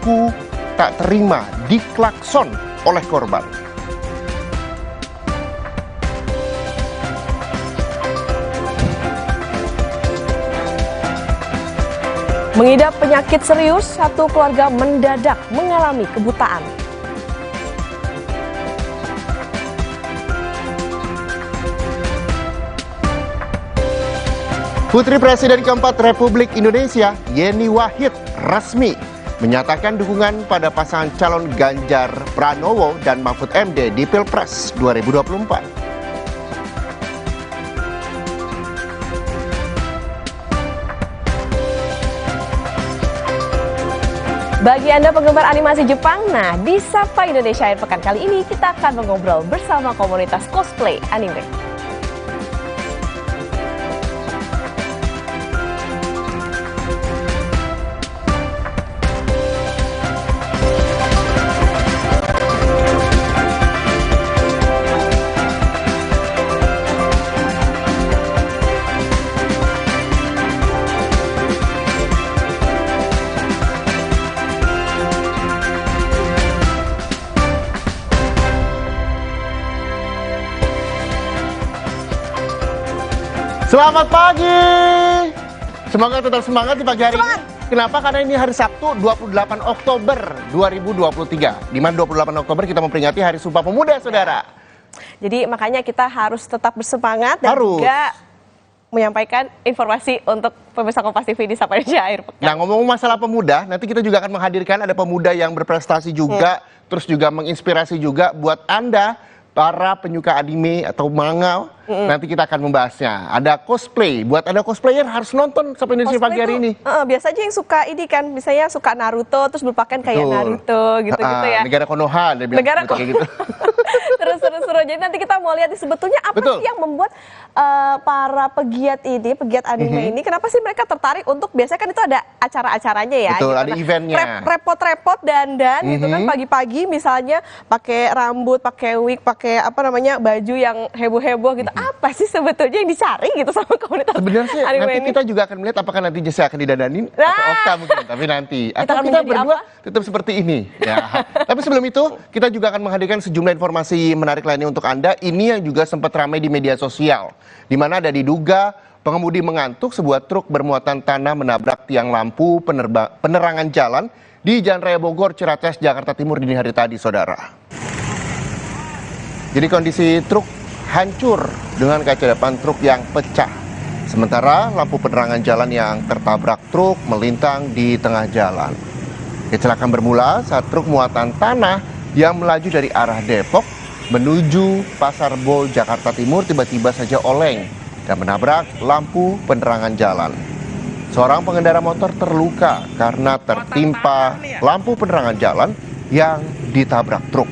mengaku tak terima diklakson oleh korban. Mengidap penyakit serius, satu keluarga mendadak mengalami kebutaan. Putri Presiden keempat Republik Indonesia, Yeni Wahid, resmi menyatakan dukungan pada pasangan calon Ganjar Pranowo dan Mahfud MD di Pilpres 2024. Bagi Anda penggemar animasi Jepang, nah di Sapa Indonesia Akhir Pekan kali ini kita akan mengobrol bersama komunitas cosplay anime. Selamat pagi. Semoga tetap semangat di pagi hari ini. Kenapa? Karena ini hari Sabtu 28 Oktober 2023. Di mana 28 Oktober kita memperingati Hari Sumpah Pemuda, Saudara. Jadi makanya kita harus tetap bersemangat dan juga menyampaikan informasi untuk pemirsa Kompas TV di Sapa Indonesia Akhir Pekan. Nah, ngomong masalah pemuda, nanti kita juga akan menghadirkan ada pemuda yang berprestasi juga, terus juga menginspirasi juga buat Anda para penyuka anime atau manga. Nanti kita akan membahasnya. Ada cosplay. Buat Anda cosplayer harus nonton Sapa Indonesia pagi hari ini. Biasa aja yang suka ini kan, misalnya suka Naruto terus berpakaian kayak Naruto gitu-gitu ya. Negara Konoha dia bilang kayak gitu. Terus seru-seru. Jadi nanti kita mau lihat sebetulnya apa sih yang membuat para pegiat anime ini, kenapa sih mereka tertarik untuk, biasanya kan itu ada acara-acaranya ya. Betul, gitu. ada eventnya. Repot-repot dandan gitu kan pagi-pagi misalnya pakai rambut, pakai wig, pakai baju yang heboh-heboh gitu. Apa sih sebetulnya yang dicari gitu sama komunitas sebenarnya sih nanti ini? Kita juga akan melihat apakah nanti Jesse akan didadanin atau Okta mungkin, tapi nanti atau kita berdua tetap seperti ini ya. Tapi sebelum itu kita juga akan menghadirkan sejumlah informasi menarik lainnya untuk Anda. Ini yang juga sempat ramai di media sosial, di mana ada diduga pengemudi mengantuk sebuah truk bermuatan tanah menabrak tiang lampu penerangan jalan di Jalan Raya Bogor, Ciracas, Jakarta Timur dini hari tadi, Saudara. Jadi kondisi truk hancur dengan kaca depan truk yang pecah. Sementara lampu penerangan jalan yang tertabrak truk melintang di tengah jalan. Kecelakaan bermula saat truk muatan tanah yang melaju dari arah Depok menuju Pasar Bol, Jakarta Timur tiba-tiba saja oleng dan menabrak lampu penerangan jalan. Seorang pengendara motor terluka karena tertimpa lampu penerangan jalan yang ditabrak truk.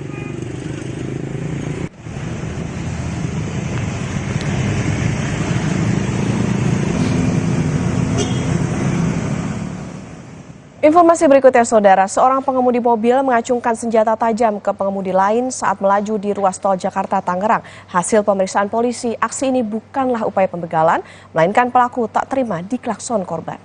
Informasi berikutnya, Saudara. Seorang pengemudi mobil mengacungkan senjata tajam ke pengemudi lain saat melaju di ruas tol Jakarta-Tangerang. Hasil pemeriksaan polisi, aksi ini bukanlah upaya pembegalan, melainkan pelaku tak terima diklakson korban.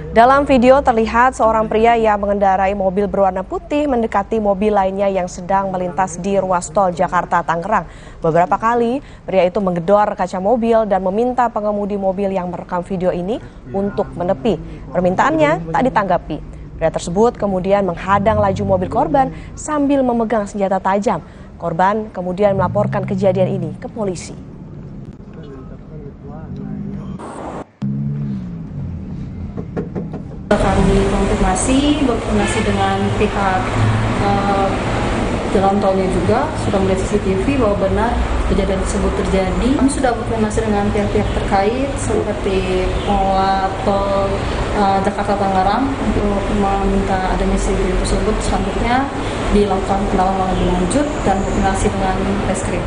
Dalam video terlihat seorang pria yang mengendarai mobil berwarna putih mendekati mobil lainnya yang sedang melintas di ruas tol Jakarta-Tangerang. Beberapa kali pria itu menggedor kaca mobil dan meminta pengemudi mobil yang merekam video ini untuk menepi. Permintaannya tak ditanggapi. Pria tersebut kemudian menghadang laju mobil korban sambil memegang senjata tajam. Korban kemudian melaporkan kejadian ini ke polisi. Kami berkoordinasi dengan pihak jalan tolnya juga, sudah melihat CCTV bahwa benar kejadian tersebut terjadi. Kami sudah berkoordinasi dengan pihak-pihak terkait seperti pengelola tol Jakarta-Tangerang untuk meminta adanya CCTV tersebut. Selanjutnya dilakukan pendalaman lebih lanjut dan koordinasi dengan Reskrim.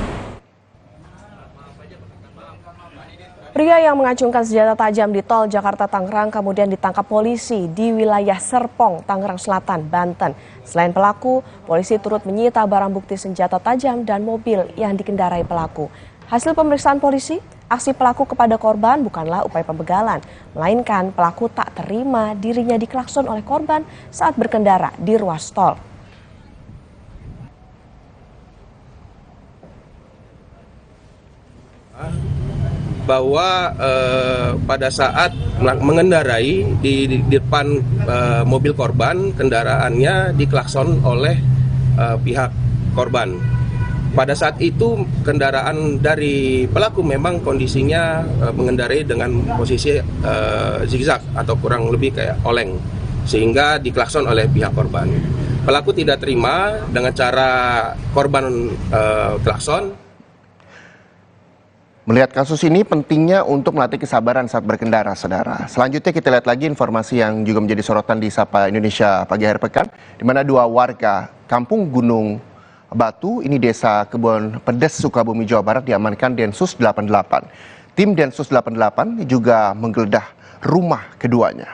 Pria yang mengacungkan senjata tajam di tol Jakarta Tangerang kemudian ditangkap polisi di wilayah Serpong, Tangerang Selatan, Banten. Selain pelaku, polisi turut menyita barang bukti senjata tajam dan mobil yang dikendarai pelaku. Hasil pemeriksaan polisi, aksi pelaku kepada korban bukanlah upaya pembegalan, melainkan pelaku tak terima dirinya diklakson oleh korban saat berkendara di ruas tol. Bahwa pada saat mengendarai di depan mobil korban, kendaraannya diklakson oleh pihak korban. Pada saat itu kendaraan dari pelaku memang kondisinya mengendarai dengan posisi zigzag atau kurang lebih kayak oleng, sehingga diklakson oleh pihak korban. Pelaku tidak terima dengan cara korban klakson. Melihat kasus ini pentingnya untuk melatih kesabaran saat berkendara, saudara. Selanjutnya kita lihat lagi informasi yang juga menjadi sorotan di Sapa Indonesia pagi hari pekan, di mana dua warga Kampung Gunung Batu, ini Desa Kebon Pedes, Sukabumi, Jawa Barat, diamankan Densus 88. Tim Densus 88 juga menggeledah rumah keduanya.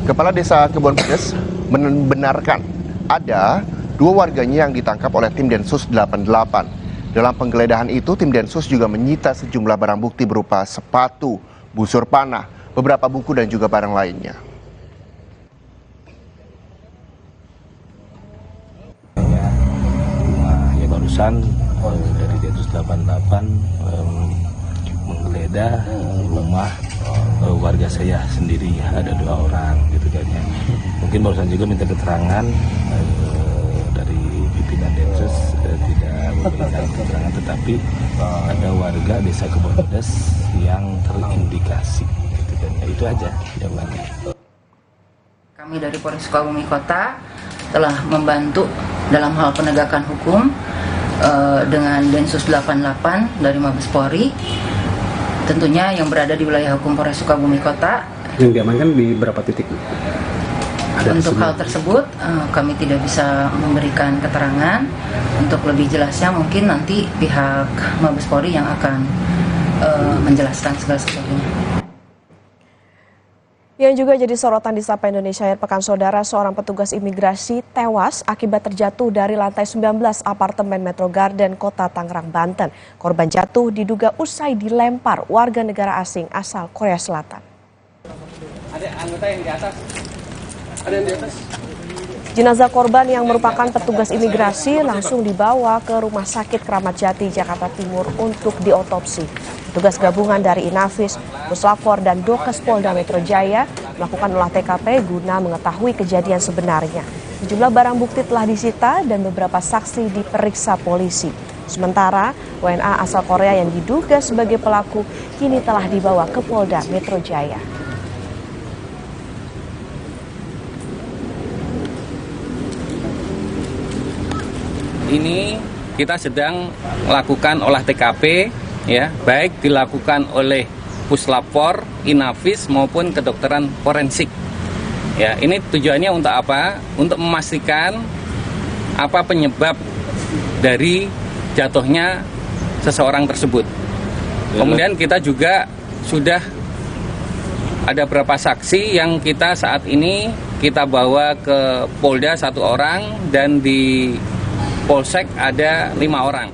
Kepala Desa Kebon Pedes membenarkan ada dua warganya yang ditangkap oleh tim Densus 88. Dalam penggeledahan itu, tim Densus juga menyita sejumlah barang bukti berupa sepatu, busur panah, beberapa buku dan juga barang lainnya. Ya barusan dari Densus 88 menggeledah rumah warga saya sendiri, ada 2 orang gitu kan ya. Mungkin barusan juga minta keterangan dari pimpinan Densus, tidak memberikan keterangan, tetapi ada warga Desa Kebon Pedes yang terindikasi gitu kan ya. Itu aja jawabannya. Kami dari Polres Sukabumi Kota telah membantu dalam hal penegakan hukum dengan Densus 88 dari Mabes Polri, tentunya yang berada di wilayah hukum Polres Sukabumi Kota. Yang diamankan di berapa titik? Untuk hal tersebut kami tidak bisa memberikan keterangan. Untuk lebih jelasnya mungkin nanti pihak Mabes Polri yang akan menjelaskan segala sesuatunya. Yang juga jadi sorotan di Sapa Indonesia akhir pekan, saudara, seorang petugas imigrasi tewas akibat terjatuh dari lantai 19 apartemen Metro Garden, Kota Tangerang, Banten. Korban jatuh diduga usai dilempar warga negara asing asal Korea Selatan. Ada anggota yang di atas. Ada yang di atas. Jenazah korban yang merupakan petugas imigrasi langsung dibawa ke Rumah Sakit Kramat Jati, Jakarta Timur untuk diotopsi. Petugas gabungan dari Inafis, Puslapor, dan Dokes Polda Metro Jaya melakukan olah TKP guna mengetahui kejadian sebenarnya. Sejumlah barang bukti telah disita dan beberapa saksi diperiksa polisi. Sementara WNA asal Korea yang diduga sebagai pelaku kini telah dibawa ke Polda Metro Jaya. Ini kita sedang melakukan olah TKP, ya, baik dilakukan oleh Puslapor, Inafis maupun kedokteran forensik. Ya, ini tujuannya untuk apa? Untuk memastikan apa penyebab dari jatuhnya seseorang tersebut. Kemudian kita juga sudah ada beberapa saksi yang kita saat ini kita bawa ke Polda 1 orang dan di Polsek ada 5 orang.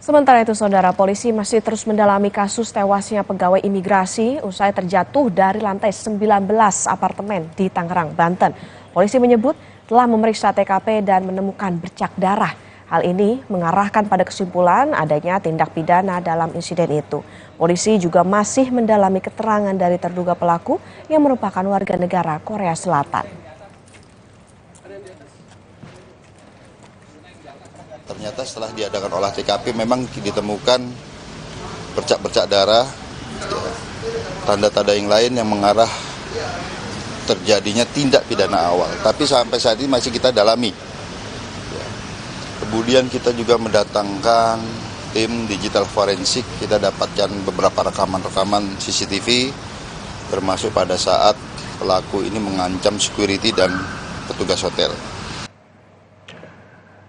Sementara itu, saudara, polisi masih terus mendalami kasus tewasnya pegawai imigrasi usai terjatuh dari lantai 19 apartemen di Tangerang, Banten. Polisi menyebut telah memeriksa TKP dan menemukan bercak darah. Hal ini mengarahkan pada kesimpulan adanya tindak pidana dalam insiden itu. Polisi juga masih mendalami keterangan dari terduga pelaku yang merupakan warga negara Korea Selatan. Ternyata setelah diadakan olah TKP memang ditemukan bercak-bercak darah, tanda-tanda yang lain yang mengarah terjadinya tindak pidana awal. Tapi sampai saat ini masih kita dalami. Kemudian kita juga mendatangkan tim digital forensik, kita dapatkan beberapa rekaman-rekaman CCTV, termasuk pada saat pelaku ini mengancam security dan petugas hotel.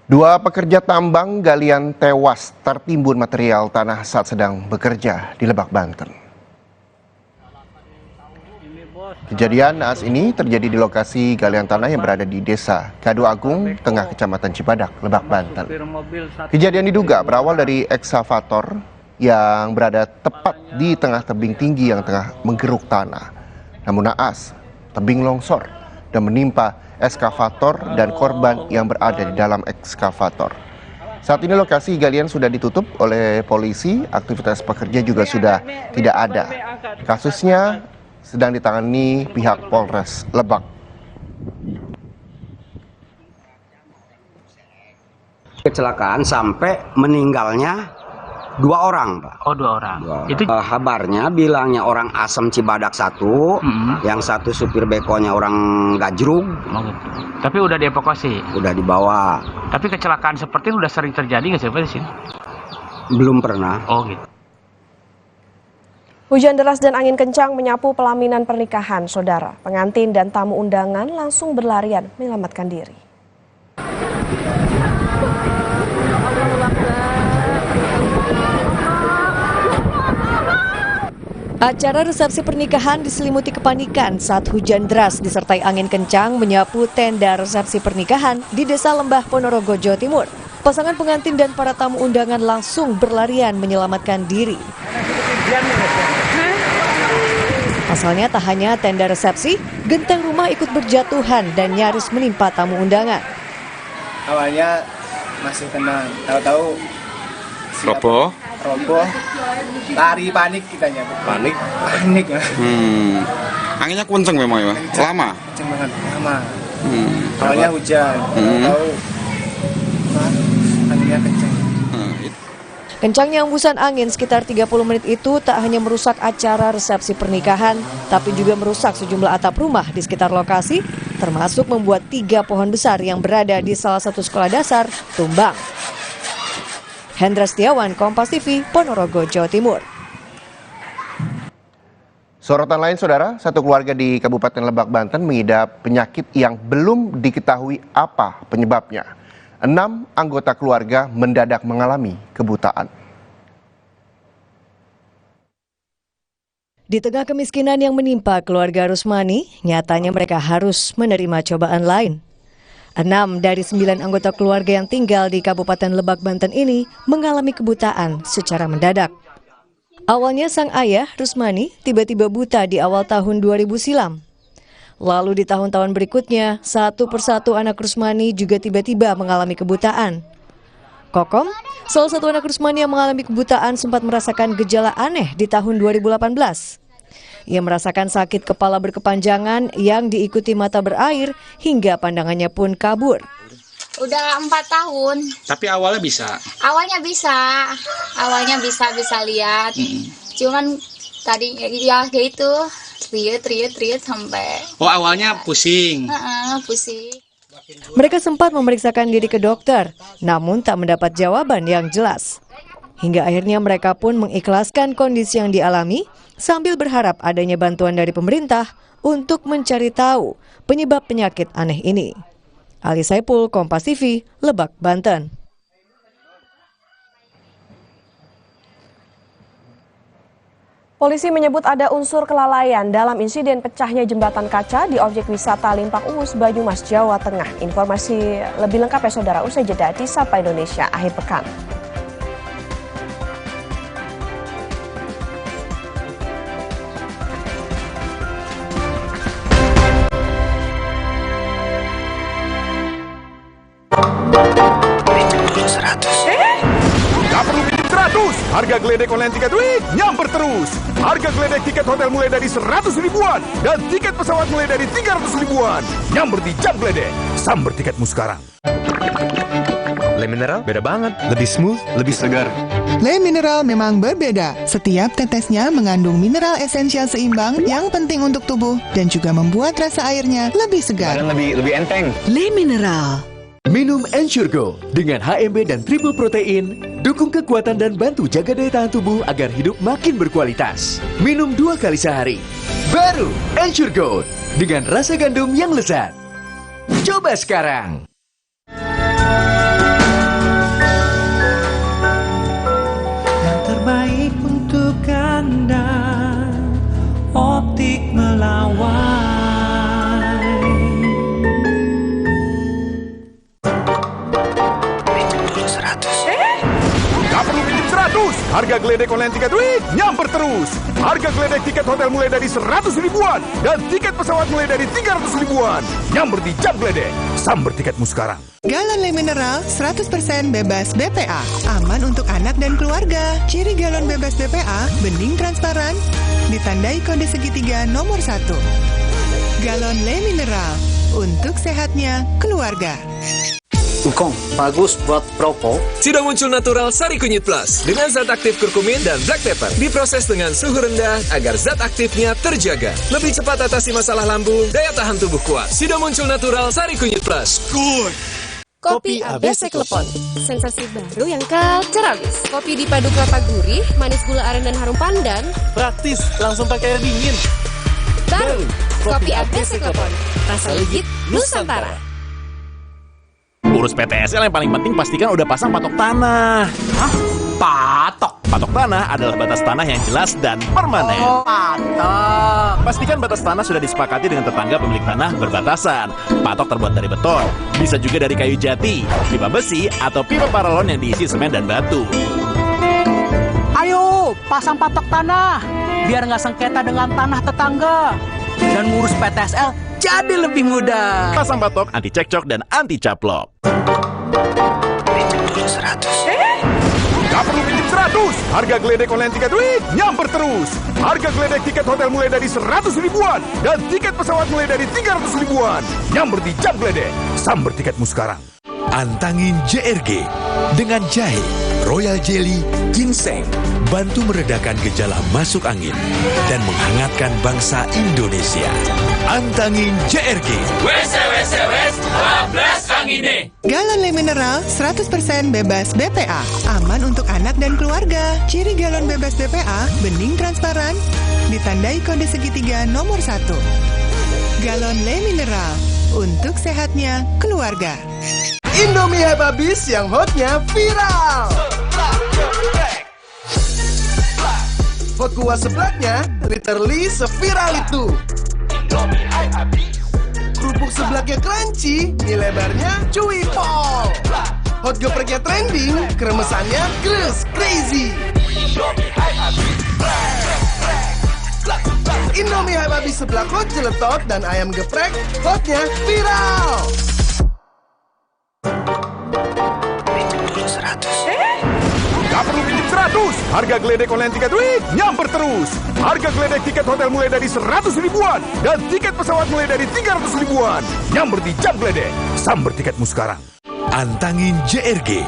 Dua pekerja tambang galian tewas tertimbun material tanah saat sedang bekerja di Lebak, Banten. Kejadian naas ini terjadi di lokasi galian tanah yang berada di Desa Kadu Agung, Tengah Kecamatan Cibadak, Lebak, Banten. Kejadian diduga berawal dari ekskavator yang berada tepat di tengah tebing tinggi yang tengah menggeruk tanah. Namun naas, tebing longsor dan menimpa ekskavator dan korban yang berada di dalam ekskavator. Saat ini lokasi galian sudah ditutup oleh polisi, aktivitas pekerja juga sudah tidak ada. Kasusnya sedang ditangani pihak Polres Lebak. Kecelakaan sampai meninggalnya 2 orang, Pak. Oh, 2 orang. Itu kabarnya bilangnya orang Asem Cibadak 1, yang satu supir bekonya orang Gajrug. Oh, gitu. Tapi udah dievakuasi. Udah dibawa. Tapi kecelakaan seperti ini udah sering terjadi nggak sih Pak di sini? Belum pernah. Oh, gitu. Hujan deras dan angin kencang menyapu pelaminan pernikahan, saudara. Pengantin dan tamu undangan langsung berlarian menyelamatkan diri. Acara resepsi pernikahan diselimuti kepanikan saat hujan deras disertai angin kencang menyapu tenda resepsi pernikahan di Desa Lembah, Ponorogo, Jawa Timur. Pasangan pengantin dan para tamu undangan langsung berlarian menyelamatkan diri. Pasalnya tak hanya tenda resepsi, genteng rumah ikut berjatuhan dan nyaris menimpa tamu undangan. Awalnya masih tenang, tahu-tahu roboh, lari panik kitanya. Panik. Anginnya kenceng memang ya, lama. Kenceng banget, lama. Awalnya hujan, tahu anginnya kenceng. Kencangnya hembusan angin sekitar 30 menit itu tak hanya merusak acara resepsi pernikahan, tapi juga merusak sejumlah atap rumah di sekitar lokasi, termasuk membuat 3 pohon besar yang berada di salah satu sekolah dasar tumbang. Hendra Setiawan, Kompas TV, Ponorogo, Jawa Timur. Sorotan lain, saudara, satu keluarga di Kabupaten Lebak, Banten mengidap penyakit yang belum diketahui apa penyebabnya. 6 anggota keluarga mendadak mengalami kebutaan. Di tengah kemiskinan yang menimpa keluarga Rusmani, nyatanya mereka harus menerima cobaan lain. 6 dari 9 anggota keluarga yang tinggal di Kabupaten Lebak, Banten ini mengalami kebutaan secara mendadak. Awalnya sang ayah, Rusmani, tiba-tiba buta di awal tahun 2000 silam. Lalu di tahun-tahun berikutnya, satu persatu anak Rusmani juga tiba-tiba mengalami kebutaan. Kokom, salah satu anak Rusmani yang mengalami kebutaan sempat merasakan gejala aneh di tahun 2018. Ia merasakan sakit kepala berkepanjangan yang diikuti mata berair hingga pandangannya pun kabur. Udah 4 tahun. Tapi awalnya bisa? Awalnya bisa lihat. Cuman tadi ya itu riut sampai. Oh, awalnya pusing? Pusing. Mereka sempat memeriksakan diri ke dokter, namun tak mendapat jawaban yang jelas. Hingga akhirnya mereka pun mengikhlaskan kondisi yang dialami sambil berharap adanya bantuan dari pemerintah untuk mencari tahu penyebab penyakit aneh ini. Ali Saipul, Kompas TV, Lebak, Banten. Polisi menyebut ada unsur kelalaian dalam insiden pecahnya jembatan kaca di objek wisata Limpak Uus, Banyumas, Jawa Tengah. Informasi lebih lengkap ya saudara, usai jeda di Sapa Indonesia akhir pekan. Harga geledek online Tiket Week nyamper terus. Harga geledek tiket hotel mulai dari 100 ribuan dan tiket pesawat mulai dari 300 ribuan. Nyamper di Jam Geledek. Samber tiketmu sekarang. Le Mineral beda banget, lebih smooth, lebih segar. Le Mineral memang berbeda. Setiap tetesnya mengandung mineral esensial seimbang yang penting untuk tubuh dan juga membuat rasa airnya lebih segar. Dan lebih enteng. Le Mineral. Minum Ensure Go dengan HMB dan triple protein, dukung kekuatan dan bantu jaga daya tahan tubuh agar hidup makin berkualitas. Minum 2 kali sehari. Baru Ensure Go dengan rasa gandum yang lezat. Coba sekarang. Harga geledek online tiket week nyamper terus. Harga geledek tiket hotel mulai dari 100 ribuan dan tiket pesawat mulai dari 300 ribuan. Nyamper di Jam Geledek. Samber tiketmu sekarang. Galon Le Mineral 100% bebas BPA. Aman untuk anak dan keluarga. Ciri galon bebas BPA, bening transparan, ditandai kode segitiga nomor 1. Galon Le Mineral, untuk sehatnya keluarga. Engkong, bagus buat propo. Sudah muncul natural Sari Kunyit Plus dengan zat aktif kurkumin dan black pepper. Diproses dengan suhu rendah agar zat aktifnya terjaga. Lebih cepat atasi masalah lambung, daya tahan tubuh kuat. Sudah muncul natural Sari Kunyit Plus. Good. Kopi ABC Klepon, sensasi baru yang culture abis. Kopi dipadu kelapa gurih, manis gula aren dan harum pandan. Praktis, langsung pakai air dingin. Baru, Kopi ABC Klepon, rasa legit Nusantara. Urus PTSL yang paling penting pastikan udah pasang patok tanah. Hah? Patok? Patok tanah adalah batas tanah yang jelas dan permanen. Oh, patok. Pastikan batas tanah sudah disepakati dengan tetangga pemilik tanah berbatasan. Patok terbuat dari beton, bisa juga dari kayu jati, pipa besi, atau pipa paralon yang diisi semen dan batu. Ayo, pasang patok tanah, biar nggak sengketa dengan tanah tetangga. Dan ngurus PTSL jadi lebih mudah. Pasang patok, anti cekcok, dan anti caplok. Pinjam dulu 100. Gak perlu pinjam 100. Harga geledek online tiket week nyamper terus. Harga geledek tiket hotel mulai dari 100 ribuan dan tiket pesawat mulai dari 300 ribuan. Nyamper di Jam Geledek. Samber tiketmu sekarang. Antangin JRG dengan jahe, royal jelly, ginseng, bantu meredakan gejala masuk angin dan menghangatkan bangsa Indonesia. Antangin JRG. Wes, 12 angine. Galon Le Mineral 100% bebas BPA. Aman untuk anak dan keluarga. Ciri galon bebas BPA, bening transparan, ditandai kode segitiga nomor 1. Galon Le Mineral, untuk sehatnya keluarga. Indomie hype habis yang hotnya viral. Hot kuah seblaknya literally seviral itu. Kerupuk seblaknya crunchy, mie lebarnya cuy pol. Hot gepreknya trending, kremesannya gres crazy. Indomie hype habis seblak hot jeletot dan ayam geprek, hotnya viral. Pinjam dulu 100. Gak perlu pinjam 100. Harga geledek online tiket week nyamper terus. Harga geledek tiket hotel mulai dari 100 ribuan dan tiket pesawat mulai dari 300 ribuan. Nyamper di Jam Geledek. Samber tiketmu sekarang. Antangin JRG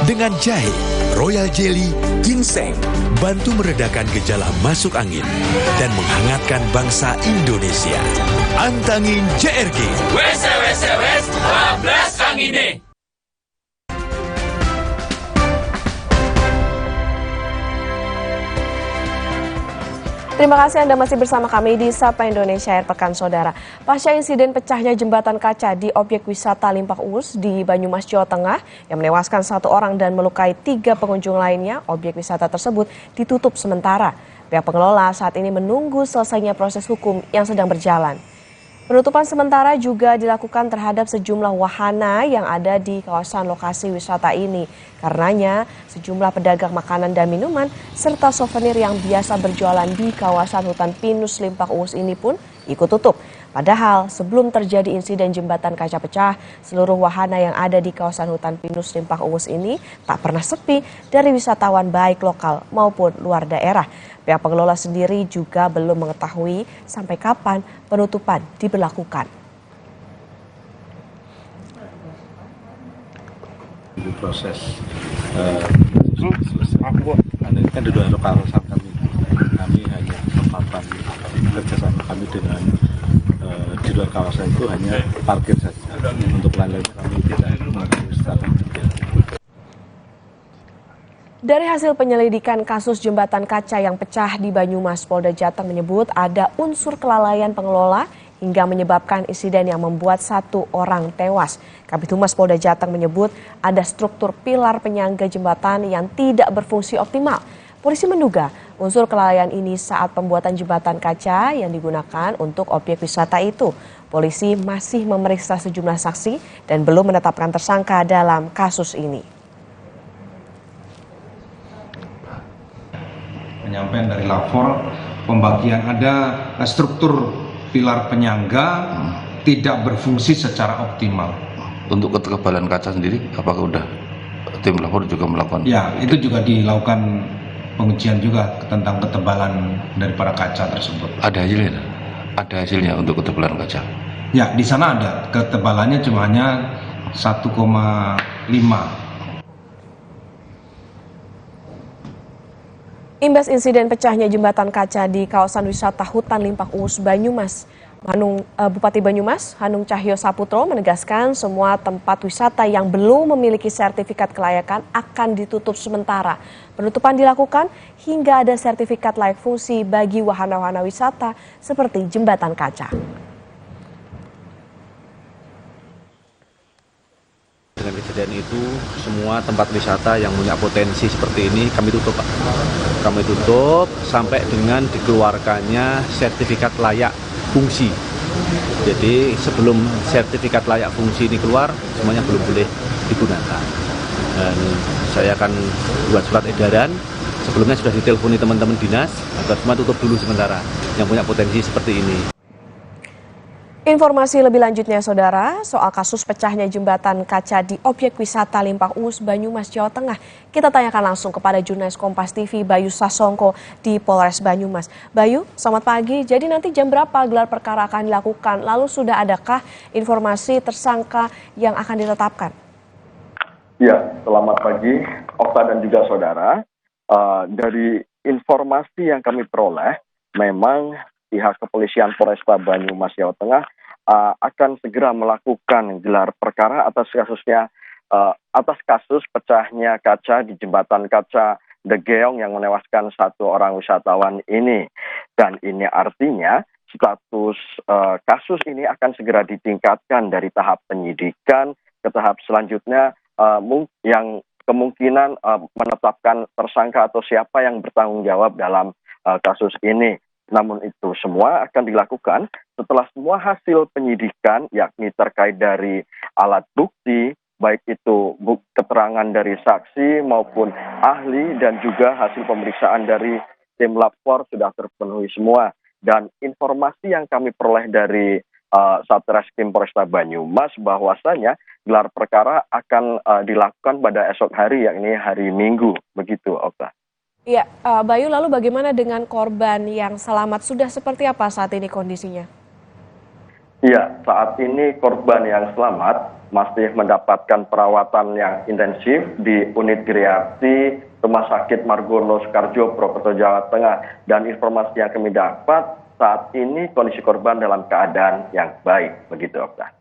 dengan jahe, royal jelly, ginseng, bantu meredakan gejala masuk angin dan menghangatkan bangsa Indonesia. Antangin JRG. Wes, 12 angine. Terima kasih Anda masih bersama kami di Sapa Indonesia Air Pekan Saudara. Pasca insiden pecahnya jembatan kaca di objek wisata Limpak Uus di Banyumas, Jawa Tengah yang menewaskan 1 orang dan melukai 3 pengunjung lainnya, objek wisata tersebut ditutup sementara. Pihak pengelola saat ini menunggu selesainya proses hukum yang sedang berjalan. Penutupan sementara juga dilakukan terhadap sejumlah wahana yang ada di kawasan lokasi wisata ini. Karenanya, sejumlah pedagang makanan dan minuman serta souvenir yang biasa berjualan di kawasan hutan pinus Limpak Uus ini pun ikut tutup. Padahal sebelum terjadi insiden jembatan kaca pecah, seluruh wahana yang ada di kawasan hutan pinus Limpak Uus ini tak pernah sepi dari wisatawan baik lokal maupun luar daerah. Pihak pengelola sendiri juga belum mengetahui sampai kapan penutupan diberlakukan. Proses selesai. Kan di luar kawasan kami hanya papan kerjasama kami dengan di luar kawasan itu hanya parkir saja. Untuk pelanggan kami tidak mengatur. Dari hasil penyelidikan kasus jembatan kaca yang pecah di Banyumas, Polda Jateng menyebut ada unsur kelalaian pengelola hingga menyebabkan insiden yang membuat 1 orang tewas. Kabid Humas Polda Jateng menyebut ada struktur pilar penyangga jembatan yang tidak berfungsi optimal. Polisi menduga unsur kelalaian ini saat pembuatan jembatan kaca yang digunakan untuk objek wisata itu. Polisi masih memeriksa sejumlah saksi dan belum menetapkan tersangka dalam kasus ini. lapor pembagian ada struktur pilar penyangga tidak berfungsi secara optimal. Untuk ketebalan kaca sendiri, apakah udah tim lapor juga melakukan? Ya, itu juga dilakukan pengujian juga tentang ketebalan daripada kaca tersebut. Ada hasilnya? Ada hasilnya untuk ketebalan kaca? Ya, di sana ada. Ketebalannya cuma hanya 1,5. Imbas insiden pecahnya jembatan kaca di kawasan wisata Hutan Limpak Uus Banyumas, Bupati Banyumas, Hanung Cahyo Saputro menegaskan semua tempat wisata yang belum memiliki sertifikat kelayakan akan ditutup sementara. Penutupan dilakukan hingga ada sertifikat layak fungsi bagi wahana-wahana wisata seperti jembatan kaca. Dengan kejadian itu, semua tempat wisata yang punya potensi seperti ini kami tutup, Pak. Kami tutup sampai dengan dikeluarkannya sertifikat layak fungsi. Jadi sebelum sertifikat layak fungsi ini keluar, semuanya belum boleh digunakan. Dan saya akan buat surat edaran. Sebelumnya sudah diteleponi teman-teman dinas agar semua tutup dulu sementara yang punya potensi seperti ini. Informasi lebih lanjutnya, Saudara, soal kasus pecahnya jembatan kaca di objek wisata Limpak Uus Banyumas, Jawa Tengah. Kita tanyakan langsung kepada jurnalis Kompas TV Bayu Sasongko di Polres Banyumas. Bayu, selamat pagi. Jadi nanti jam berapa gelar perkara akan dilakukan? Lalu sudah adakah informasi tersangka yang akan ditetapkan? Ya, selamat pagi, Okta dan juga Saudara. Dari informasi yang kami peroleh, memang pihak kepolisian Polresta Banyumas, Jawa Tengah akan segera melakukan gelar perkara atas kasus pecahnya kaca di jembatan kaca De Geong yang menewaskan 1 orang wisatawan ini. Dan ini artinya status kasus ini akan segera ditingkatkan dari tahap penyidikan ke tahap selanjutnya yang kemungkinan menetapkan tersangka atau siapa yang bertanggung jawab dalam kasus ini. Namun itu semua akan dilakukan setelah semua hasil penyidikan, yakni terkait dari alat bukti, baik itu keterangan dari saksi maupun ahli dan juga hasil pemeriksaan dari tim lapor sudah terpenuhi semua. Dan informasi yang kami peroleh dari Satreskrim Polresta Banyumas bahwasanya gelar perkara akan dilakukan pada esok hari, yakni hari Minggu. Begitu, Okta. Ya, Bayu, lalu bagaimana dengan korban yang selamat? Sudah seperti apa saat ini kondisinya? Ya, saat ini korban yang selamat masih mendapatkan perawatan yang intensif di unit geriatri Rumah Sakit Margono Soekarjo, Purwokerto, Jawa Tengah. Dan informasi yang kami dapat, saat ini kondisi korban dalam keadaan yang baik. Begitu, Okta.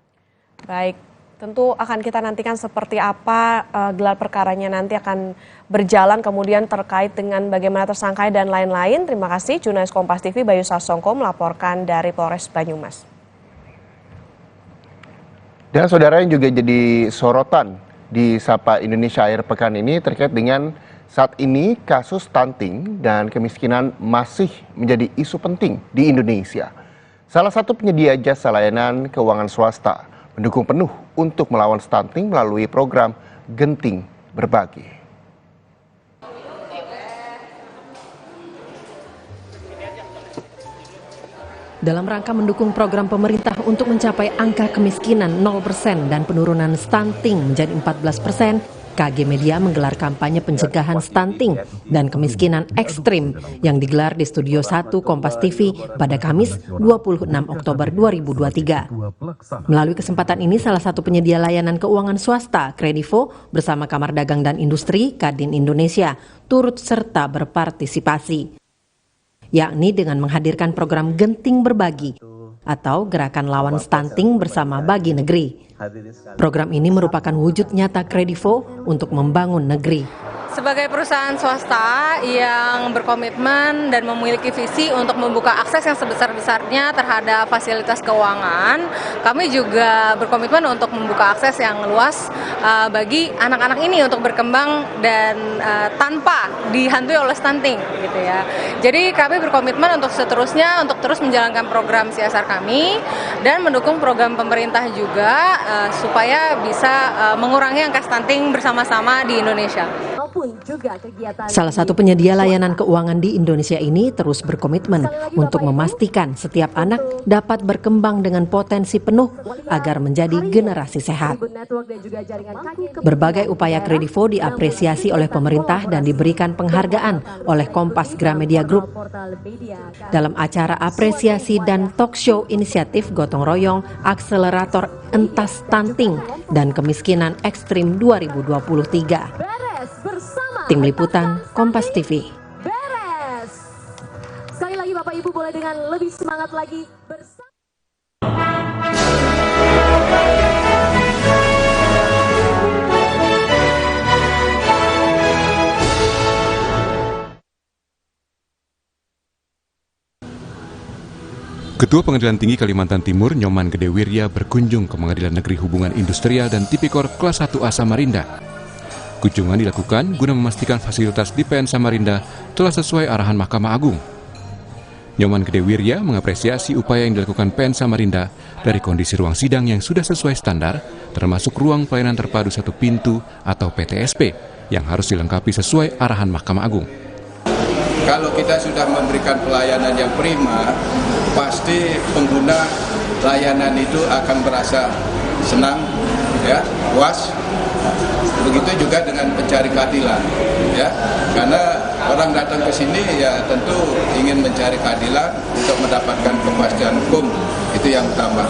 Baik. Tentu akan kita nantikan seperti apa gelar perkaranya nanti akan berjalan, kemudian terkait dengan bagaimana tersangka dan lain-lain. Terima kasih jurnalis Kompas TV Bayu Sasongko melaporkan dari Polres Banyumas. Dan saudara yang juga jadi sorotan di Sapa Indonesia akhir pekan ini terkait dengan saat ini kasus stunting dan kemiskinan masih menjadi isu penting di Indonesia. Salah satu penyedia jasa layanan keuangan swasta mendukung penuh untuk melawan stunting melalui program Genting Berbagi. Dalam rangka mendukung program pemerintah untuk mencapai angka kemiskinan 0% dan penurunan stunting menjadi 14%, KG Media menggelar kampanye pencegahan stunting dan kemiskinan ekstrim yang digelar di Studio 1 Kompas TV pada Kamis 26 Oktober 2023. Melalui kesempatan ini, salah satu penyedia layanan keuangan swasta, Kredivo, bersama Kamar Dagang dan Industri, Kadin Indonesia, turut serta berpartisipasi, yakni dengan menghadirkan program Genting Berbagi atau Gerakan Lawan Stunting bersama Bagi Negeri. Program ini merupakan wujud nyata Kredivo untuk membangun negeri. Sebagai perusahaan swasta yang berkomitmen dan memiliki visi untuk membuka akses yang sebesar-besarnya terhadap fasilitas keuangan, kami juga berkomitmen untuk membuka akses yang luas bagi anak-anak ini untuk berkembang dan tanpa dihantui oleh stunting, gitu ya. Jadi kami berkomitmen untuk seterusnya untuk terus menjalankan program CSR kami dan mendukung program pemerintah juga supaya bisa mengurangi angka stunting bersama-sama di Indonesia. maupun juga kegiatan. Salah satu penyedia layanan keuangan di Indonesia ini terus berkomitmen untuk memastikan setiap anak dapat berkembang dengan potensi penuh agar menjadi generasi sehat. Berbagai upaya Kredivo diapresiasi oleh pemerintah dan diberikan penghargaan oleh Kompas Gramedia Group. Dalam acara apresiasi dan talk show inisiatif Gotong Royong Akselerator Entas Stunting dan Kemiskinan Ekstrim 2023. Tim Liputan Kompas TV. Beres. Sekali lagi Bapak Ibu boleh dengan lebih semangat lagi bersama. Ketua Pengadilan Tinggi Kalimantan Timur, Nyoman Gede Wirya, berkunjung ke Pengadilan Negeri Hubungan Industrial dan Tipikor Kelas 1A Samarinda. Kunjungan dilakukan guna memastikan fasilitas di PN Samarinda telah sesuai arahan Mahkamah Agung. Nyoman Gede Wirya mengapresiasi upaya yang dilakukan PN Samarinda dari kondisi ruang sidang yang sudah sesuai standar, termasuk ruang pelayanan terpadu satu pintu atau PTSP yang harus dilengkapi sesuai arahan Mahkamah Agung. Kalau kita sudah memberikan pelayanan yang prima, pasti pengguna layanan itu akan merasa senang, ya, puas. Begitu juga dengan pencari keadilan, ya, karena orang datang ke sini ya tentu ingin mencari keadilan untuk mendapatkan kepastian hukum, itu yang utama.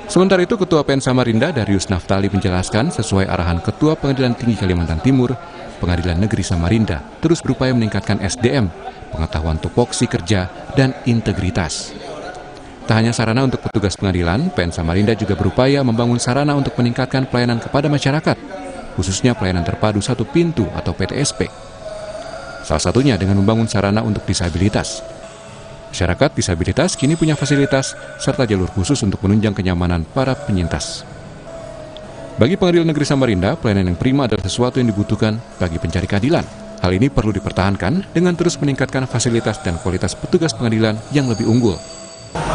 Sementara itu, Ketua PN Samarinda Darius Naftali menjelaskan sesuai arahan Ketua Pengadilan Tinggi Kalimantan Timur, Pengadilan Negeri Samarinda terus berupaya meningkatkan SDM, pengetahuan tupoksi kerja, dan integritas. Tak hanya sarana untuk petugas pengadilan, PN Samarinda juga berupaya membangun sarana untuk meningkatkan pelayanan kepada masyarakat, khususnya pelayanan terpadu satu pintu atau PTSP. Salah satunya dengan membangun sarana untuk disabilitas. Masyarakat disabilitas kini punya fasilitas serta jalur khusus untuk menunjang kenyamanan para penyintas. Bagi Pengadilan Negeri Samarinda, pelayanan yang prima adalah sesuatu yang dibutuhkan bagi pencari keadilan. Hal ini perlu dipertahankan dengan terus meningkatkan fasilitas dan kualitas petugas pengadilan yang lebih unggul.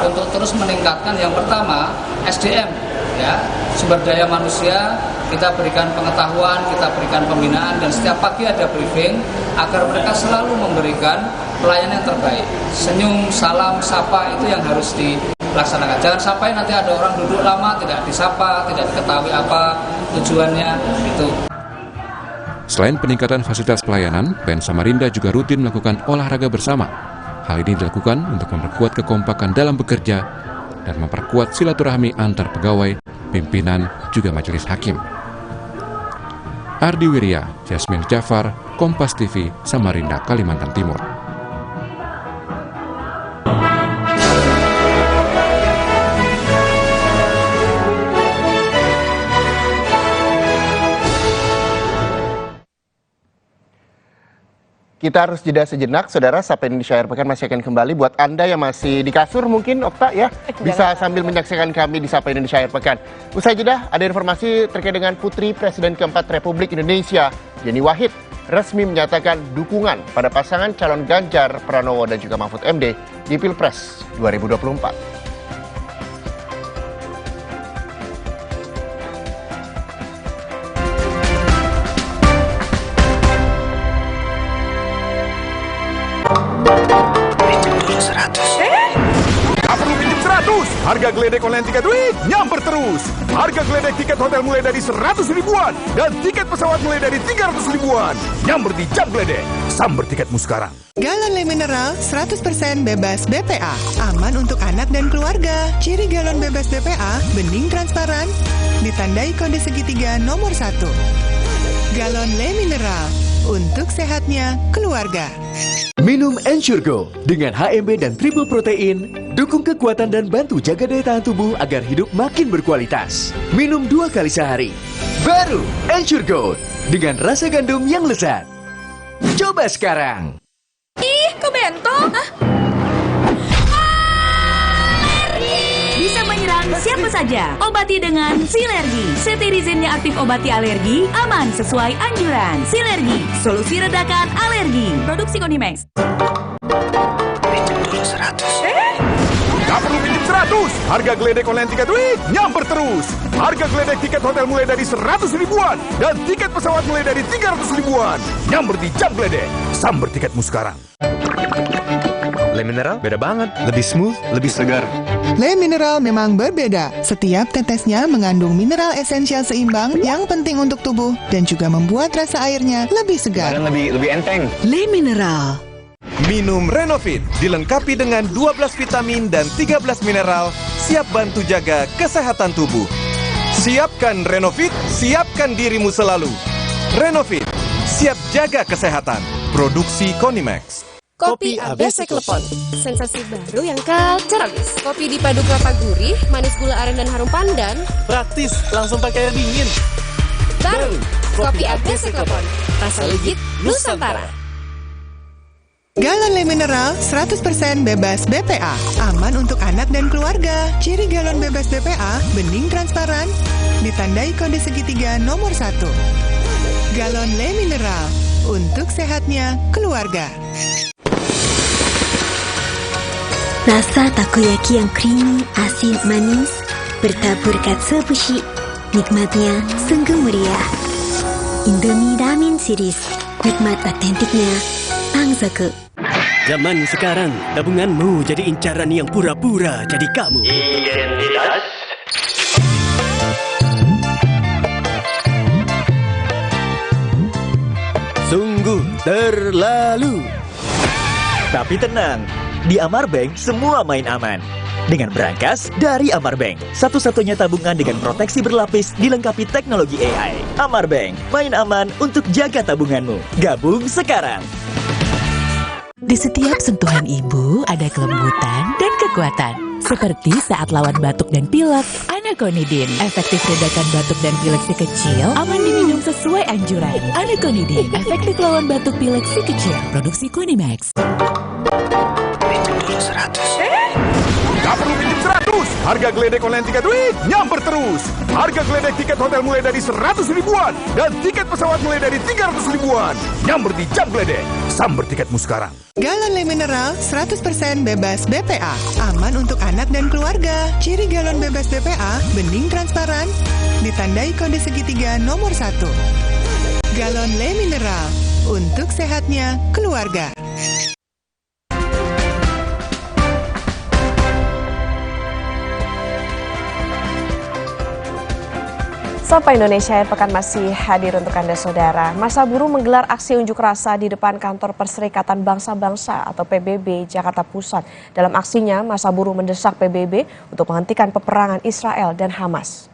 Untuk terus meningkatkan yang pertama SDM, ya, sumber daya manusia, kita berikan pengetahuan, kita berikan pembinaan, dan setiap pagi ada briefing agar mereka selalu memberikan pelayanan yang terbaik. Senyum, salam, sapa itu yang harus dilaksanakan. Jangan sampai nanti ada orang duduk lama tidak disapa, tidak diketahui apa tujuannya itu. Selain peningkatan fasilitas pelayanan, PN Samarinda juga rutin melakukan olahraga bersama. Hal ini dilakukan untuk memperkuat kekompakan dalam bekerja dan memperkuat silaturahmi antar pegawai, pimpinan, juga majelis hakim. Ardi Wirya, Jasmine Jafar, Kompas TV, Samarinda, Kalimantan Timur. Kita harus jeda sejenak, saudara. Sapa Indonesia Akhir Pekan masih akan kembali. Buat Anda yang masih di kasur mungkin, Okta ya, bisa sambil menyaksikan kami di Sapa Indonesia Akhir Pekan. Usai jeda, ada informasi terkait dengan Putri Presiden keempat Republik Indonesia, Yeni Wahid, resmi menyatakan dukungan pada pasangan calon Ganjar Pranowo dan juga Mahfud MD di Pilpres 2024. Harga geledek online tiket week nyamper terus. Harga geledek tiket hotel mulai dari 100 ribuan dan tiket pesawat mulai dari 300 ribuan. Nyamper di Jam Geledek. Samber tiketmu sekarang. Galon Le Mineral 100% bebas BPA. Aman untuk anak dan keluarga. Ciri galon bebas BPA, bening transparan, ditandai kode segitiga nomor 1. Galon Le Mineral, untuk sehatnya keluarga. Minum Ensure Go dengan HMB dan triple protein, dukung kekuatan dan bantu jaga daya tahan tubuh agar hidup makin berkualitas. Minum 2 kali sehari. Baru Ensure Go dengan rasa gandum yang lezat. Coba sekarang. Ih, kok bento? Hah? Bisa menyerang siapa saja. Obati dengan Silergi. Cetirizine-nya aktif obati alergi, aman sesuai anjuran. Silergi, solusi redakan alergi. Produksi Konimax. Pinjam dulu 100. Gak perlu pinjam 100. Harga geledek online tiket week nyamper terus. Harga geledek tiket hotel mulai dari 100 ribuan dan tiket pesawat mulai dari 300 ribuan. Nyamper di Jam Geledek. Samber tiketmu sekarang. Le Mineral beda banget, lebih smooth, lebih segar. Le Mineral memang berbeda. Setiap tetesnya mengandung mineral esensial seimbang yang penting untuk tubuh dan juga membuat rasa airnya lebih segar. Dan lebih enteng. Le Mineral. Minum Renovit, dilengkapi dengan 12 vitamin dan 13 mineral, siap bantu jaga kesehatan tubuh. Siapkan Renovit, siapkan dirimu selalu. Renovit, siap jaga kesehatan. Produksi Konimax. Kopi ABC Klepon, sensasi baru yang culture abis. Kopi dipadu kelapa gurih, manis gula aren dan harum pandan. Praktis, langsung pakai air dingin. Baru, kopi ABC Klepon, rasa legit Nusantara. Galon Le Mineral 100% bebas BPA. Aman untuk anak dan keluarga. Ciri galon bebas BPA, bening transparan, ditandai kode segitiga nomor 1. Galon Le Mineral, untuk sehatnya keluarga. Rasa takoyaki yang creamy, asin, manis, bertabur katsuobushi. Nikmatnya sungguh meriah. Indomie Ramen Series, nikmat otentiknya Pangsaku. Zaman sekarang, tabunganmu jadi incaran yang pura-pura jadi kamu. Identitas. Sungguh terlalu. Tapi tenang, di Amarbank semua main aman. Dengan berangkas dari Amarbank, satu-satunya tabungan dengan proteksi berlapis dilengkapi teknologi AI. Amarbank, main aman untuk jaga tabunganmu. Gabung sekarang. Di setiap sentuhan ibu ada kelembutan dan kekuatan. Seperti saat lawan batuk dan pilek, Anaconidin. Efektif redakan batuk dan pilek si kecil, aman diminum sesuai anjuran. Anaconidin, efektif lawan batuk pilek si kecil. Produksi Konimax. Pinjam dulu 100. Gak perlu pinjam 100. Harga geledek online tiket week nyamper terus. Harga geledek tiket hotel mulai dari 100 ribuan dan tiket pesawat mulai dari 300 ribuan. Nyamper di Jam Geledek. Samber tiketmu sekarang. Galon Le Mineral 100% bebas BPA. Aman untuk anak dan keluarga. Ciri galon bebas BPA, bening transparan, ditandai kode segitiga nomor 1. Galon Le Mineral, untuk sehatnya keluarga. Sapa Indonesia Akhir Pekan masih hadir untuk Anda Saudara. Masa buruh menggelar aksi unjuk rasa di depan kantor Perserikatan Bangsa-Bangsa atau PBB Jakarta Pusat. Dalam aksinya, masa buruh mendesak PBB untuk menghentikan peperangan Israel dan Hamas.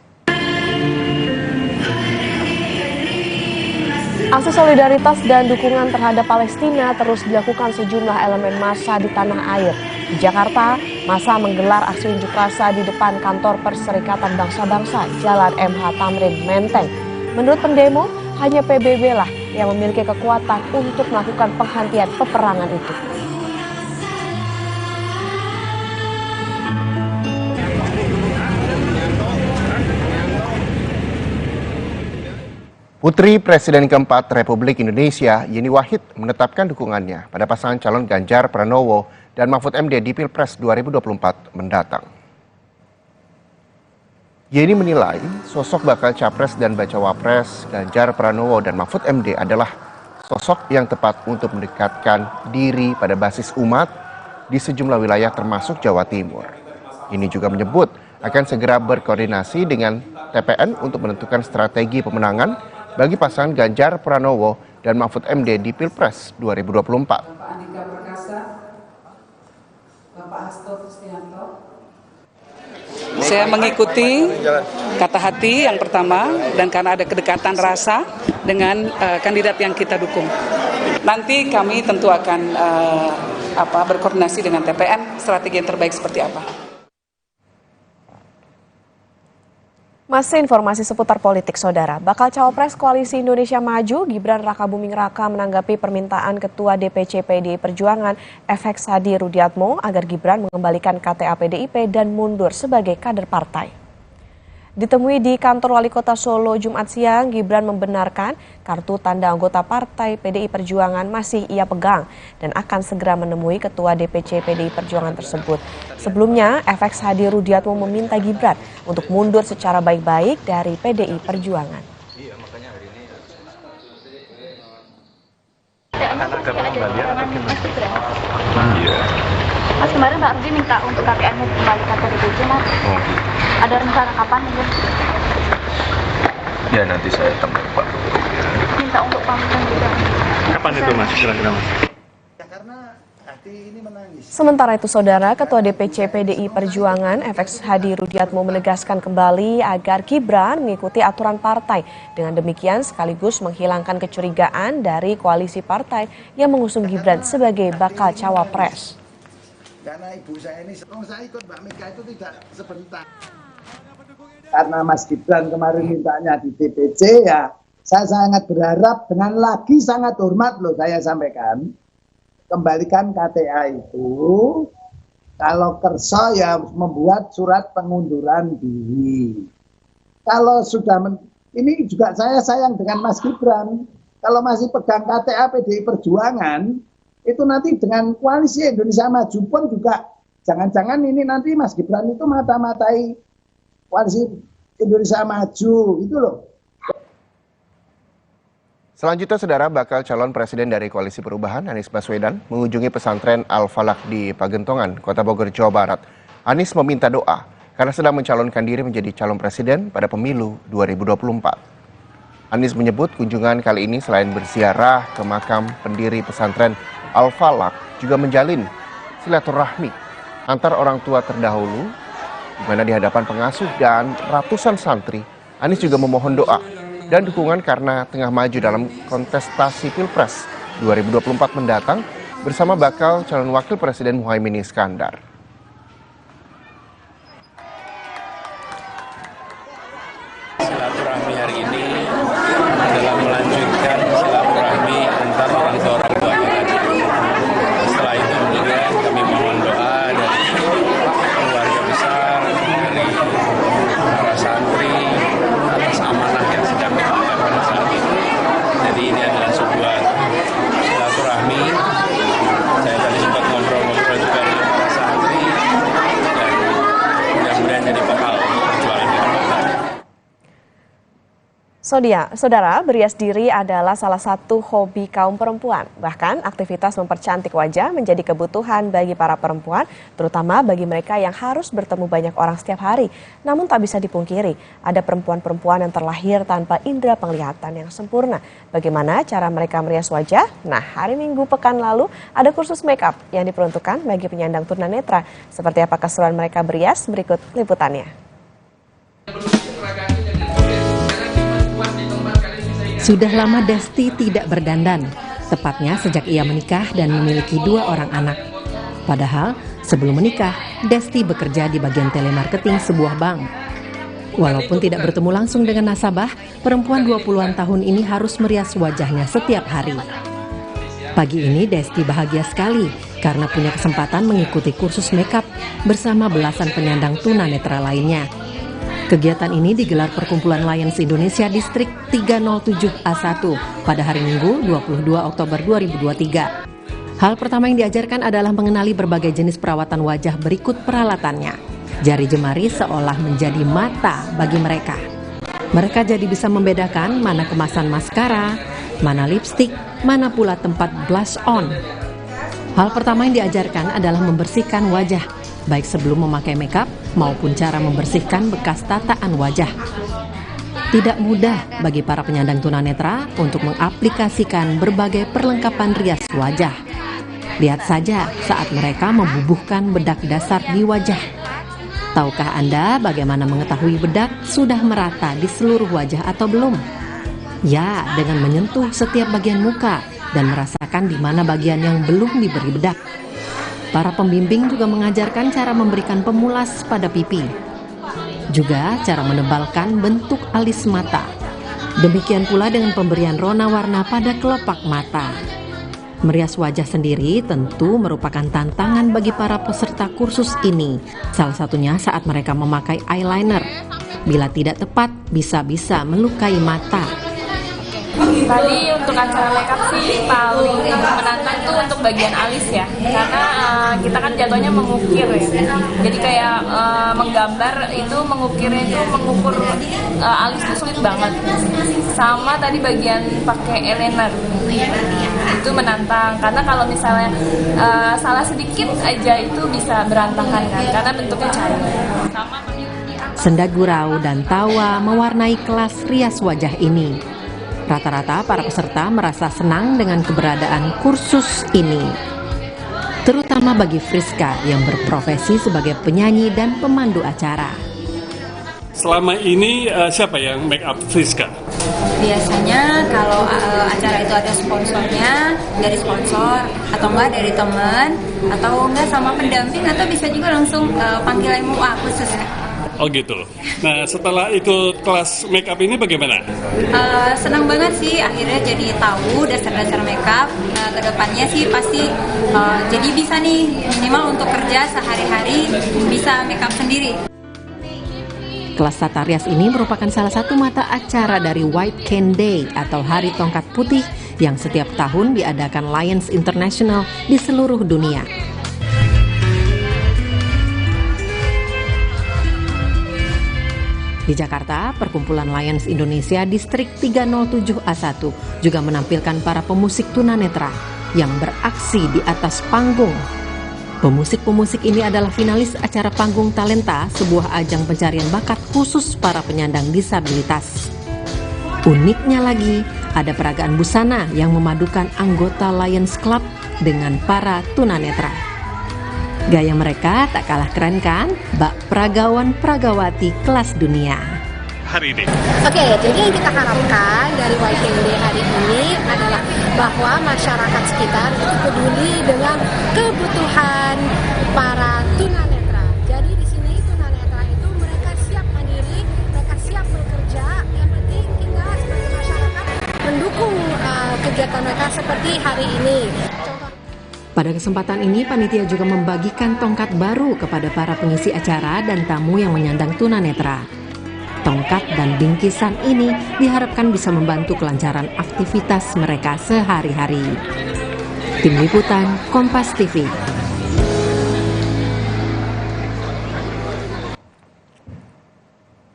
Aksi solidaritas dan dukungan terhadap Palestina terus dilakukan sejumlah elemen massa di tanah air. Di Jakarta, massa menggelar aksi unjuk rasa di depan kantor Perserikatan Bangsa-Bangsa, Jalan MH Tamrin, Menteng. Menurut pendemo, hanya PBB lah yang memiliki kekuatan untuk melakukan penghentian peperangan itu. Putri Presiden keempat Republik Indonesia, Yeni Wahid, menetapkan dukungannya pada pasangan calon Ganjar Pranowo dan Mahfud MD di Pilpres 2024 mendatang. Yeni menilai sosok bakal Capres dan Bacawa Pres Ganjar Pranowo dan Mahfud MD adalah sosok yang tepat untuk mendekatkan diri pada basis umat di sejumlah wilayah termasuk Jawa Timur. Yeni juga menyebut akan segera berkoordinasi dengan TPN untuk menentukan strategi pemenangan bagi pasangan Ganjar Pranowo dan Mahfud MD di Pilpres 2024. Saya mengikuti kata hati yang pertama dan karena ada kedekatan rasa dengan kandidat yang kita dukung. Nanti kami tentu akan berkoordinasi dengan TPN strategi yang terbaik seperti apa. Masih informasi seputar politik, Saudara. Bakal Cawapres Koalisi Indonesia Maju, Gibran Rakabuming Raka menanggapi permintaan Ketua DPC PDI Perjuangan FX Hadi Rudiatmo agar Gibran mengembalikan KTA PDIP dan mundur sebagai kader partai. Ditemui di kantor Wali Kota Solo Jumat siang, Gibran membenarkan kartu tanda anggota Partai PDI Perjuangan masih ia pegang dan akan segera menemui Ketua DPC PDI Perjuangan tersebut. Sebelumnya, FX Hadi Rudiatmo meminta Gibran untuk mundur secara baik-baik dari PDI Perjuangan. Mas, kemarin Pak Rudi minta untuk KPN dikembalikan ke DPC, Mas. Ada rencana kapan nih? Ya nanti saya temukan Pak. Minta untuk pamitan juga. Kapan itu Mas? Kira-kira Mas? Sementara itu, Saudara, Ketua DPC PDI Perjuangan FX Hadi Rudiatmo menegaskan kembali agar Gibran mengikuti aturan partai. Dengan demikian sekaligus menghilangkan kecurigaan dari koalisi partai yang mengusung Gibran sebagai bakal cawapres. Karena ibu saya ini, saya ikut Mbak Mega itu tidak sebentar. Karena Mas Gibran kemarin mintanya di DPC, ya saya sangat berharap dengan lagi sangat hormat loh saya sampaikan, kembalikan KTA itu, kalau kerso ya membuat surat pengunduran diri. Kalau sudah, ini juga saya sayang dengan Mas Gibran, kalau masih pegang KTA PDI Perjuangan, itu nanti dengan koalisi Indonesia Maju pun juga jangan-jangan ini nanti Mas Gibran itu mata-matai koalisi Indonesia Maju itu loh. Selanjutnya, Saudara, bakal calon presiden dari Koalisi Perubahan Anies Baswedan mengunjungi pesantren Al-Falak di Pagentongan, Kota Bogor, Jawa Barat. Anies meminta doa karena sedang mencalonkan diri menjadi calon presiden pada pemilu 2024. Anies menyebut kunjungan kali ini selain berziarah ke makam pendiri pesantren Al-Falak juga menjalin silaturahmi antar orang tua terdahulu, di mana di hadapan pengasuh dan ratusan santri, Anies juga memohon doa dan dukungan karena tengah maju dalam kontestasi Pilpres 2024 mendatang bersama bakal calon wakil presiden Muhaimin Iskandar. Silaturahmi hari ini adalah melanjutkan silaturahmi antar orang tua tadi. Setelah itu kemudian kami mohon doa dari keluarga besar, dari para santri atas amanah yang sedang diberikan pada saat ini. Jadi ini adalah sebuah silaturahmi. Saya tadi sempat ngobrol-ngobrol juga dengan para santri dan mudah-mudahan jadi bekal perjuangan di depan. Saudara, berias diri adalah salah satu hobi kaum perempuan. Bahkan aktivitas mempercantik wajah menjadi kebutuhan bagi para perempuan, terutama bagi mereka yang harus bertemu banyak orang setiap hari. Namun tak bisa dipungkiri, ada perempuan-perempuan yang terlahir tanpa indera penglihatan yang sempurna. Bagaimana cara mereka merias wajah? Nah, hari Minggu pekan lalu ada kursus make up yang diperuntukkan bagi penyandang tunanetra. Seperti apa keseruan mereka berias? Berikut liputannya. Sudah lama Desti tidak berdandan, tepatnya sejak ia menikah dan memiliki 2 orang anak. Padahal sebelum menikah, Desti bekerja di bagian telemarketing sebuah bank. Walaupun tidak bertemu langsung dengan nasabah, perempuan 20-an tahun ini harus merias wajahnya setiap hari. Pagi ini Desti bahagia sekali karena punya kesempatan mengikuti kursus makeup bersama belasan penyandang tunanetra lainnya. Kegiatan ini digelar Perkumpulan Lions Indonesia Distrik 307A1 pada hari Minggu 22 Oktober 2023. Hal pertama yang diajarkan adalah mengenali berbagai jenis perawatan wajah berikut peralatannya. Jari jemari seolah menjadi mata bagi mereka. Mereka jadi bisa membedakan mana kemasan maskara, mana lipstik, mana pula tempat blush on. Hal pertama yang diajarkan adalah membersihkan wajah, baik sebelum memakai makeup maupun cara membersihkan bekas tataan wajah. Tidak mudah bagi para penyandang tunanetra untuk mengaplikasikan berbagai perlengkapan rias wajah. Lihat saja saat mereka membubuhkan bedak dasar di wajah. Tahukah Anda bagaimana mengetahui bedak sudah merata di seluruh wajah atau belum? Ya, dengan menyentuh setiap bagian muka dan merasakan di mana bagian yang belum diberi bedak. Para pembimbing juga mengajarkan cara memberikan pemulas pada pipi. Juga cara menebalkan bentuk alis mata. Demikian pula dengan pemberian rona warna pada kelopak mata. Merias wajah sendiri tentu merupakan tantangan bagi para peserta kursus ini. Salah satunya saat mereka memakai eyeliner. Bila tidak tepat, bisa-bisa melukai mata. Tadi untuk acara makeup sih paling menantang tuh untuk bagian alis ya, karena kita kan jatuhnya mengukir ya, jadi kayak menggambar itu mengukirnya itu mengukur alis itu sulit banget. Sama tadi bagian pakai eyeliner itu menantang, karena kalau misalnya salah sedikit aja itu bisa berantakan kan, karena bentuknya cair. Senda gurau dan tawa mewarnai kelas rias wajah ini. Rata-rata para peserta merasa senang dengan keberadaan kursus ini, terutama bagi Friska yang berprofesi sebagai penyanyi dan pemandu acara. Selama ini siapa yang make up Friska? Biasanya kalau acara itu ada sponsornya, dari sponsor atau enggak dari teman atau enggak sama pendamping, atau bisa juga langsung panggil MUA khusus. Oh gitu. Nah setelah ikut kelas make up ini bagaimana? Senang banget sih, akhirnya jadi tahu dasar-dasar make up. Kedepannya sih pasti jadi bisa nih minimal untuk kerja sehari-hari bisa make up sendiri. Kelas tata rias ini merupakan salah satu mata acara dari White Cane Day atau Hari Tongkat Putih yang setiap tahun diadakan Lions International di seluruh dunia. Di Jakarta, Perkumpulan Lions Indonesia Distrik 307A1 juga menampilkan para pemusik tunanetra yang beraksi di atas panggung. Pemusik-pemusik ini adalah finalis acara Panggung Talenta, sebuah ajang pencarian bakat khusus para penyandang disabilitas. Uniknya lagi, ada peragaan busana yang memadukan anggota Lions Club dengan para tunanetra. Gaya mereka tak kalah keren kan? Bak peragawan-peragawati kelas dunia. Hari ini. Oke, jadi yang kita harapkan dari White Cane Day hari ini adalah bahwa masyarakat sekitar itu peduli dengan kebutuhan para tunanetra. Jadi di sini tunanetra itu mereka siap mandiri, mereka siap bekerja. Yang penting kita sebagai masyarakat mendukung kegiatan mereka seperti hari ini. Pada kesempatan ini, panitia juga membagikan tongkat baru kepada para pengisi acara dan tamu yang menyandang tunanetra. Tongkat dan bingkisan ini diharapkan bisa membantu kelancaran aktivitas mereka sehari-hari. Tim Liputan, Kompas TV.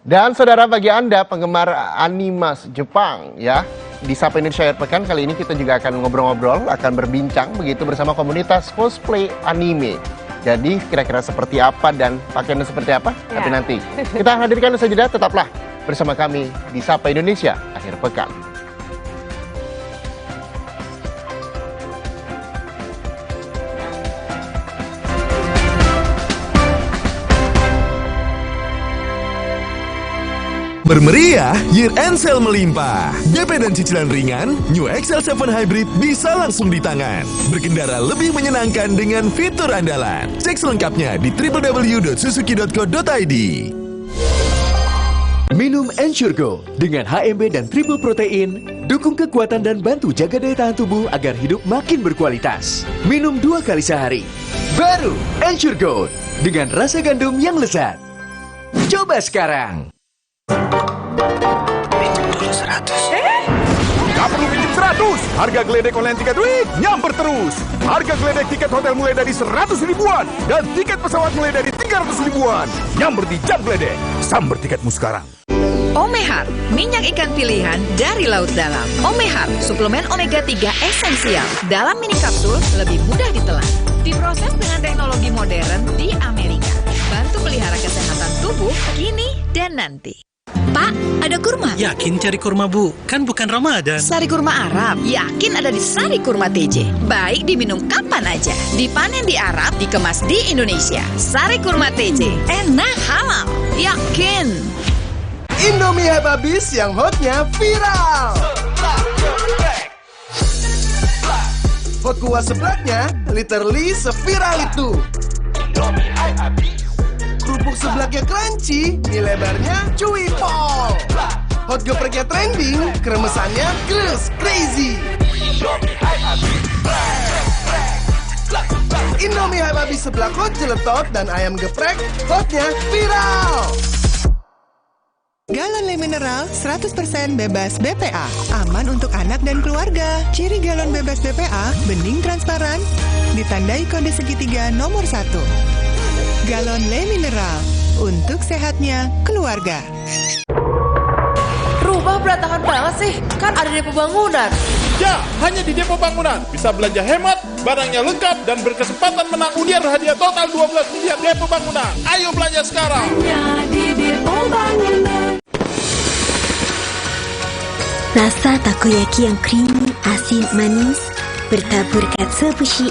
Dan saudara, bagi Anda penggemar animas Jepang ya, di Sapa Indonesia Akhir Pekan kali ini kita juga akan ngobrol-ngobrol, akan berbincang begitu bersama komunitas cosplay anime. Jadi kira-kira seperti apa dan pakaiannya seperti apa? Ya. Tapi nanti kita hadirkan usai jeda, tetaplah bersama kami di Sapa Indonesia Akhir Pekan. Bermeriah, year end sale melimpah. DP dan cicilan ringan, New XL7 Hybrid bisa langsung di tangan. Berkendara lebih menyenangkan dengan fitur andalan. Cek selengkapnya di www.suzuki.co.id. Minum Ensure Go dengan HMB dan triple protein, dukung kekuatan dan bantu jaga daya tahan tubuh agar hidup makin berkualitas. Minum 2 kali sehari. Baru Ensure Go dengan rasa gandum yang lezat. Coba sekarang. Pinjam dulu 100. Gak perlu pinjam 100. Harga geledek online tiket week nyamper terus. Harga geledek tiket hotel mulai dari 100 ribuan dan tiket pesawat mulai dari 300 ribuan. Nyamper di Jam Geledek. Samber tiketmu sekarang. Omehar, minyak ikan pilihan dari laut dalam. Omehar, suplemen omega 3 esensial. Dalam mini kapsul, lebih mudah ditelan. Diproses dengan teknologi modern di Amerika. Bantu pelihara kesehatan tubuh kini dan nanti. Pak, ada kurma? Yakin cari kurma, Bu? Kan bukan Ramadan. Sari kurma Arab? Yakin ada di Sari Kurma TJ. Baik diminum kapan aja. Dipanen di Arab, dikemas di Indonesia. Sari Kurma TJ. Enak, halal. Yakin. Indomie habis yang hotnya viral. Hot kuah seblaknya literally seviral itu. Kerupuk seblaknya crunchy, mie lebarnya chewy pol. Hot gepreknya trending, kremesannya gles crazy. Indomie hype habis seblak hot jeletot dan ayam geprek, hotnya viral. Galon Le Mineral 100% bebas BPA. Aman untuk anak dan keluarga. Ciri galon bebas BPA, bening transparan, ditandai kode segitiga nomor 1. Galon Le Mineral, untuk sehatnya keluarga. Rumah berantakan banget sih, kan ada Depo Bangunan. Ya, hanya di Depo Bangunan. Bisa belanja hemat, barangnya lengkap, dan berkesempatan menang undian hadiah total 12 miliar Depo Bangunan. Ayo belanja sekarang. Hanya di Depo Bangunan. Rasa takoyaki yang creamy, asin, manis, bertabur katsu bushi.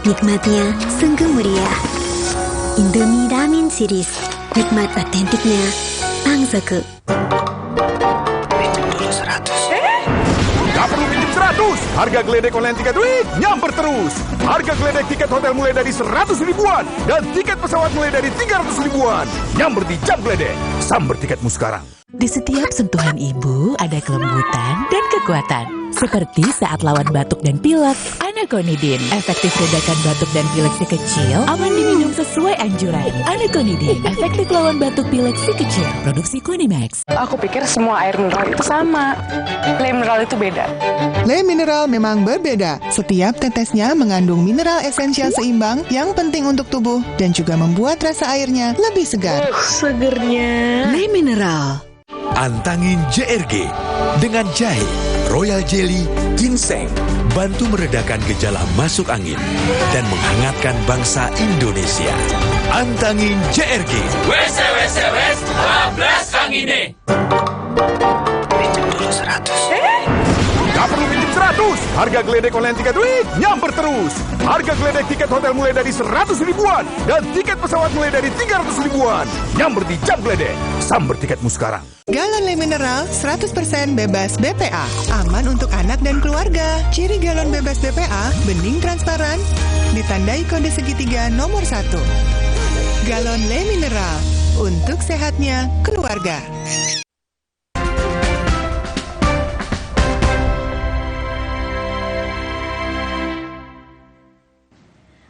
Nikmatnya sungguh meriah. Indomie Ramen Series, nikmat otentiknya Pangsoku. Pinjam dulu 100. Gak perlu pinjam 100. Harga geledek online tiket duit nyamper terus. Harga geledek tiket hotel mulai dari 100 ribuan dan tiket pesawat mulai dari 300 ribuan. Nyamper di Jam Geledek. Samber tiketmu sekarang. Di setiap sentuhan ibu ada kelembutan dan kekuatan. Seperti saat lawan batuk dan pilek, Anaconidin. Efektif redakan batuk dan pilek si kecil, aman diminum sesuai anjuran. Anaconidin, efektif lawan batuk pilek si kecil. Produksi Kunimax. Aku pikir semua air mineral itu sama. Le Mineral itu beda. Le Mineral memang berbeda. Setiap tetesnya mengandung mineral esensial seimbang yang penting untuk tubuh dan juga membuat rasa airnya lebih segar. Segernya. Le Mineral. Antangin JRG dengan jahe, royal jelly, ginseng, bantu meredakan gejala masuk angin dan menghangatkan bangsa Indonesia. Antangin JRG. Wes, 12 angine. Pinjam dulu 100. Gak perlu pinjam 100. Harga geledek online tiket duit nyamper terus. Harga geledek tiket hotel mulai dari 100 ribuan dan tiket pesawat mulai dari 300 ribuan. Nyamper di Jam Geledek. Samber tiketmu sekarang. Galon Le Mineral 100% bebas BPA. Aman untuk anak dan keluarga. Ciri galon bebas BPA, bening transparan, ditandai kode segitiga nomor 1. Galon Le Mineral, untuk sehatnya keluarga.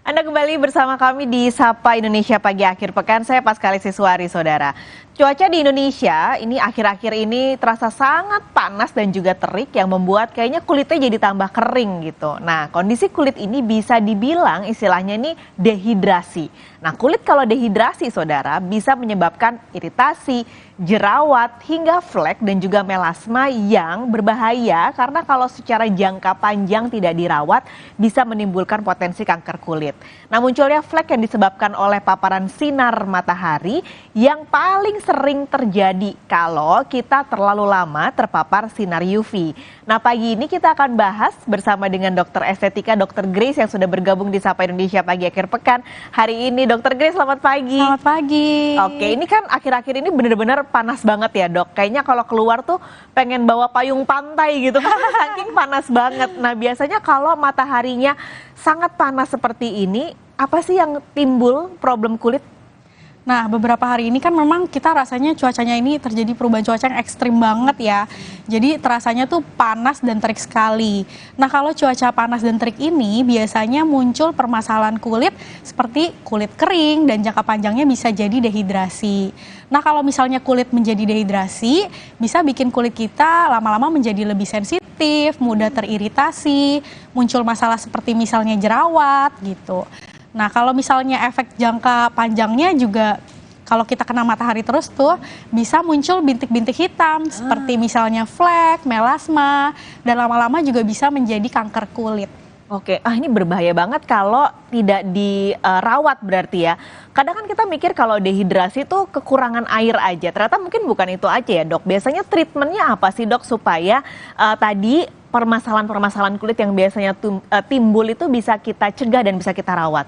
Anda kembali bersama kami di Sapa Indonesia Pagi Akhir Pekan. Saya Paskali Siswari, Saudara. Cuaca di Indonesia ini akhir-akhir ini terasa sangat panas dan juga terik yang membuat kayaknya kulitnya jadi tambah kering gitu. Nah, kondisi kulit ini bisa dibilang istilahnya ini dehidrasi. Nah, kulit kalau dehidrasi, Saudara, bisa menyebabkan iritasi, jerawat, hingga flek dan juga melasma yang berbahaya karena kalau secara jangka panjang tidak dirawat bisa menimbulkan potensi kanker kulit. Nah, munculnya flek yang disebabkan oleh paparan sinar matahari yang paling sering terjadi kalau kita terlalu lama terpapar sinar UV. Nah, pagi ini kita akan bahas bersama dengan dokter estetika Dr. Grace yang sudah bergabung di Sapa Indonesia Pagi Akhir Pekan hari ini. Dr. Grace, selamat pagi. Selamat pagi. Oke, ini kan akhir-akhir ini benar-benar panas banget ya, Dok. Kayaknya kalau keluar tuh pengen bawa payung pantai gitu karena saking panas banget. Nah, biasanya kalau mataharinya sangat panas seperti ini, apa sih yang timbul problem kulit? Nah, beberapa hari ini kan memang kita rasanya cuacanya ini terjadi perubahan cuaca yang ekstrim banget ya. Jadi terasanya tuh panas dan terik sekali. Nah, kalau cuaca panas dan terik ini biasanya muncul permasalahan kulit seperti kulit kering dan jangka panjangnya bisa jadi dehidrasi. Nah, kalau misalnya kulit menjadi dehidrasi, bisa bikin kulit kita lama-lama menjadi lebih sensitif, mudah teriritasi, muncul masalah seperti misalnya jerawat gitu. Nah, kalau misalnya efek jangka panjangnya juga kalau kita kena matahari terus tuh bisa muncul bintik-bintik hitam seperti misalnya flek, melasma, dan lama-lama juga bisa menjadi kanker kulit. Oke, ini berbahaya banget kalau tidak dirawat berarti ya. Kadang kan kita mikir kalau dehidrasi itu kekurangan air aja. Ternyata mungkin bukan itu aja ya, Dok. Biasanya treatmentnya apa sih, Dok, supaya tadi permasalahan-permasalahan kulit yang biasanya timbul itu bisa kita cegah dan bisa kita rawat?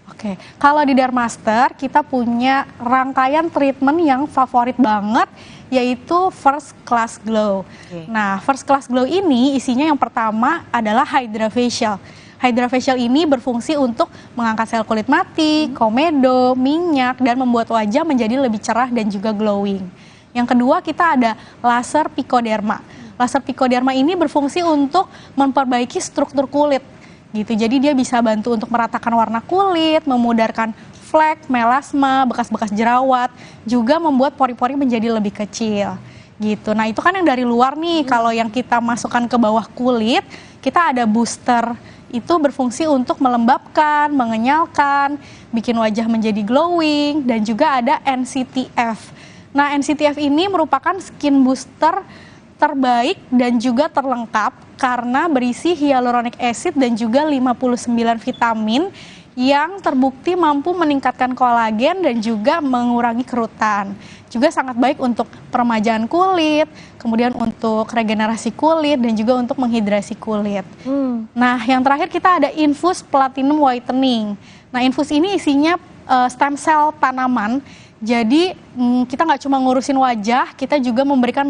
Oke, kalau di Dermaster kita punya rangkaian treatment yang favorit banget yaitu First Class Glow. Nah, First Class Glow ini isinya yang pertama adalah Hydra Facial. Hydra Facial ini berfungsi untuk mengangkat sel kulit mati, komedo, minyak, dan membuat wajah menjadi lebih cerah dan juga glowing. Yang kedua kita ada Laser Picoderma. Laser Picoderma ini berfungsi untuk memperbaiki struktur kulit. Gitu. Jadi dia bisa bantu untuk meratakan warna kulit, memudarkan flek, melasma, bekas-bekas jerawat, juga membuat pori-pori menjadi lebih kecil. Gitu. Nah, itu kan yang dari luar nih. Kalau yang kita masukkan ke bawah kulit, kita ada booster. Itu berfungsi untuk melembabkan, mengenyalkan, bikin wajah menjadi glowing, dan juga ada NCTF. Nah, NCTF ini merupakan skin booster terbaik dan juga terlengkap karena berisi hyaluronic acid dan juga 59 vitamin yang terbukti mampu meningkatkan kolagen dan juga mengurangi kerutan. Juga sangat baik untuk peremajaan kulit, kemudian untuk regenerasi kulit dan juga untuk menghidrasi kulit. Nah, yang terakhir kita ada Infus Platinum Whitening. Nah, Infus ini isinya stem cell tanaman. Jadi kita nggak cuma ngurusin wajah, kita juga memberikan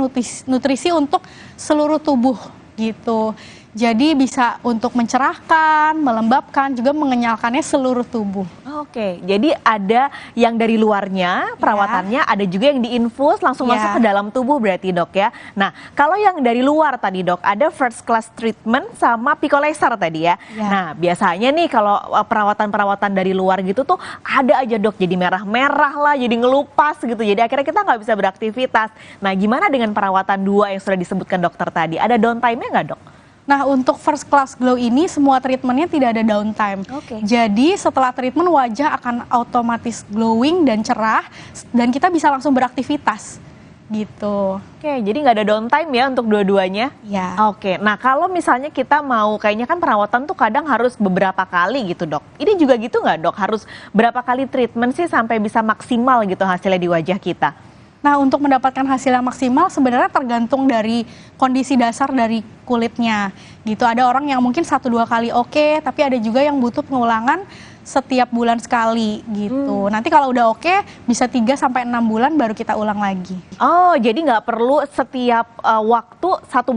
nutrisi untuk seluruh tubuh gitu. Jadi bisa untuk mencerahkan, melembabkan, juga mengenyalkannya seluruh tubuh. Oke, jadi ada yang dari luarnya, perawatannya, ada juga yang diinfus langsung masuk ke dalam tubuh berarti dok ya. Nah, kalau yang dari luar tadi dok, ada first class treatment sama picoleser tadi ya. Nah, biasanya nih kalau perawatan-perawatan dari luar gitu tuh ada aja dok jadi merah-merah lah, jadi ngelupas gitu. Jadi akhirnya kita nggak bisa beraktivitas. Nah, gimana dengan perawatan dua yang sudah disebutkan dokter tadi? Ada downtime-nya nggak dok? Nah, untuk first class glow ini semua treatmentnya tidak ada downtime. Jadi setelah treatment wajah akan otomatis glowing dan cerah dan kita bisa langsung beraktivitas gitu. Oke, jadi nggak ada downtime ya untuk dua-duanya? Ya. Oke, nah kalau misalnya kita mau, kayaknya kan perawatan tuh kadang harus beberapa kali gitu dok. Ini juga gitu nggak dok? Harus berapa kali treatment sih sampai bisa maksimal gitu hasilnya di wajah kita? Nah, untuk mendapatkan hasil yang maksimal sebenarnya tergantung dari kondisi dasar dari kulitnya gitu. Ada orang yang mungkin 1-2 kali oke, tapi ada juga yang butuh pengulangan setiap bulan sekali gitu. Nanti kalau udah oke, bisa 3-6 bulan baru kita ulang lagi. Oh, jadi nggak perlu setiap waktu 1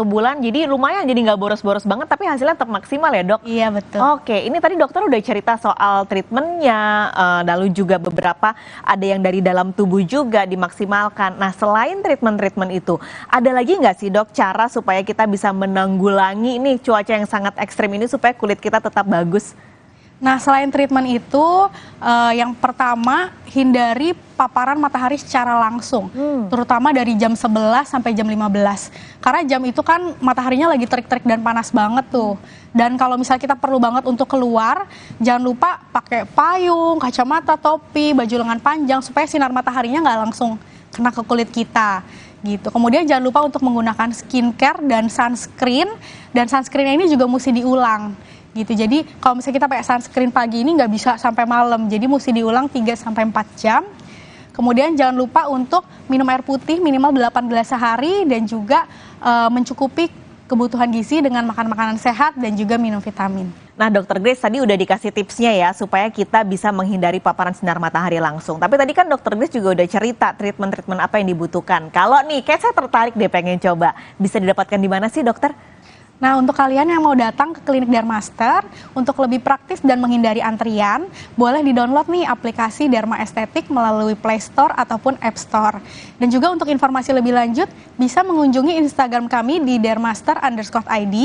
bulan, jadi lumayan, jadi nggak boros-boros banget, tapi hasilnya tetap maksimal ya dok? Iya betul. Oke, ini tadi dokter udah cerita soal treatmentnya, lalu juga beberapa ada yang dari dalam tubuh juga dimaksimalkan. Nah, selain treatment-treatment itu, ada lagi nggak sih dok cara supaya kita bisa menanggulangi ini cuaca yang sangat ekstrim ini supaya kulit kita tetap bagus? Nah, selain treatment itu, yang pertama hindari paparan matahari secara langsung, terutama dari jam 11 sampai jam 15. Karena jam itu kan mataharinya lagi terik-terik dan panas banget tuh. Dan kalau misalnya kita perlu banget untuk keluar, jangan lupa pakai payung, kacamata, topi, baju lengan panjang supaya sinar mataharinya nggak langsung kena ke kulit kita. Gitu. Kemudian jangan lupa untuk menggunakan skincare dan sunscreen ini juga mesti diulang. Gitu. Jadi kalau misalnya kita pakai sunscreen pagi ini nggak bisa sampai malam, jadi mesti diulang 3-4 jam. Kemudian jangan lupa untuk minum air putih minimal 8 gelas sehari dan juga mencukupi kebutuhan gizi dengan makan makanan sehat dan juga minum vitamin. Nah, Dr. Grace tadi udah dikasih tipsnya ya supaya kita bisa menghindari paparan sinar matahari langsung. Tapi tadi kan Dr. Grace juga udah cerita treatment-treatment apa yang dibutuhkan. Kalau nih, kayak saya tertarik deh pengen coba. Bisa didapatkan di mana sih dokter? Nah, untuk kalian yang mau datang ke klinik Dermaster untuk lebih praktis dan menghindari antrian, boleh di-download nih aplikasi Derma Estetik melalui Play Store ataupun App Store. Dan juga untuk informasi lebih lanjut, bisa mengunjungi Instagram kami di dermaster_id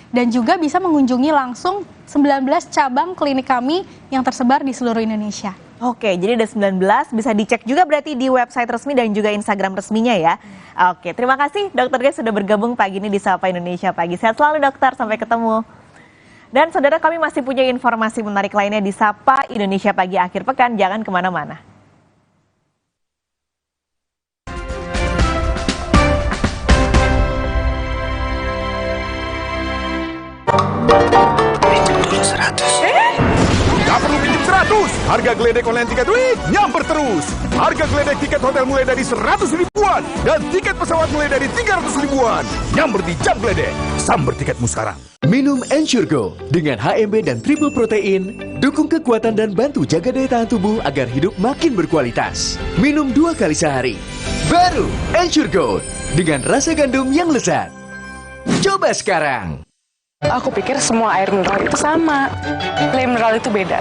dan juga bisa mengunjungi langsung 19 cabang klinik kami yang tersebar di seluruh Indonesia. Oke, jadi ada 19, bisa dicek juga berarti di website resmi dan juga Instagram resminya ya. Oke, terima kasih Dr. Grace sudah bergabung pagi ini di Sapa Indonesia Pagi. Sehat selalu dokter, sampai ketemu. Dan saudara, kami masih punya informasi menarik lainnya di Sapa Indonesia Pagi akhir pekan, jangan kemana-mana. Pinjam dulu 100. Gak perlu pinjam 100. Harga geledek online tiket week nyamper terus. Harga geledek tiket hotel mulai dari 100 ribuan dan tiket pesawat mulai dari 300 ribuan. Nyamper di Jam Geledek. Samber tiketmu sekarang. Minum Ensure Go dengan HMB dan triple protein, dukung kekuatan dan bantu jaga daya tahan tubuh agar hidup makin berkualitas. Minum 2 kali sehari. Baru Ensure Go dengan rasa gandum yang lezat. Coba sekarang. Aku pikir semua air mineral itu sama. Le mineral itu beda.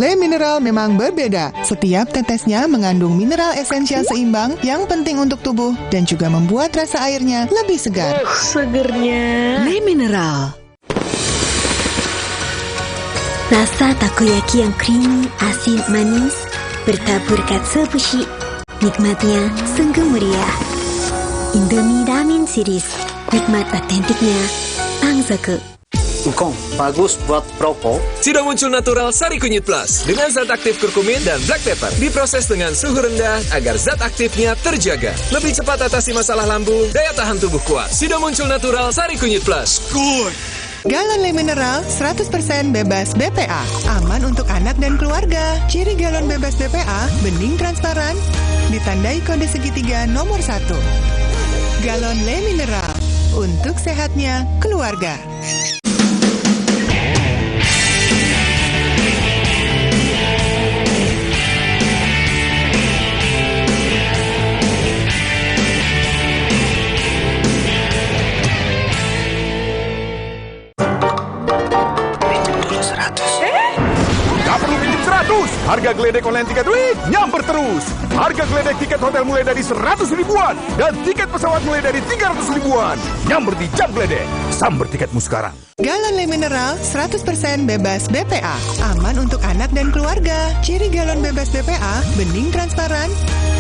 Le mineral memang berbeda. Setiap tetesnya mengandung mineral esensial seimbang yang penting untuk tubuh dan juga membuat rasa airnya lebih segar. Segernya. Le mineral. Rasa takoyaki yang creamy, asin, manis, bertabur katsuobushi. Nikmatnya sungguh meriah. Indomie Ramen Series, nikmat otentiknya Pangzoku. Engkong, bagus buat perokok. Sudah muncul natural Sari Kunyit Plus dengan zat aktif kurkumin dan black pepper. Diproses dengan suhu rendah agar zat aktifnya terjaga. Lebih cepat atasi masalah lambung, daya tahan tubuh kuat. Sudah muncul natural Sari Kunyit Plus. Good. Galon Le Mineral 100% bebas BPA. Aman untuk anak dan keluarga. Ciri galon bebas BPA, bening transparan, ditandai kode segitiga nomor 1. Galon Le Mineral, untuk sehatnya keluarga. Harga geledek online tiket week nyamper terus. Harga geledek tiket hotel mulai dari 100 ribuan dan tiket pesawat mulai dari 300 ribuan. Nyamper di Jam Geledek. Samber tiketmu sekarang. Galon Le Mineral 100% bebas BPA. Aman untuk anak dan keluarga. Ciri galon bebas BPA, bening transparan,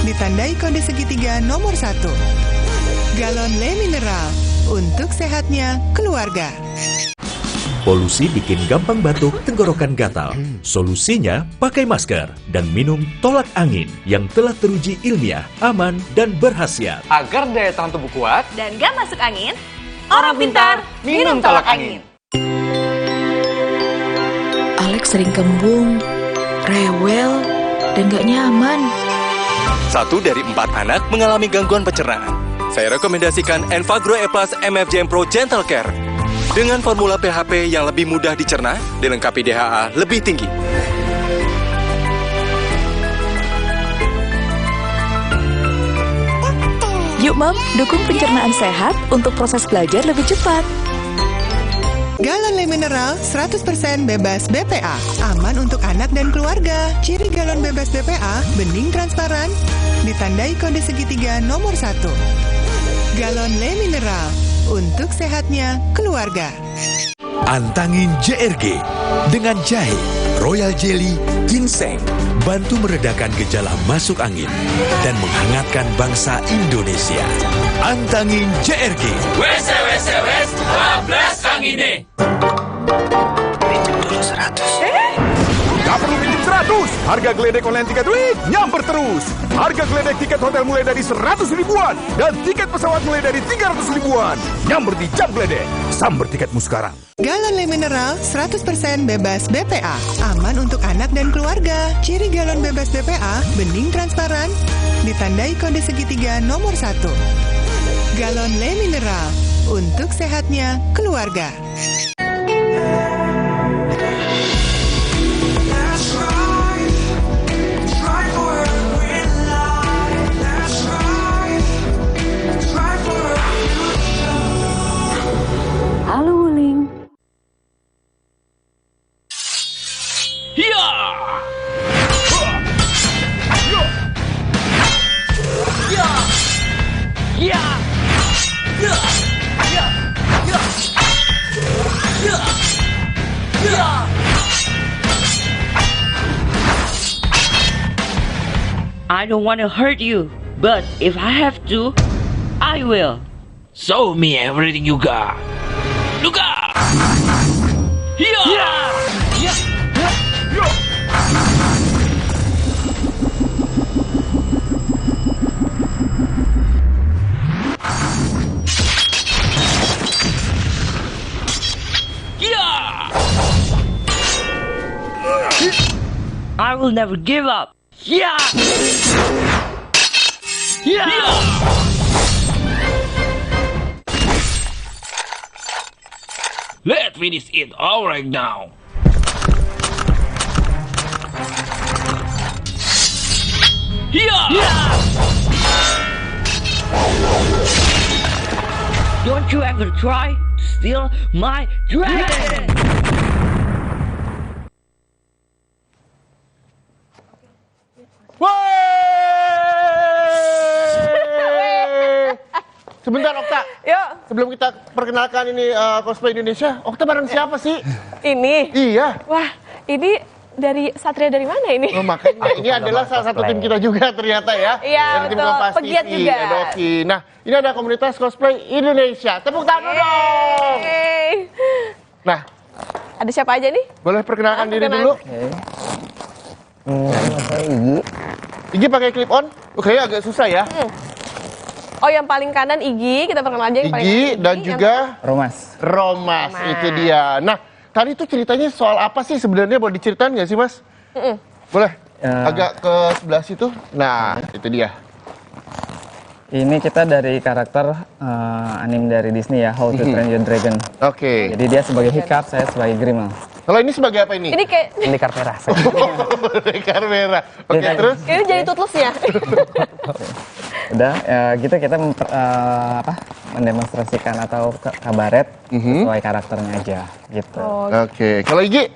ditandai kode segitiga nomor 1. Galon Le Mineral, untuk sehatnya keluarga. Polusi bikin gampang batuk, tenggorokan gatal. Solusinya, pakai masker dan minum tolak angin yang telah teruji ilmiah, aman, dan berkhasiat. Agar daya tahan tubuh kuat dan gak masuk angin, orang pintar minum tolak angin. Alex sering kembung, rewel, dan gak nyaman. 1 dari 4 anak mengalami gangguan pencernaan. Saya rekomendasikan Enfagro E Plus MFJM Pro Gentle Care. Dengan formula PHP yang lebih mudah dicerna, dilengkapi DHA lebih tinggi. Yuk Mam, dukung pencernaan sehat untuk proses belajar lebih cepat. Galon Le Mineral 100% bebas BPA. Aman untuk anak dan keluarga. Ciri galon bebas BPA, bening transparan, ditandai kode segitiga nomor 1. Galon Le Mineral, untuk sehatnya keluarga. Antangin JRG dengan jahe, royal jelly, ginseng. Bantu meredakan gejala masuk angin dan menghangatkan bangsa Indonesia. Antangin JRG. Wes, 12 angine. Pinjam dulu 100. Gak perlu pinjam 100. Harga geledek online tiket week nyamper terus. Harga geledek tiket hotel mulai dari 100 ribuan dan tiket pesawat mulai dari 300 ribuan. Nyamper di Jam Geledek. Samber tiketmu sekarang. Galon Le Mineral 100% bebas BPA. Aman untuk anak dan keluarga. Ciri galon bebas BPA, bening transparan, ditandai kode segitiga nomor 1. Galon Le Mineral, untuk sehatnya keluarga. Halo Wuling. I don't want to hurt you, but if I have to, I will. Show me everything you got. Look out! I will never give up. Yeah! Let's finish it all right now. Don't you ever try to steal my dragon! Sebentar Okta, sebelum kita perkenalkan ini cosplay Indonesia, Okta bareng siapa sih? Ini? Iya. Wah, Ini dari Satria dari mana ini? Oh, makanya ini adalah salah satu tim kita juga ternyata ya. Iya, dari tim betul. Kompas Pegiat TV. juga. Ada Oki. Nah, ini ada komunitas cosplay Indonesia. Tepuk tangan dong. Nah, ada siapa aja nih? boleh perkenalkan diri dulu. Saya Igi. Igi pakai clip on. Oke, agak susah ya. Oh, yang paling kanan Igi, kita perkenal aja yang paling Igi kanan. dan juga Romas, itu dia. Nah, tadi itu ceritanya soal apa sih sebenarnya? Boleh diceritain nggak sih, Mas? Boleh. Agak ke sebelah situ. Nah, itu dia. Ini kita dari karakter anime dari Disney ya, How to Train Your Dragon. Oke. Jadi dia sebagai Hiccup, saya sebagai Grimmel. Kalau ini sebagai apa ini? Ini kayak Pendekar merah. Pendekar merah. Oke, terus? ini jadi tutlusnya. Udah, kita mendemonstrasikan atau kabaret sesuai karakternya aja, gitu. Oke. Kalau Igi?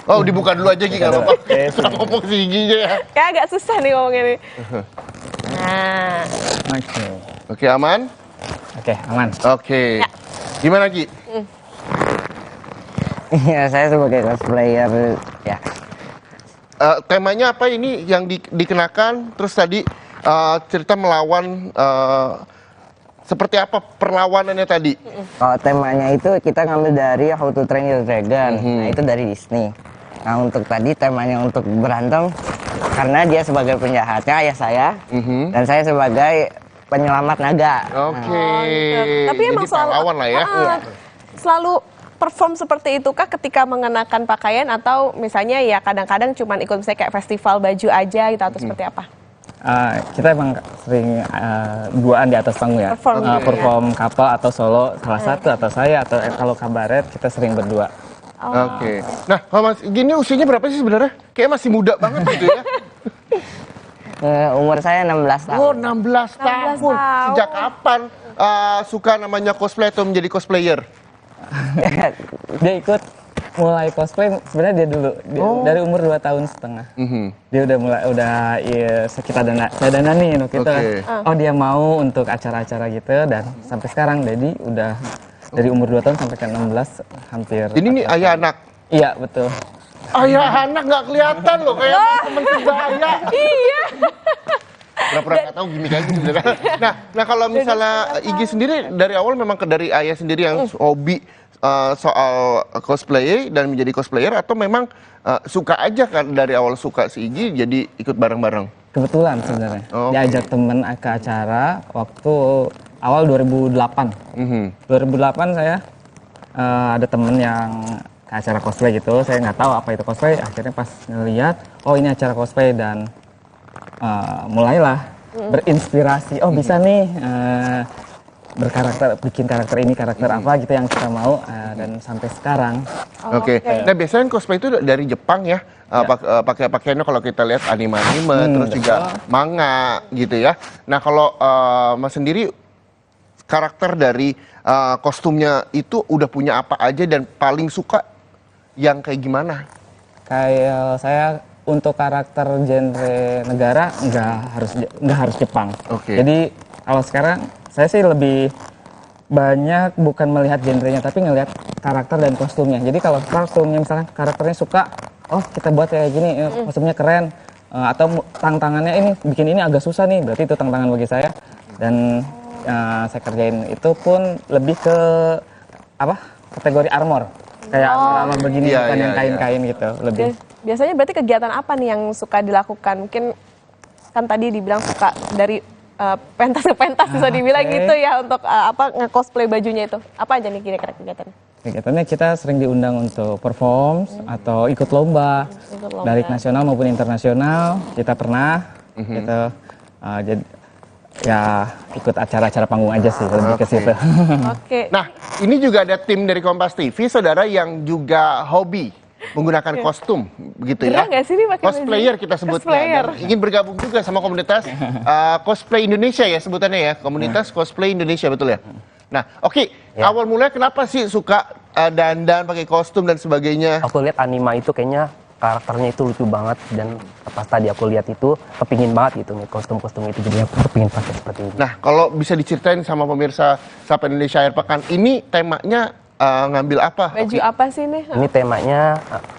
Oh, dibuka dulu aja Gi, nggak apa-apa. Kita ngomong si Igi ya. Kayak agak susah nih ngomongnya nih. Nah. Oke, aman? Oke, aman. Oke. Gimana Gi? Ya, saya sebagai cosplayer ya. Temanya apa ini yang dikenakan? Terus tadi cerita melawan seperti apa perlawanannya tadi? Kalau temanya itu kita ngambil dari How to Train Your Dragon. Nah, itu dari Disney. Nah, untuk tadi temanya untuk berantem karena dia sebagai penjahatnya ayah saya dan saya sebagai penyelamat naga. Oke. Tapi emang jadi pahlawan lah ya. Selalu perform seperti itukah ketika mengenakan pakaian atau misalnya ya kadang-kadang cuman ikut misalnya kayak festival baju aja gitu atau seperti apa? Kita emang sering duaan di atas panggung ya. Perform couple atau solo salah satu atau saya atau kalau kabaret kita sering berdua. Oke. Nah, kalau Mas Igi ini usianya berapa sih sebenarnya? Kayaknya masih muda banget gitu ya. Umur saya 16 tahun. Oh, 16 tahun. Sejak kapan suka namanya cosplay atau menjadi cosplayer? Dia ikut mulai cosplay sebenarnya dia dulu dari umur 2 tahun setengah. Dia udah kita dananin gitu kan. Oh, dia mau untuk acara-acara gitu dan sampai sekarang jadi udah dari umur 2 tahun sampai ke 16 hampir. Ini nih ayah anak. Iya, betul. Ayah anak nggak kelihatan loh kayak temen sebaya. Iya. Pura-pura nggak tahu gimmick aja sebenarnya. Nah kalau misalnya Igi sendiri dari awal memang dari ayah sendiri yang hobi soal cosplay dan menjadi cosplayer atau memang suka aja kan dari awal suka si Igi jadi ikut bareng-bareng? Kebetulan sebenarnya. Diajak temen ke acara waktu awal 2008. 2008 saya ada temen yang ke acara cosplay gitu. Saya nggak tahu apa itu cosplay. Akhirnya pas ngeliat, oh ini acara cosplay dan mulailah berinspirasi. Oh bisa nih berkarakter, bikin karakter ini karakter apa gitu yang kita mau dan sampai sekarang. Oke. Nah biasanya cosplay itu dari Jepang ya. Pakai pakaiannya kalau kita lihat anime-anime terus juga manga gitu ya. Nah kalau Mas sendiri karakter dari kostumnya itu udah punya apa aja dan paling suka yang kayak gimana? Kayak saya untuk karakter genre negara nggak harus Jepang. Jadi kalau sekarang saya sih lebih banyak bukan melihat genrenya tapi ngelihat karakter dan kostumnya. Jadi kalau kostumnya misalnya karakternya suka, oh kita buat kayak gini, kostumnya keren, atau tantangannya ini bikin ini agak susah nih, berarti itu tantangan bagi saya. Dan saya kerjain itu pun lebih ke kategori armor, kayak armor begini bukan yang kain-kain gitu lebih. Biasanya berarti kegiatan apa nih yang suka dilakukan? Mungkin kan tadi dibilang suka dari pentas ke pentas bisa dibilang gitu ya untuk nge-cosplay bajunya itu. Apa aja nih kira-kira kegiatannya? Kegiatannya kita sering diundang untuk perform atau ikut lomba, baik nasional maupun internasional. Kita pernah gitu. Jadi ya ikut acara-acara panggung aja sih lebih ke situ. Nah, ini juga ada tim dari Kompas TV saudara yang juga hobi menggunakan kostum begitu ya. Nggak sih, cosplayer kita sebutnya. Ingin bergabung juga sama komunitas cosplay Indonesia ya sebutannya ya. Komunitas cosplay Indonesia betul ya. Nah, awal mulanya kenapa sih suka dandan pakai kostum dan sebagainya? Aku lihat anime itu kayaknya karakternya itu lucu banget dan pas tadi aku lihat itu kepingin banget gitu nih kostum-kostum itu jadi aku kepingin pakai seperti ini. Nah, kalau bisa diceritain sama pemirsa Sapa Indonesia Akhir Pekan, ini temanya ngambil apa? Baju apa sih nih? Ini temanya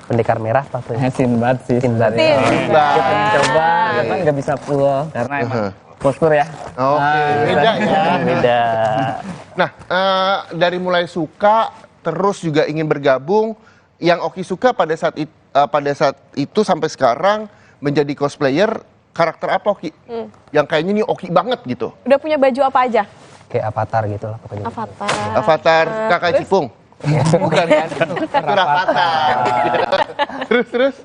pendekar merah pastinya. Sinbad sih. Sinbad. Kita mencoba, kan nggak bisa full karena emang postur ya. Oke, beda ya. Beda. Nah, dari mulai suka terus juga ingin bergabung, yang Oki suka pada saat itu sampai sekarang menjadi cosplayer, karakter apa Oki? Yang kayaknya ini Oki banget gitu. Udah punya baju apa aja? Kayak avatar gitu lah pokoknya. Avatar kakak Cipung. Bukan kan? Avatar. Terus?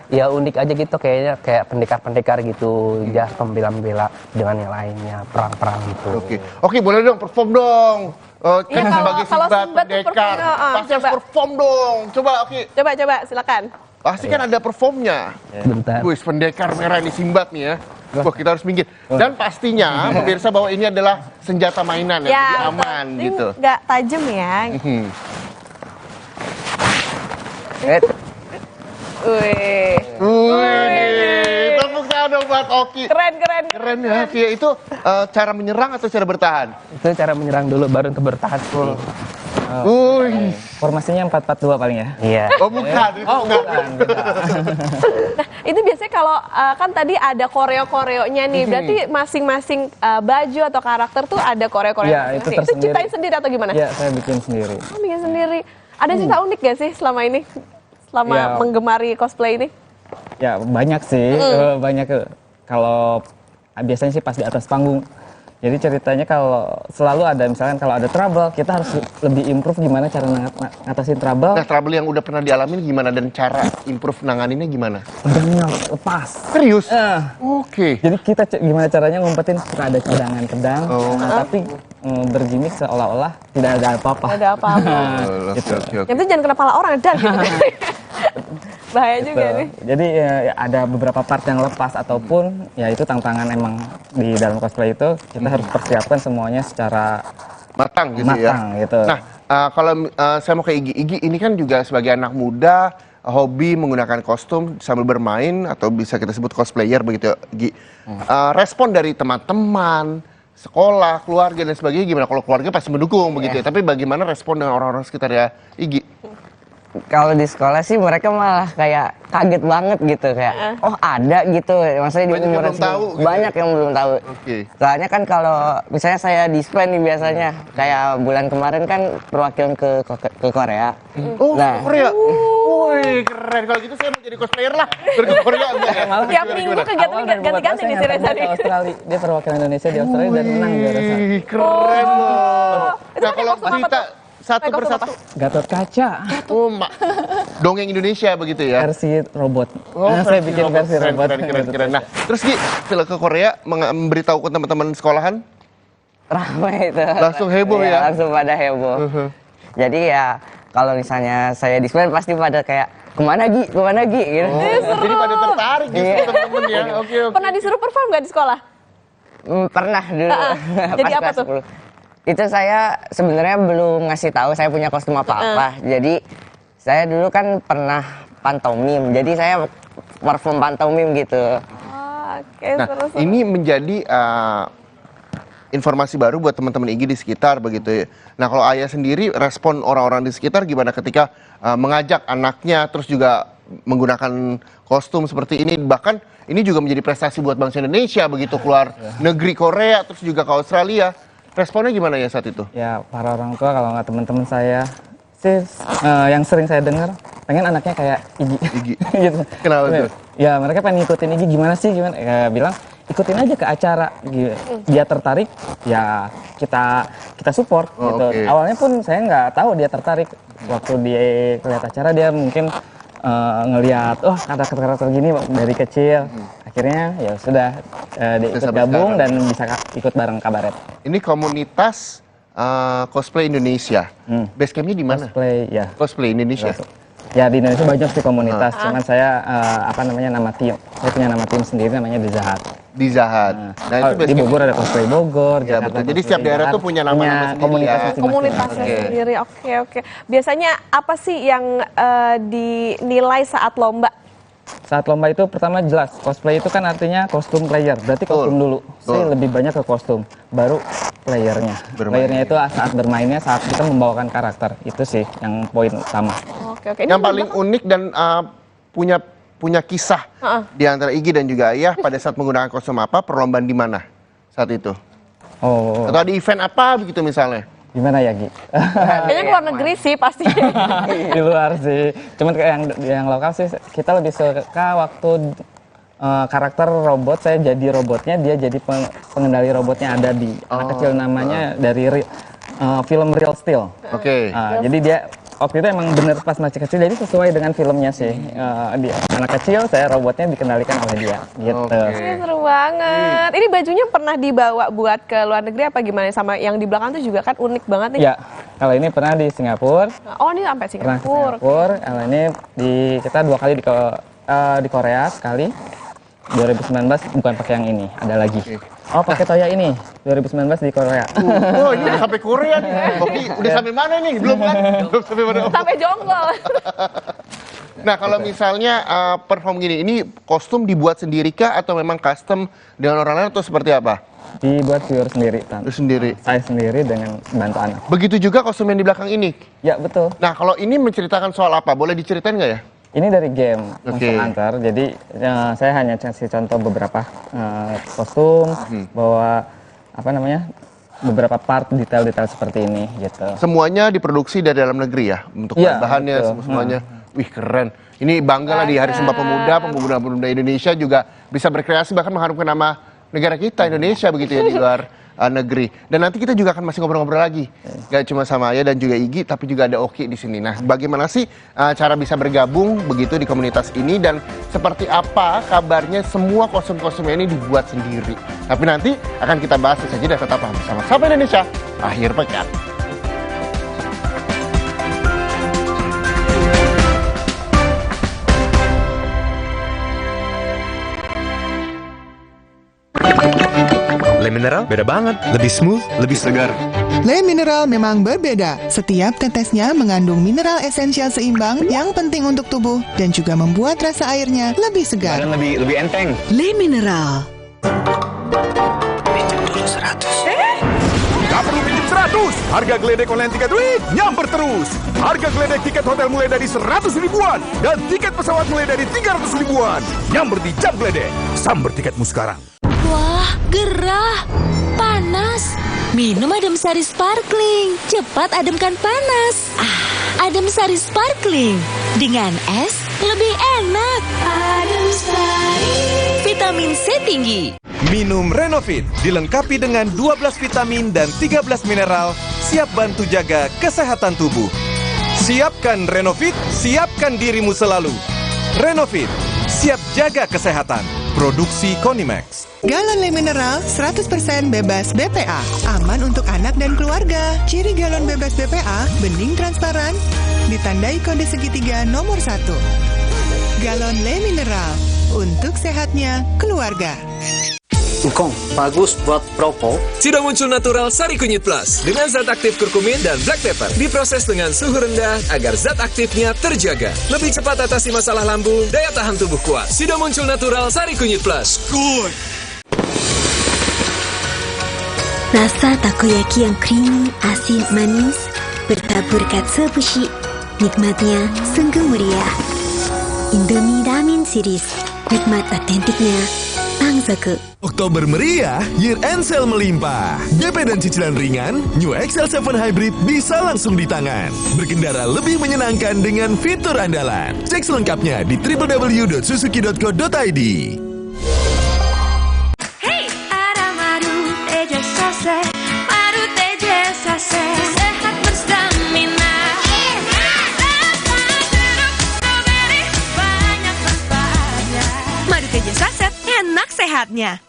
Ya unik aja gitu kayaknya, kayak pendekar-pendekar gitu, jas pembela-bela dengan yang lainnya, perang-perang gitu. Oke, boleh dong perform dong. Kan sebagai kalau Sinbad Sinbad tuh pendekar, pasti harus perform dong. Coba Oki. Coba silakan. Pasti kan ada performnya. Bentar. Wih, pendekar merah ini Sinbad nih ya. Wah, kita harus minggir. Dan pastinya pemirsa bahwa ini adalah senjata mainan ya, jadi aman gitu. Nggak tajam ya. Wih, tepuk tangan dong buat Oki. Keren ya. Oki, itu cara menyerang atau cara bertahan? Itu cara menyerang dulu, baru ke bertahan. Formasinya 4-4-2 paling ya? Iya. Oh bukan. Nah, itu biasanya kalau kan tadi ada koreo-koreonya nih, berarti masing-masing baju atau karakter tuh ada koreo-koreo. Iya, itu Itu tersendiri. ciptain sendiri atau gimana? Iya, saya bikin sendiri. Oh, bikin sendiri. Ada cerita unik gak sih selama ini? Selama Ya. menggemari cosplay ini? Ya banyak sih, banyak. Kalau biasanya sih pas di atas panggung. Jadi ceritanya kalau selalu ada, misalkan kalau ada trouble, kita harus lebih improve gimana cara ngatasin trouble. Nah, trouble yang udah pernah dialamin gimana dan cara improve nanganinnya gimana? Pedangnya lepas. Serius? Oke. Jadi kita gimana caranya ngumpetin, suka ada cadangan pedang, tapi bergimmick seolah-olah tidak ada apa-apa. Tidak ada apa-apa. Gitu. Yang penting jangan kena pala orang, dan gitu. Bahaya juga nih. Jadi ya, ada beberapa part yang lepas ataupun ya itu tantangan emang di dalam cosplay itu kita harus persiapkan semuanya secara matang gitu ya. Gitu. Nah, kalau saya mau ke Igi ini kan juga sebagai anak muda hobi menggunakan kostum sambil bermain atau bisa kita sebut cosplayer begitu, Igi. Respon dari teman-teman, sekolah, keluarga dan sebagainya gimana? Kalau keluarga pasti mendukung begitu ya. Tapi bagaimana respon dengan orang-orang sekitar ya, Igi? Kalau di sekolah sih mereka malah kayak kaget banget gitu, kayak oh ada gitu, maksudnya di umuran banyak yang belum tahu. Soalnya kan kalau misalnya saya display nih biasanya kayak bulan kemarin kan perwakilan ke Korea. Nah, Korea. Wih, keren. Kalau gitu saya mau jadi cosplayer lah. Ke Korea enggak ya? Tiap minggu kegiatan ganti-ganti di sini tadi. Australia, dia perwakilan Indonesia di Australia dan menang juara satu. Keren loh. Nah, kalau cerita satu persatu. Gatot Kaca. Oh, dongeng Indonesia begitu ya? Versi robot. Oh, saya bikin versi robot. Keren. Nah, terus Gi, ke Korea memberitahu ke teman-teman sekolahan? Ramai itu. Langsung heboh ya? Langsung pada heboh. Jadi ya kalau misalnya saya display pasti pada kayak kemana Gi gitu. Jadi pada tertarik gitu teman-teman ya. Oke. Pernah disuruh perform nggak di sekolah? Pernah dulu. Jadi apa tuh? Itu saya sebenarnya belum ngasih tahu saya punya kostum apa-apa. Jadi saya dulu kan pernah pantomim. Jadi saya perform pantomim gitu. Nah, ini menjadi informasi baru buat teman-teman Igi di sekitar begitu ya. Nah, kalau Ayah sendiri respon orang-orang di sekitar gimana ketika mengajak anaknya terus juga menggunakan kostum seperti ini, bahkan ini juga menjadi prestasi buat bangsa Indonesia begitu keluar negeri Korea terus juga ke Australia. Responnya gimana ya saat itu? Ya, para orang tua kalau nggak teman-teman saya sih yang sering saya dengar pengen anaknya kayak Igi. Gitu. Kenapa tuh? Ya, mereka pengen ngikutin Igi gimana sih? Ya, bilang ikutin aja ke acara. Dia tertarik, ya kita support gitu. Awalnya pun saya nggak tahu dia tertarik. Waktu dia lihat acara dia mungkin ngelihat ada karakter gini dari kecil. Akhirnya ya sudah dia ikut gabung dan bisa ikut bareng Kabaret. Ini komunitas cosplay Indonesia. Basecampnya di mana? Cosplay Indonesia. Ya di Indonesia banyak sih komunitas. Cuman saya nama tim. Saya punya nama tim sendiri namanya Dizahat. Nah, itu di Bogor ada cosplay Bogor. Ya, betul. Jadi setiap daerah tuh punya nama-nama sendiri. Komunitasnya sendiri. Oke. Biasanya apa sih yang dinilai saat lomba? Saat lomba itu pertama jelas, cosplay itu kan artinya kostum player, berarti kostum dulu. Saya lebih banyak ke kostum, baru playernya. Playernya itu saat bermainnya, saat kita membawakan karakter. Itu sih yang poin utama. Oke. Yang paling unik dan punya kisah di antara Iggy dan juga Ayah pada saat menggunakan kostum apa, perlombaan di mana saat itu? Atau di event apa begitu misalnya? Gimana ya, Gi? Kayaknya keluar negeri sih pasti. Di luar sih. Cuman kayak yang lokal sih kita lebih suka waktu karakter robot, saya jadi robotnya, dia jadi pengendali robotnya, ada di anak kecil namanya dari film Real Steel. Jadi dia waktu itu emang bener pas masih kecil, jadi sesuai dengan filmnya sih. Dia anak kecil, saya robotnya dikendalikan oleh dia gitu. Seru banget. Ini bajunya pernah dibawa buat ke luar negeri apa gimana? Sama yang di belakang tuh juga kan unik banget nih. Ya, kalau ini pernah di Singapura. Oh, ini sampai Singapura. Kalau ini kita 2 kali di Korea sekali. 2019 bukan pakai yang ini, ada lagi. Oh, pakai Toya ini 2019 di Korea. Oh, ini udah sampai Korea nih. Oke, udah sampai mana nih? Belum kan? Belum sampai mana? Sampai jonggol. Nah, kalau misalnya perform gini, ini kostum dibuat sendiri kah atau memang custom dengan orang lain atau seperti apa? Dibuat pure sendiri, Tante. Sendiri. Saya sendiri dengan bantu anak. Begitu juga kostum yang di belakang ini? Ya, betul. Nah, kalau ini menceritakan soal apa? Boleh diceritain nggak ya? Ini dari game Monster Hunter, jadi saya hanya kasih contoh beberapa kostum, bahwa beberapa part detail-detail seperti ini gitu. Semuanya diproduksi dari dalam negeri ya, untuk bahannya semuanya. Wih, keren. Ini bangga lah di Hari Sumpah Pemuda Indonesia juga bisa berkreasi bahkan mengharumkan nama negara kita Indonesia begitu ya di luar negeri. Dan nanti kita juga akan masih ngobrol-ngobrol lagi. Gak cuma sama Ayah dan juga Iggy, tapi juga ada Oki di sini. Nah, bagaimana sih cara bisa bergabung begitu di komunitas ini dan seperti apa kabarnya semua kostum-kostumnya ini dibuat sendiri. Tapi nanti akan kita bahas saja dan tetap bersama Sapa Indonesia Akhir Pekan. Le Mineral beda banget, lebih smooth, lebih segar. Le Mineral memang berbeda. Setiap tetesnya mengandung mineral esensial seimbang yang penting untuk tubuh dan juga membuat rasa airnya lebih segar. Dan lebih enteng. Le Mineral. Pinjam dulu 100. Gak perlu pinjam 100. Harga geledek online tiket Week nyamper terus. Harga geledek tiket hotel mulai dari 100 ribuan dan tiket pesawat mulai dari 300 ribuan. Nyamper di Jam Geledek. Samber tiketmu sekarang. Wah, gerah, panas. Minum Adem Sari Sparkling, cepat ademkan panas. Adem Sari Sparkling, dengan es lebih enak. Adem Sari, vitamin C tinggi. Minum Renovit, dilengkapi dengan 12 vitamin dan 13 mineral, siap bantu jaga kesehatan tubuh. Siapkan Renovit, siapkan dirimu selalu. Renovit, siap jaga kesehatan. Produksi Konimax. Galon Le Mineral 100% bebas BPA. Aman untuk anak dan keluarga. Ciri galon bebas BPA, bening transparan, ditandai kode segitiga nomor 1. Galon Le Mineral, untuk sehatnya keluarga. Engkong, bagus buat propo. Sudah muncul natural Sari Kunyit Plus dengan zat aktif kurkumin dan black pepper. Diproses dengan suhu rendah agar zat aktifnya terjaga. Lebih cepat atasi masalah lambung, daya tahan tubuh kuat. Sudah muncul natural Sari Kunyit Plus. Good. Rasa takoyaki yang creamy, asin, manis bertabur katsu bushi. Nikmatnya sungguh meriah. Indomie Ramen Series, nikmat otentiknya Pangsaku. Oktober meriah, year end sale melimpah. DP dan cicilan ringan, New XL7 Hybrid bisa langsung di tangan. Berkendara lebih menyenangkan dengan fitur andalan. Cek selengkapnya di www.suzuki.co.id. Hey, ada madu teja sase, madu teja sase, sehat berstamina. Rasa jeruk strawberry banyak manfaatnya. Madu teja saset, enak sehatnya.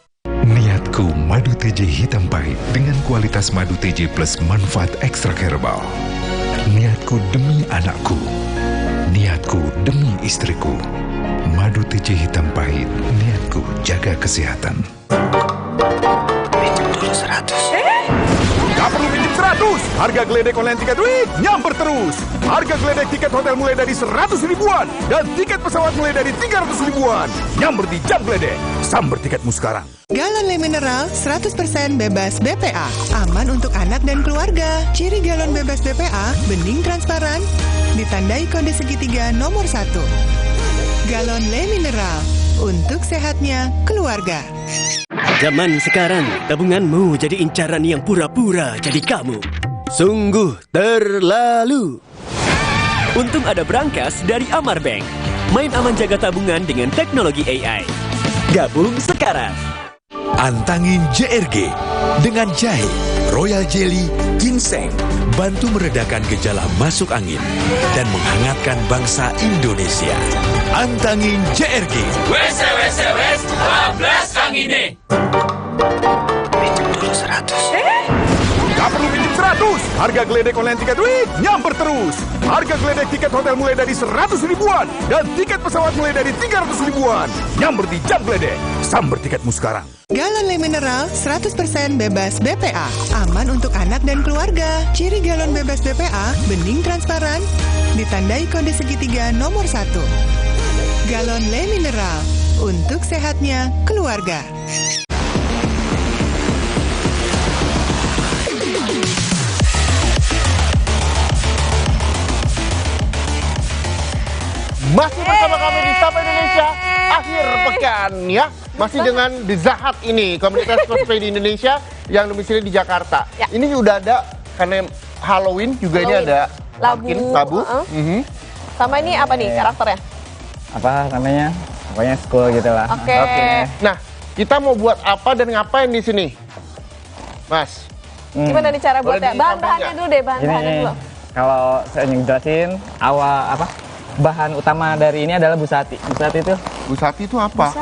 Niatku madu TJ hitam pahit dengan kualitas madu TJ plus manfaat ekstra herbal. Niatku demi anakku. Niatku demi istriku. Madu TJ hitam pahit, niatku jaga kesehatan. Pinjam dulu 100. Gak perlu pinjam Harga geledek online tiket week nyamper terus. Harga geledek tiket hotel mulai dari 100 ribuan dan tiket pesawat mulai dari 300 ribuan. Nyamper di Jam Geledek. Samber tiketmu sekarang. Galon Le Mineral 100% bebas BPA. Aman untuk anak dan keluarga. Ciri galon bebas BPA, bening transparan, ditandai kode segitiga nomor 1. Galon Le Mineral, untuk sehatnya keluarga. Zaman sekarang, tabunganmu jadi incaran yang pura-pura jadi kamu. Sungguh terlalu. Untung ada Brankas dari Amar Bank. Main aman jaga tabungan dengan teknologi AI. Gabung sekarang. Antangin JRG dengan jahe, royal jelly, ginseng, bantu meredakan gejala masuk angin dan menghangatkan bangsa Indonesia. Antangin JRG. Wes, 12 angine. Pinjam dulu 100. Gak perlu pinjam 100. Harga geledek online tiket week nyamper terus. Harga geledek tiket hotel mulai dari 100 ribuan dan tiket pesawat mulai dari 300 ribuan. Nyamper di Jam Geledek. Samber tiketmu sekarang. Galon Le Mineral 100% bebas BPA. Aman untuk anak dan keluarga. Ciri galon bebas BPA, bening transparan, ditandai kode segitiga nomor 1. Galon Le Mineral, untuk sehatnya keluarga. Masih bersama kami di Sapa Indonesia akhir pekan ya. Masih dengan The Zahat ini, komunitas cosplay di Indonesia yang domisili di Jakarta. Ya. Ini udah ada karena Halloween juga ini ada labu. Sama ini apa nih karakternya? Apa namanya? Pokoknya school gitu lah. Oke. Nah, kita mau buat apa dan ngapain di sini, Mas? Gimana nih cara buatnya? Bahan-bahannya dulu deh, bahan-bahannya dulu. Kalau saya jelasin bahan utama dari ini adalah busati. Busati itu apa?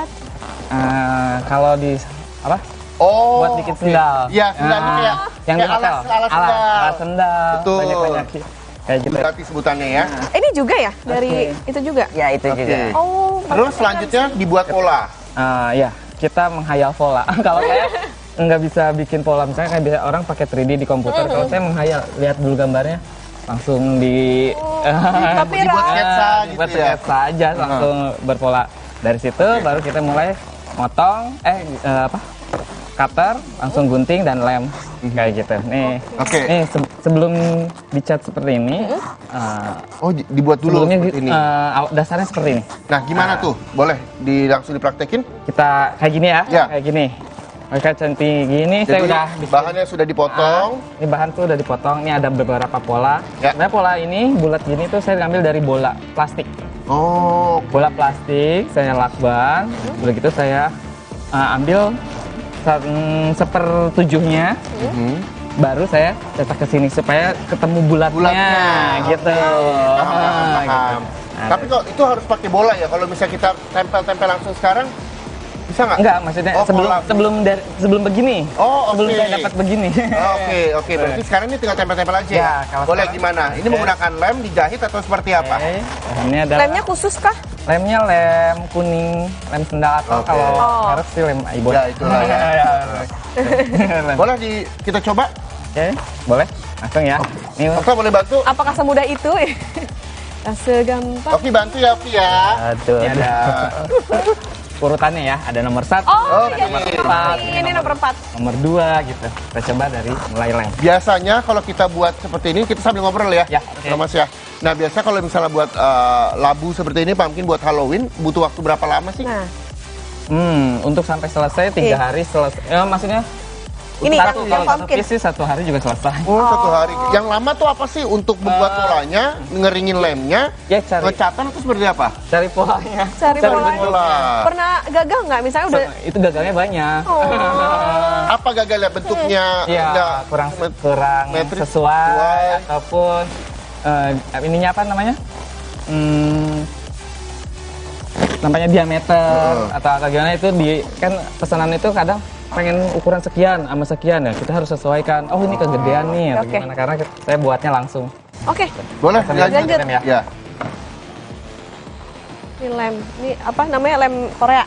Kalau di apa? Oh, buat bikin sendal. Iya, sendalnya kayak yang di hotel. Alat sendal. Betul. Banyak sih. Kayak gitu. Busati sebutannya ya. Ini juga ya dari itu juga? Ya, itu juga. Oh. Terus selanjutnya dibuat pola. Ya, kita menghayal pola. Kalau saya nggak bisa bikin pola, misalnya kayak biasa orang pakai 3D di komputer. Kalau saya menghayal, lihat dulu gambarnya, langsung dibuat sketsa gitu ya. Sketsa aja, langsung berpola. Dari situ baru kita mulai motong, cutter, langsung gunting dan lem kayak gitu. Nih, nih sebelum dicat seperti ini. Dibuat dulu seperti ini. Dasarnya seperti ini. Nah, gimana tuh? Boleh langsung dipraktekin? Kita kayak gini ya, kayak gini. Oke, cantik gini. Jadi, saya udah bahannya sudah dipotong. Ini bahan tuh udah dipotong. Ini ada beberapa pola. Sebenarnya pola ini bulat gini tuh saya ngambil dari bola plastik. Oh, bola plastik saya lakban. Udah gitu saya ambil 1/7-nya. Baru saya cetak ke sini supaya ketemu bulatnya gitu. Paham. Tapi kok itu harus pakai bola ya? Kalau misalnya kita tempel-tempel langsung sekarang bisa nggak? Enggak, maksudnya sebelum begini. Sebelum saya dapat begini. Oke. Berarti sekarang ini tinggal tempel-tempel aja. Ya, boleh gimana? Ini menggunakan lem dijahit atau seperti apa? Ini adalah lemnya khusus kah? Lemnya lem kuning, lem sendal atau kalau harus sih lem ibon. Ya itulah ya. Boleh kita coba? Oke, boleh. Langsung ya. Nih, Okta boleh bantu? Apakah semudah itu? Segampang. Oke, bantu ya, Oki ya. Ini ada urutannya ya, ada nomor 1, nomor 4, ini nomor 4, nomor 2 gitu. Kita coba dari mulai lem. Biasanya kalau kita buat seperti ini, kita sambil ngobrol ya, Mas ya. Nah, biasa kalau misalnya buat labu seperti ini, mungkin buat Halloween, butuh waktu berapa lama sih? Untuk sampai selesai 3 hari selesai. Maksudnya ini kalau satu piece sih 1 hari juga selesai. Oh, 1 hari. Yang lama tuh apa sih untuk membuat polanya, ngeringin lemnya, ngecatan atau seperti apa? Cari polanya. Cari pola. Pernah gagal nggak? Misalnya udah itu gagalnya banyak. Apa gagalnya bentuknya? Ya, kurang sesuai ataupun ininya apa namanya? Namanya diameter atau gimana itu kan pesanan itu kadang pengen ukuran sekian sama sekian ya, kita harus sesuaikan. Oh, ini kegedean nih atau gimana, karena saya buatnya langsung. Boleh lanjut ya. Ini lem, ini apa namanya, lem Korea?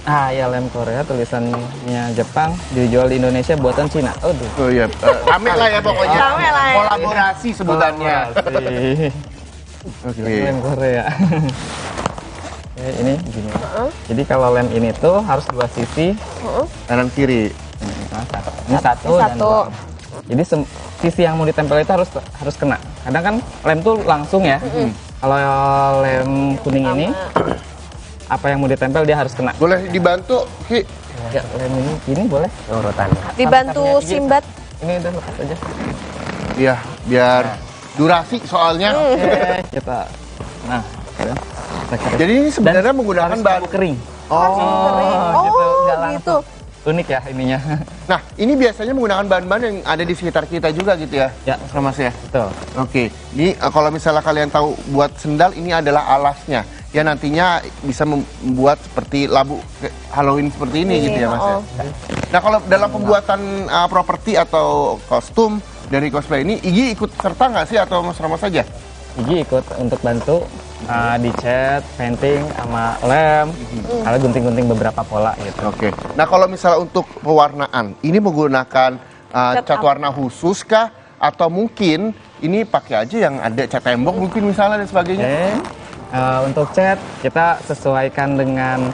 Ya lem Korea, tulisannya Jepang, dijual di Indonesia buatan Cina. Oh iya, rame lah ya pokoknya. Rame lah ya. Kolaborasi sebutannya. Oke. Lem Korea. Ini gini. Jadi kalau lem ini tuh harus dua sisi, kanan kiri. Ini satu dan dua. Jadi sisi yang mau ditempel itu harus kena. Kadang kan lem tuh langsung ya. Kalau lem kuning ini, apa yang mau ditempel dia harus kena. Boleh dibantu, Ki? Ya, lem ini boleh. Urutan. Dibantu Simbat. Ini udah lepas aja. Iya, biar durasi soalnya. Kita. Nah, jadi ini sebenarnya menggunakan bahan kering. Gitu. Unik ya ininya. Nah, ini biasanya menggunakan bahan-bahan yang ada di sekitar kita juga gitu ya? Ya, Mas ya? Betul. Oke, ini kalau misalnya kalian tahu buat sendal, ini adalah alasnya. Ya nantinya bisa membuat seperti labu Halloween seperti ini gitu ya Mas ya? Nah, kalau dalam pembuatan properti atau kostum dari cosplay ini, Igi ikut serta nggak sih atau Mas Rama saja? Igi ikut untuk bantu dicat, painting, sama lem, kalau gunting-gunting beberapa pola gitu. Oke. Nah kalau misalnya untuk pewarnaan, ini menggunakan cat warna khusus kah? Atau mungkin ini pakai aja yang ada cat tembok mungkin misalnya dan sebagainya? Untuk cat kita sesuaikan dengan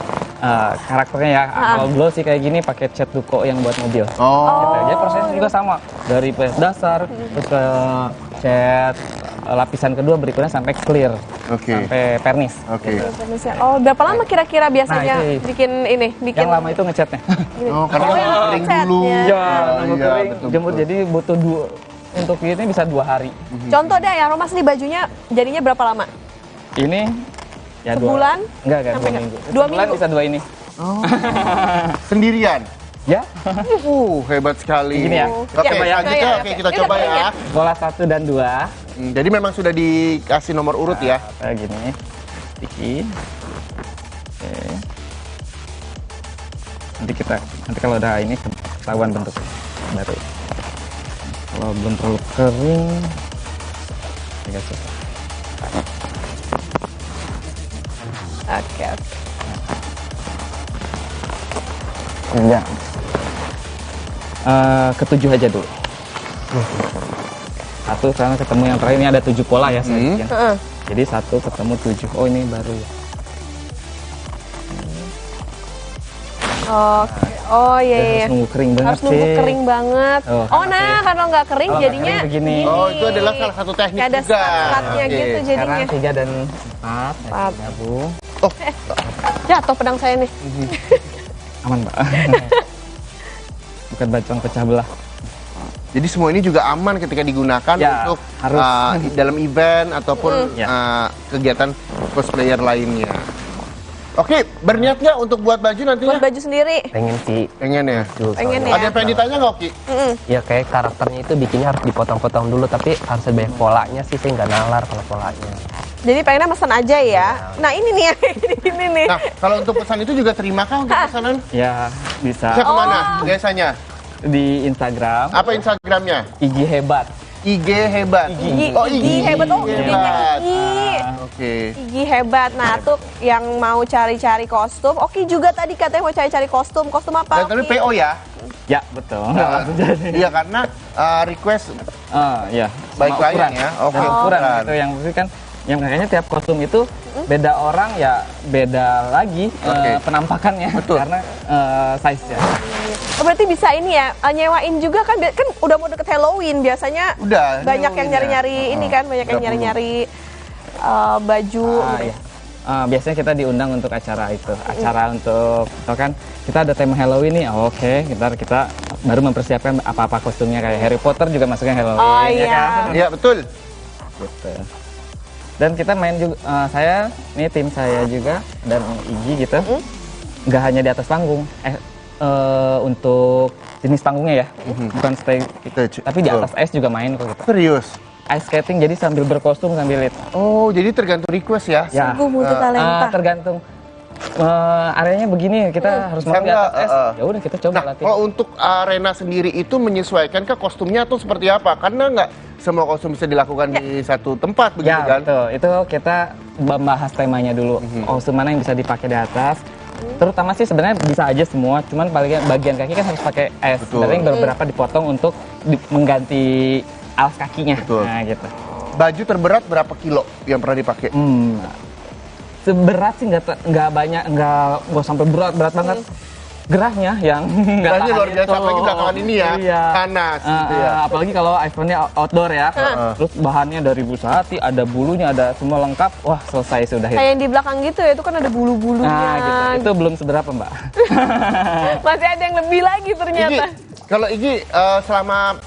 karakternya ya. Kalau glossy kayak gini pakai cat Duko yang buat mobil. Gitu. Jadi prosesnya juga sama. Dari cat dasar, terus ke cat lapisan kedua berikutnya sampai clear, sampai pernis. Berapa lama kira-kira biasanya bikin ini? Yang lama itu ngecatnya. Karena kering dulu. Kering, jemur, jadi butuh untuk ini bisa 2 hari. Contoh deh ya, Romas nih bajunya jadinya berapa lama? Ini ya sebulan? Enggak, 2 minggu. 2 minggu bisa 2 ini. Sendirian? Ya. Hebat sekali. Gini ya. Oke, kita coba ya. Bola 1 dan 2. Jadi memang sudah dikasih nomor urut ya? Kayak gini. Iki. Nanti kalau udah ini ketahuan bentuk baru. Kalau belum terlalu kering, agak susah. Oke. Ya. Ketujuh aja dulu. Satu sekarang ketemu yang terakhir ini ada 7 pola ya saya. Jadi 1 ketemu 7. Oh ini baru ya. Oke. Oh iya. Harus nunggu kering banget Harus nunggu kering banget. Nah kalau nggak kering jadinya begini. Itu adalah salah satu teknik ada juga. Ada seratnya gitu jadinya. Sekarang 3 dan 4. Gabung. Jatuh pedang saya nih. Aman Mbak. Bukan bacang pecah belah. Jadi semua ini juga aman ketika digunakan untuk dalam event ataupun kegiatan cosplayer lainnya. Oke, berniat nggak untuk buat baju nantinya? Buat baju sendiri? Pengen sih. Pengen ya? Pengen ya. Ada yang pengen ditanya nggak, Ki? Ya kayak karakternya itu bikinnya harus dipotong-potong dulu, tapi harus banyak polanya sih, saya nggak nalar kalau polanya. Jadi pengennya pesan aja ya. Nah ini nih, ini nih. Nah kalau untuk pesan itu juga terima kah untuk pesanan? Ya bisa. Bisa kemana biasanya? Di Instagram. Apa Instagramnya? IG Hebat. IG Hebat. IG Hebat. Oh, Hebat. Oke. IG Hebat. Nah, tuh yang mau cari-cari kostum. Oke juga tadi katanya mau cari-cari kostum. Kostum apa? Dan tapi PO ya? Ya, betul. Iya, karena request ya. Baik klien ya. Oke, ukuran itu yang pasti kan yang kayaknya tiap kostum itu beda orang ya beda lagi penampakannya karena size-nya. Oh, berarti bisa ini ya nyewain juga kan udah mau deket Halloween biasanya banyak yang nyari-nyari ini kan banyak yang nyari-nyari baju. Biasanya kita diundang untuk acara itu, untuk kan kita ada tema Halloween nih. Kita baru mempersiapkan apa-apa kostumnya kayak Harry Potter juga masuknya Halloween ya kan? Iya betul. Gitu. Dan kita main juga, ini tim saya juga dan Igi gitu, nggak hanya di atas panggung, untuk jenis panggungnya ya, bukan stage, tapi di atas ice juga main kok gitu. Serius? Ice skating jadi sambil berkostum sambil lihat. Oh jadi tergantung request ya? Sungguh multi-talenta. Tergantung. Areanya begini kita harus mau di atas es. Ya udah kita coba latih. Kalau untuk arena sendiri itu menyesuaikan ke kostumnya atau seperti apa? Karena nggak semua kostum bisa dilakukan di satu tempat begitu kan? Betul. Itu kita membahas temanya dulu. Kostum mana yang bisa dipakai di atas, Terutama sih sebenarnya bisa aja semua, cuman paling bagian kaki kan harus pakai es. Sebenarnya beberapa dipotong untuk mengganti alas kakinya. Nah, gitu. Baju terberat berapa kilo yang pernah dipakai? Seberat sih nggak banyak, nggak sampai berat banget. Gerahnya yang nggak tahan luar biasa, itu. apalagi belakangan ini ya, Iya. panas gitu ya. Apalagi kalau iPhone-nya outdoor ya, terus bahannya dari busati, ada bulunya, ada semua lengkap, wah selesai sudah itu. Kayak yang di belakang gitu ya, itu kan ada bulu-bulunya. Nah gitu, itu belum seberapa Mbak. Masih ada yang lebih lagi ternyata. Kalau Igi selama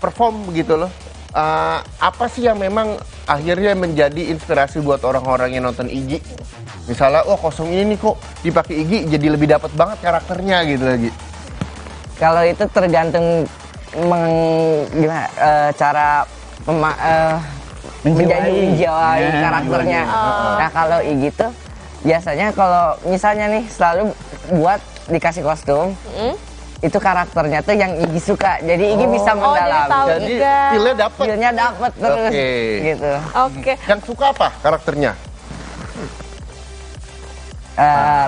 perform begitu loh, apa sih yang memang akhirnya menjadi inspirasi buat orang-orang yang nonton Igi? Misalnya, kostum ini nih kok dipakai Igi jadi lebih dapat banget karakternya gitu lagi. Kalau itu tergantung cara menjawai karakternya. Nah kalau Igi tuh biasanya kalau misalnya nih selalu buat dikasih kostum, itu karakternya tuh yang Igi suka. Jadi Igi bisa mendalam. Jadi feel-nya dapet terus. Gitu. Oke. Yang suka apa karakternya?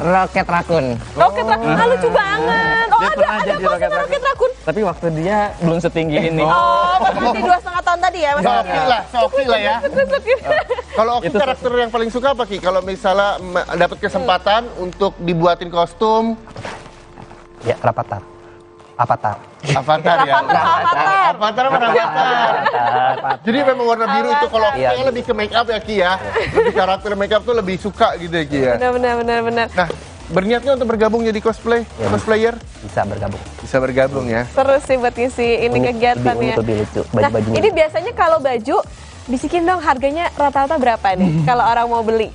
Rocket Raccoon. Rocket Raccoon, lucu banget. Oh Dia pernah ada jadi kostum Rocket Raccoon. Tapi waktu dia belum setinggi ini. Berarti 2,5 tahun tadi ya Mas? Soki lah ya. Kalau Oki karakter yang paling suka apa Ki? Kalau misalnya dapat kesempatan untuk dibuatin kostum? Ya, Avatar ya. Avatar. Jadi memang warna biru itu kalau Oki kayaknya lebih ke make up ya Ki ya. Lebih karakter make up tuh lebih suka gitu ya Ki ya. Benar. Nah, berniatnya untuk bergabung jadi cosplayer? Bisa bergabung ya. Terus sih buat ngisi ini kegiatannya. Lebih lucu Nah, baju-bajunya. ini biasanya kalau baju bisikin dong harganya rata-rata berapa nih kalau orang mau beli?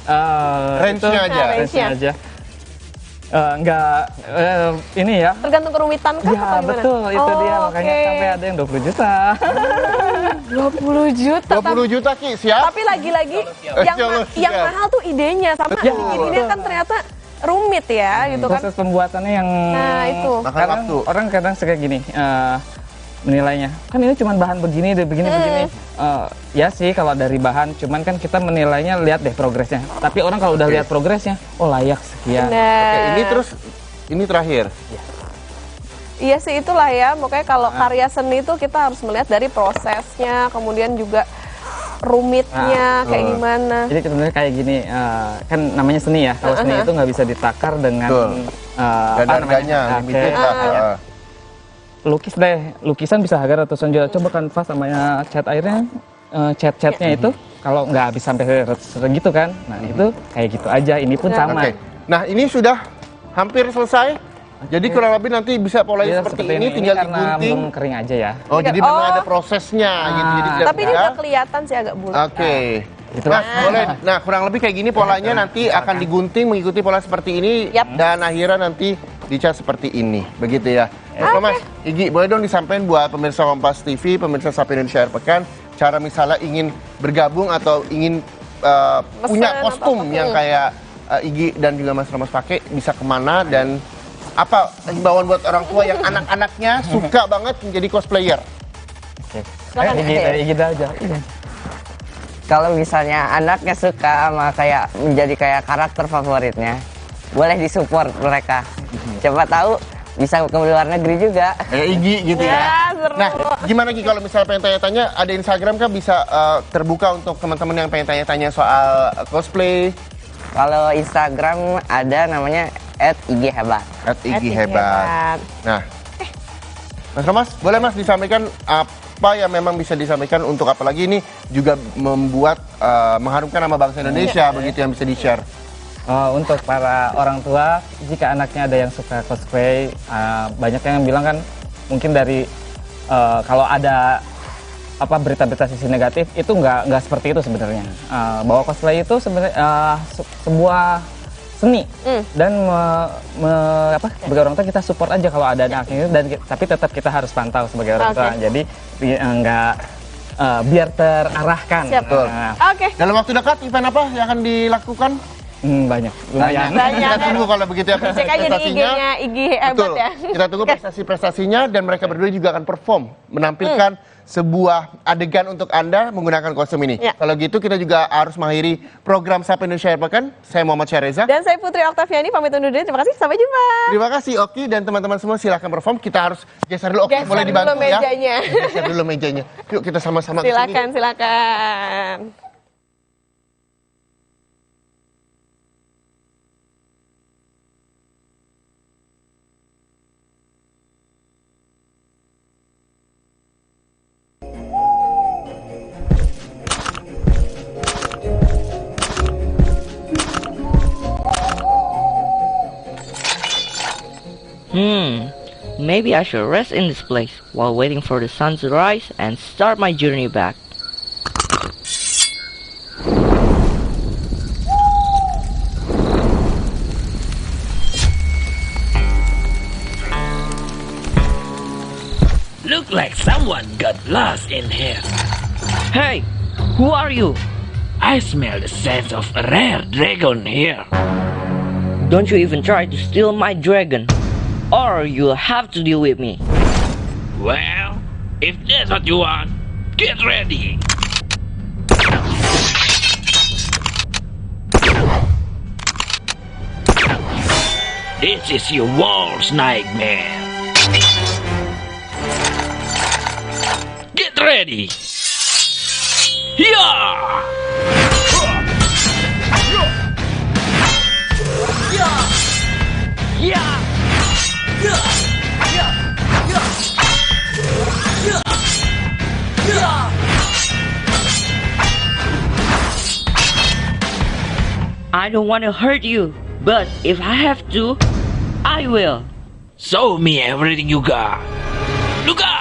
Range-nya aja. Ini ya. Tergantung kerumitan kan? Ya betul, itu dia makanya sampai ada yang 20 juta. 20 juta. 20 juta Ki, siap? Tapi lagi-lagi yang mahal tuh idenya sama ini kan ternyata rumit ya gitu kan. Proses pembuatannya yang itu. Orang kadang suka gini menilainya. Kan ini cuma bahan begini. Ya sih kalau dari bahan, cuman kan kita menilainya lihat deh progresnya. Tapi orang kalau udah lihat progresnya, layak sekian. Oke, ini terakhir. Iya sih itulah ya, makanya kalau karya seni itu kita harus melihat dari prosesnya, kemudian juga rumitnya kayak gimana. Jadi sebenarnya kayak gini, kan namanya seni ya. Kalau seni itu nggak bisa ditakar dengan harganya limited lah. Lukis deh, lukisan bisa harga ratusan juta. Coba kanvas sama cat airnya, cat-catnya itu kalau nggak habis sampai ratusan gitu kan. Nah itu kayak gitu aja, ini pun sama. Nah ini sudah hampir selesai. Jadi kurang lebih nanti bisa polanya seperti ini, tinggal digunting. Belum kering aja ya. Jadi memang ada prosesnya gitu. Jadi tapi ini udah kelihatan sih agak bulat. Oke. Boleh. Nah kurang lebih kayak gini polanya nanti akan digunting mengikuti pola seperti ini dan akhirnya nanti dicat seperti ini, begitu ya. Mas, Igi, boleh dong disampaikan buat pemirsa Kompas TV, pemirsa Sapa Indonesia Akhir Pekan, cara misalnya ingin bergabung atau ingin punya kostum yang kayak Igi dan juga Mas Ramos pakai, bisa kemana dan apa himbauan buat orang tua yang anak-anaknya suka banget menjadi cosplayer? Dari Igi aja. Kalau misalnya anaknya suka sama menjadi kayak karakter favoritnya, boleh disupport mereka. Siapa tahu bisa ke luar negeri juga. Igi gitu ya. Nah, gimana Ki kalau misalnya pengen tanya-tanya, ada Instagram kan bisa terbuka untuk teman-teman yang pengen tanya-tanya soal cosplay? Kalau Instagram ada namanya @ighebat. @ighebat. Nah, Mas Romas, boleh Mas disampaikan apa yang memang bisa disampaikan untuk apalagi ini juga membuat mengharumkan nama bangsa Indonesia begitu yang bisa di-share? Untuk para orang tua, jika anaknya ada yang suka cosplay, banyak yang bilang kan mungkin dari kalau ada berita-berita sisi negatif itu nggak seperti itu sebenarnya. Bahwa cosplay itu sebenarnya sebuah seni dan sebagai orang tua kita support aja kalau ada anaknya dan tapi tetap kita harus pantau sebagai orang tua. Jadi nggak biar terarahkan. Dalam waktu dekat event apa yang akan dilakukan? Banyak, lumayan. Kita tunggu kalau begitu ya Cek aja di IG-nya, IG hebat Betul. ya. Kita tunggu prestasi-prestasinya dan mereka berdua juga akan perform, menampilkan sebuah adegan untuk Anda menggunakan kostum ini. Kalau gitu kita juga harus mengakhiri program Sapa Indonesia Akhir Pekan. Saya Muhammad Syareza. Dan saya Putri Oktaviani pamit undur diri. Terima kasih, sampai jumpa. Terima kasih Oki dan teman-teman semua, silahkan perform. Kita harus geser dulu, Oki boleh dibantu dulu mejanya. ya. Geser dulu mejanya. Yuk kita sama-sama ke sini. Silakan. Maybe I should rest in this place while waiting for the sun to rise and start my journey back. Look like someone got lost in here. Hey, who are you? I smell the scent of a rare dragon here. Don't you even try to steal my dragon, or you'll have to deal with me. Well, if that's what you want, get ready. This is your worst nightmare. Get ready. Yeah! I don't want to hurt you, but if I have to, I will. Show me everything you got. Look out!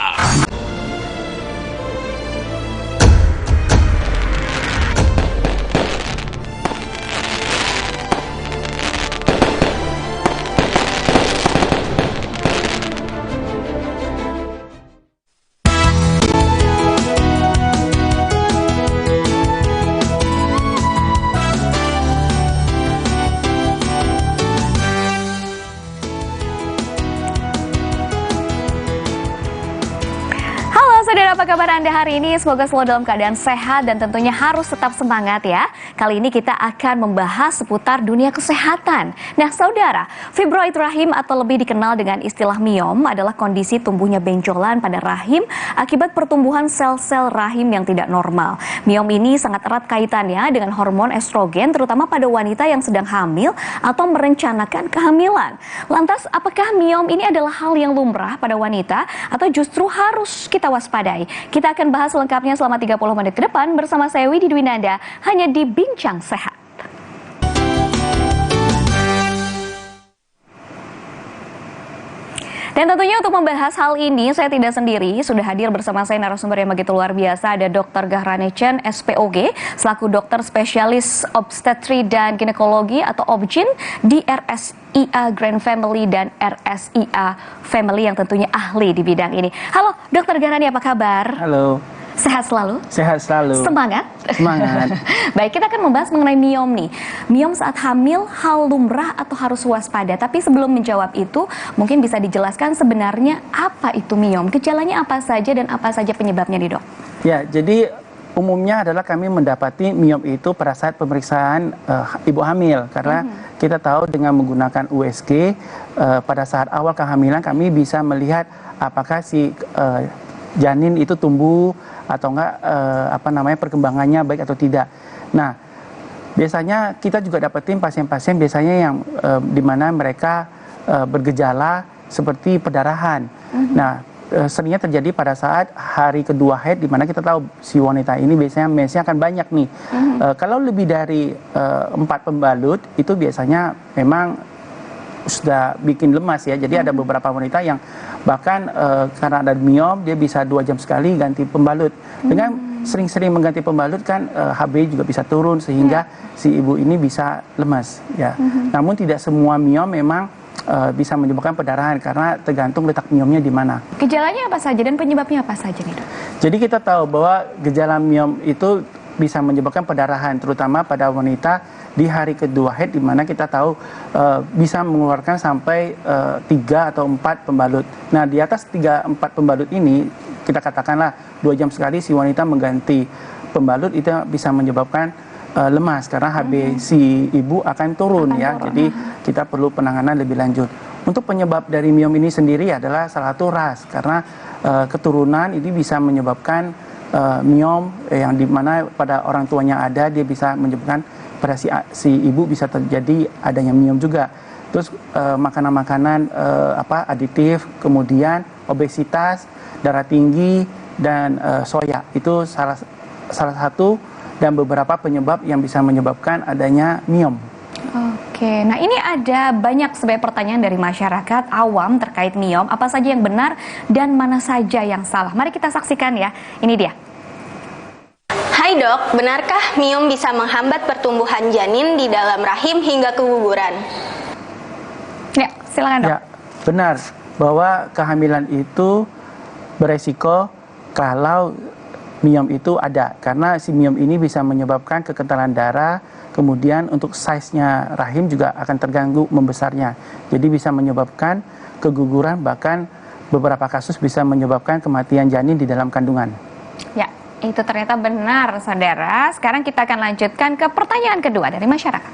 Apa kabar Anda hari ini? Semoga selalu dalam keadaan sehat dan tentunya harus tetap semangat ya. Kali ini kita akan membahas seputar dunia kesehatan. Nah saudara, fibroid rahim atau lebih dikenal dengan istilah miom adalah kondisi tumbuhnya benjolan pada rahim akibat pertumbuhan sel-sel rahim yang tidak normal. Miom ini sangat erat kaitannya dengan hormon estrogen terutama pada wanita yang sedang hamil atau merencanakan kehamilan. Lantas apakah miom ini adalah hal yang lumrah pada wanita atau justru harus kita waspadai? Kita akan bahas lengkapnya selama 30 menit ke depan bersama saya Widi Dwinanda hanya di Bincang Sehat. Dan tentunya untuk membahas hal ini saya tidak sendiri, sudah hadir bersama saya narasumber yang begitu luar biasa, ada Dr. Gahrane Chen, SPOG, selaku dokter spesialis obstetri dan ginekologi atau OBGYN di RSIA Grand Family dan RSIA Family yang tentunya ahli di bidang ini. Halo Dr. Gahrane, apa kabar? Halo. Sehat selalu? Sehat selalu. Semangat? Semangat. Baik, kita akan membahas mengenai miom nih. Miom saat hamil hal lumrah atau harus waspada? Tapi sebelum menjawab itu, mungkin bisa dijelaskan sebenarnya apa itu miom? Gejalanya apa saja dan apa saja penyebabnya nih dok? Ya, jadi umumnya adalah kami mendapati miom itu pada saat pemeriksaan ibu hamil. Karena kita tahu dengan menggunakan USG, pada saat awal kehamilan kami bisa melihat apakah si janin itu tumbuh atau enggak perkembangannya baik atau tidak. Nah, biasanya kita juga dapetin pasien-pasien biasanya yang di mana mereka bergejala seperti perdarahan. Nah, seringnya terjadi pada saat hari kedua haid di mana kita tahu si wanita ini biasanya mensnya akan banyak nih. Kalau lebih dari 4 pembalut itu biasanya memang sudah bikin lemas ya. Jadi ada beberapa wanita yang bahkan karena ada miom dia bisa 2 jam sekali ganti pembalut. Dengan sering-sering mengganti pembalut kan HB juga bisa turun sehingga si ibu ini bisa lemas ya. Namun tidak semua miom memang bisa menyebabkan perdarahan karena tergantung letak miomnya di mana. Gejalanya apa saja dan penyebabnya apa saja nih dok? Jadi kita tahu bahwa gejala miom itu bisa menyebabkan perdarahan terutama pada wanita di hari kedua haid, di mana kita tahu bisa mengeluarkan sampai 3 atau 4 pembalut. Nah, di atas 3-4 pembalut ini, kita katakanlah 2 jam sekali si wanita mengganti pembalut, itu bisa menyebabkan lemas karena HB si ibu akan turun ya. Jadi kita perlu penanganan lebih lanjut. Untuk penyebab dari miom ini sendiri adalah salah satu ras, karena keturunan ini bisa menyebabkan miom yang dimana pada orang tuanya ada, dia bisa menyebabkan pada si ibu bisa terjadi adanya miom juga. Terus makanan-makanan aditif, kemudian obesitas, darah tinggi, dan soya itu salah satu dan beberapa penyebab yang bisa menyebabkan adanya miom. Oke, nah ini ada banyak sebenarnya pertanyaan dari masyarakat awam terkait miom. Apa saja yang benar dan mana saja yang salah? Mari kita saksikan ya. Ini dia. Hai dok, benarkah miom bisa menghambat pertumbuhan janin di dalam rahim hingga keguguran? Ya, silakan dok. Ya, benar bahwa kehamilan itu beresiko kalau miom itu ada, karena si miom ini bisa menyebabkan kekentalan darah, kemudian untuk size-nya rahim juga akan terganggu membesarnya. Jadi bisa menyebabkan keguguran, bahkan beberapa kasus bisa menyebabkan kematian janin di dalam kandungan. Ya, itu ternyata benar saudara. Sekarang kita akan lanjutkan ke pertanyaan kedua dari masyarakat.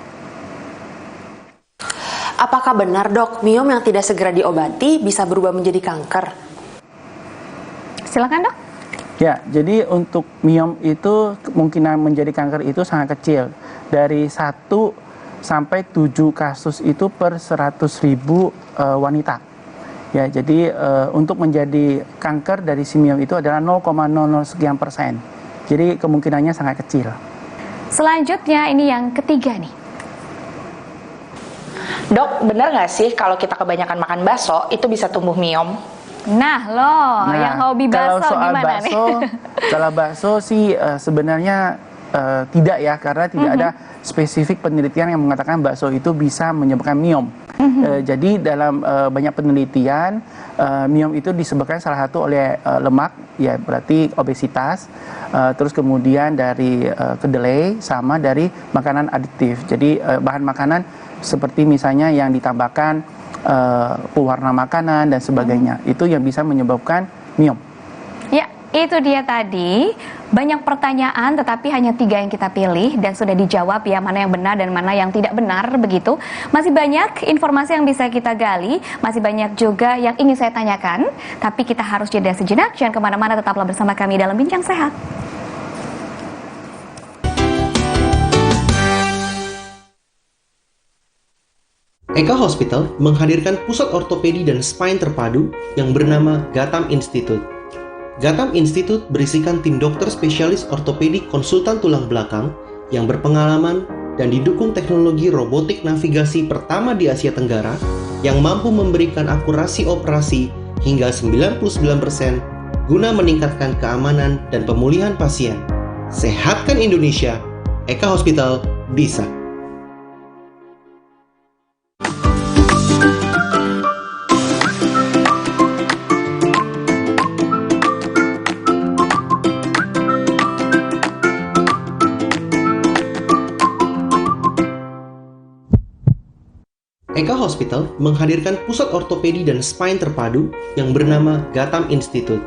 Apakah benar dok, miom yang tidak segera diobati bisa berubah menjadi kanker? Silakan dok. Ya, jadi untuk miom itu kemungkinan menjadi kanker itu sangat kecil. Dari 1 sampai 7 kasus itu per 100.000 wanita. Ya, jadi untuk menjadi kanker dari si miom itu adalah 0,00 sekian %. Jadi kemungkinannya sangat kecil. Selanjutnya ini yang ketiga nih. Dok, benar nggak sih kalau kita kebanyakan makan bakso itu bisa tumbuh miom? Nah loh, yang hobi bakso kalau soal gimana bakso, nih? Kalau bakso sih sebenarnya tidak ya, karena tidak ada spesifik penelitian yang mengatakan bakso itu bisa menyebabkan miom. Jadi dalam banyak penelitian, miom itu disebabkan salah satu oleh lemak, ya berarti obesitas, terus kemudian dari kedelai, sama dari makanan aditif. Jadi bahan makanan seperti misalnya yang ditambahkan pewarna makanan dan sebagainya, itu yang bisa menyebabkan miom. Ya, itu dia tadi. Banyak pertanyaan tetapi hanya 3 yang kita pilih dan sudah dijawab ya, mana yang benar dan mana yang tidak benar begitu. Masih banyak informasi yang bisa kita gali, masih banyak juga yang ingin saya tanyakan, tapi kita harus jeda sejenak. Jangan kemana-mana, tetaplah bersama kami dalam Bincang Sehat. Eka Hospital menghadirkan pusat ortopedi dan spine terpadu yang bernama Gatam Institute. Gatam Institute berisikan tim dokter spesialis ortopedi konsultan tulang belakang yang berpengalaman dan didukung teknologi robotik navigasi pertama di Asia Tenggara yang mampu memberikan akurasi operasi hingga 99% guna meningkatkan keamanan dan pemulihan pasien. Sehatkan Indonesia, Eka Hospital bisa. Eka Hospital menghadirkan pusat ortopedi dan spine terpadu yang bernama Gatam Institute.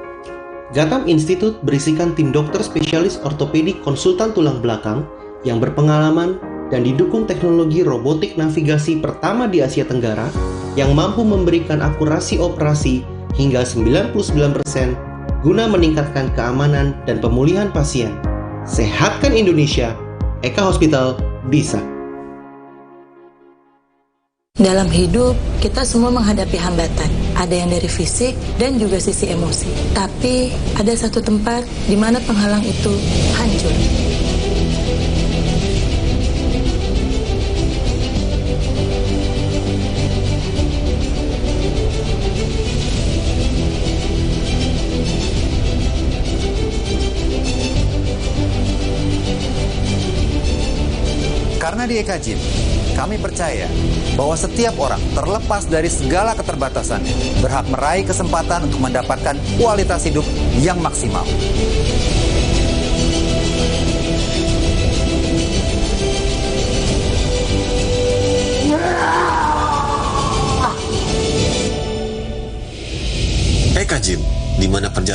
Gatam Institute berisikan tim dokter spesialis ortopedi konsultan tulang belakang yang berpengalaman dan didukung teknologi robotik navigasi pertama di Asia Tenggara yang mampu memberikan akurasi operasi hingga 99% guna meningkatkan keamanan dan pemulihan pasien. Sehatkan Indonesia, Eka Hospital bisa. Dalam hidup, kita semua menghadapi hambatan. Ada yang dari fisik dan juga sisi emosi. Tapi, ada satu tempat di mana penghalang itu hancur. Karena di Eka Gym, kami percaya bahwa setiap orang terlepas dari segala keterbatasannya berhak meraih kesempatan untuk mendapatkan kualitas hidup yang maksimal.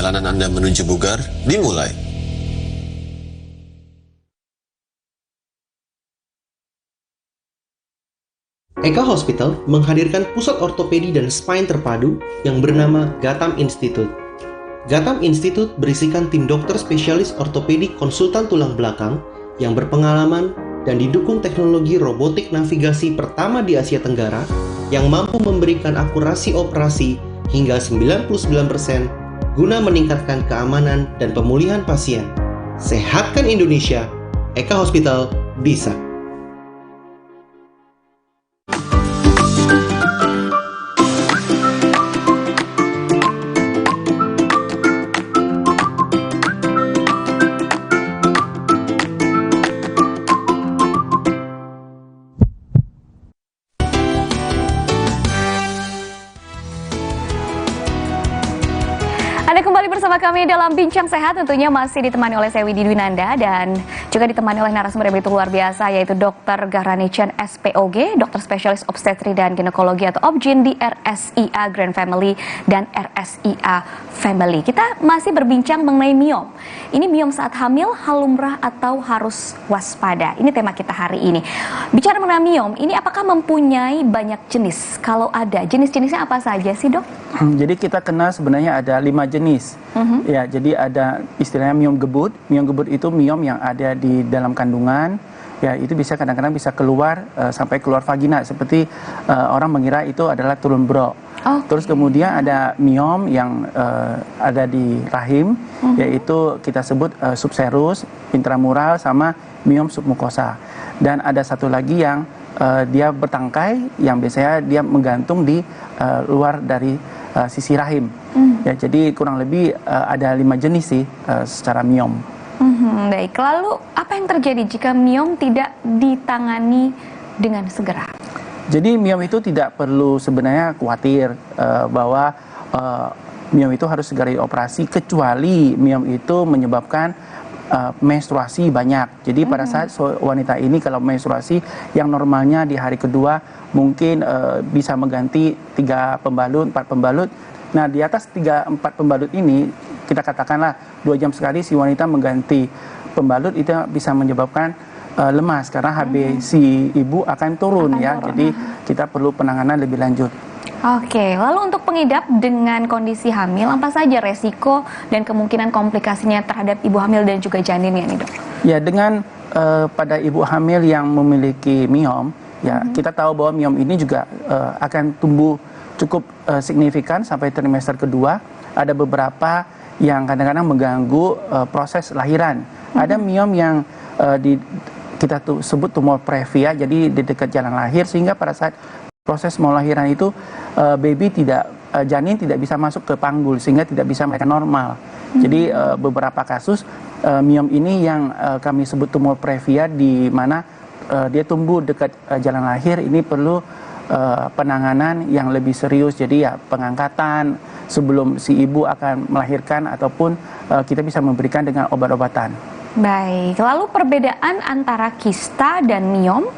perjalanan Anda menuju bugar dimulai. Eka Hospital menghadirkan pusat ortopedi dan spine terpadu yang bernama Gatam Institute. Gatam Institute berisikan tim dokter spesialis ortopedi konsultan tulang belakang yang berpengalaman dan didukung teknologi robotik navigasi pertama di Asia Tenggara yang mampu memberikan akurasi operasi hingga 99% guna meningkatkan keamanan dan pemulihan pasien. Sehatkan Indonesia, Eka Hospital bisa. Anda kembali bersama kami dalam Bincang Sehat, tentunya masih ditemani oleh saya Widi Dwinanda dan juga ditemani oleh narasumber yang begitu luar biasa, yaitu Dr. Gahrani Chen SPOG, dokter spesialis obstetri dan ginekologi atau OBGYN di RSIA Grand Family dan RSIA Family. Kita masih berbincang mengenai miom. Ini miom saat hamil, hal lumrah atau harus waspada? Ini tema kita hari ini. Bicara mengenai miom, ini apakah mempunyai banyak jenis? Kalau ada, jenis-jenisnya apa saja sih, Dok? Jadi kita kenal sebenarnya ada 5 jenis. Ya, jadi ada istilahnya miom gebut. Miom gebut itu miom yang ada di dalam kandungan. Ya, itu bisa kadang-kadang bisa keluar sampai keluar vagina, seperti orang mengira itu adalah turun bro. Terus kemudian ada miom yang ada di rahim, yaitu kita sebut subserus, intramural, sama miom submukosa. Dan ada satu lagi yang dia bertangkai, yang biasanya dia menggantung di luar dari sisi rahim. Ya, jadi kurang lebih ada 5 jenis sih secara miom. Baik, lalu apa yang terjadi jika miom tidak ditangani dengan segera? Jadi miom itu tidak perlu sebenarnya khawatir bahwa miom itu harus segera dioperasi, kecuali miom itu menyebabkan menstruasi banyak. Jadi pada saat wanita ini kalau menstruasi yang normalnya di hari kedua mungkin bisa mengganti 3 pembalut, 4 pembalut. Nah, di atas 3-4 pembalut ini kita katakanlah 2 jam sekali si wanita mengganti pembalut, itu bisa menyebabkan lemas karena HB si ibu akan turun. Jadi kita perlu penanganan lebih lanjut. Oke, lalu untuk pengidap dengan kondisi hamil, apa saja resiko dan kemungkinan komplikasinya terhadap ibu hamil dan juga janinnya nih, Dok? Ya, dengan pada ibu hamil yang memiliki miom, ya kita tahu bahwa miom ini juga akan tumbuh cukup signifikan sampai trimester kedua. Ada beberapa yang kadang-kadang mengganggu proses lahiran. Ada miom yang kita sebut tumor previa, jadi di dekat jalan lahir, sehingga pada saat proses mau lahiran itu janin tidak bisa masuk ke panggul sehingga tidak bisa mereka normal. Jadi beberapa kasus miom ini yang kami sebut tumor previa, di mana dia tumbuh dekat jalan lahir, ini perlu penanganan yang lebih serius. Jadi ya pengangkatan sebelum si ibu akan melahirkan, ataupun kita bisa memberikan dengan obat-obatan. Baik, lalu perbedaan antara kista dan miom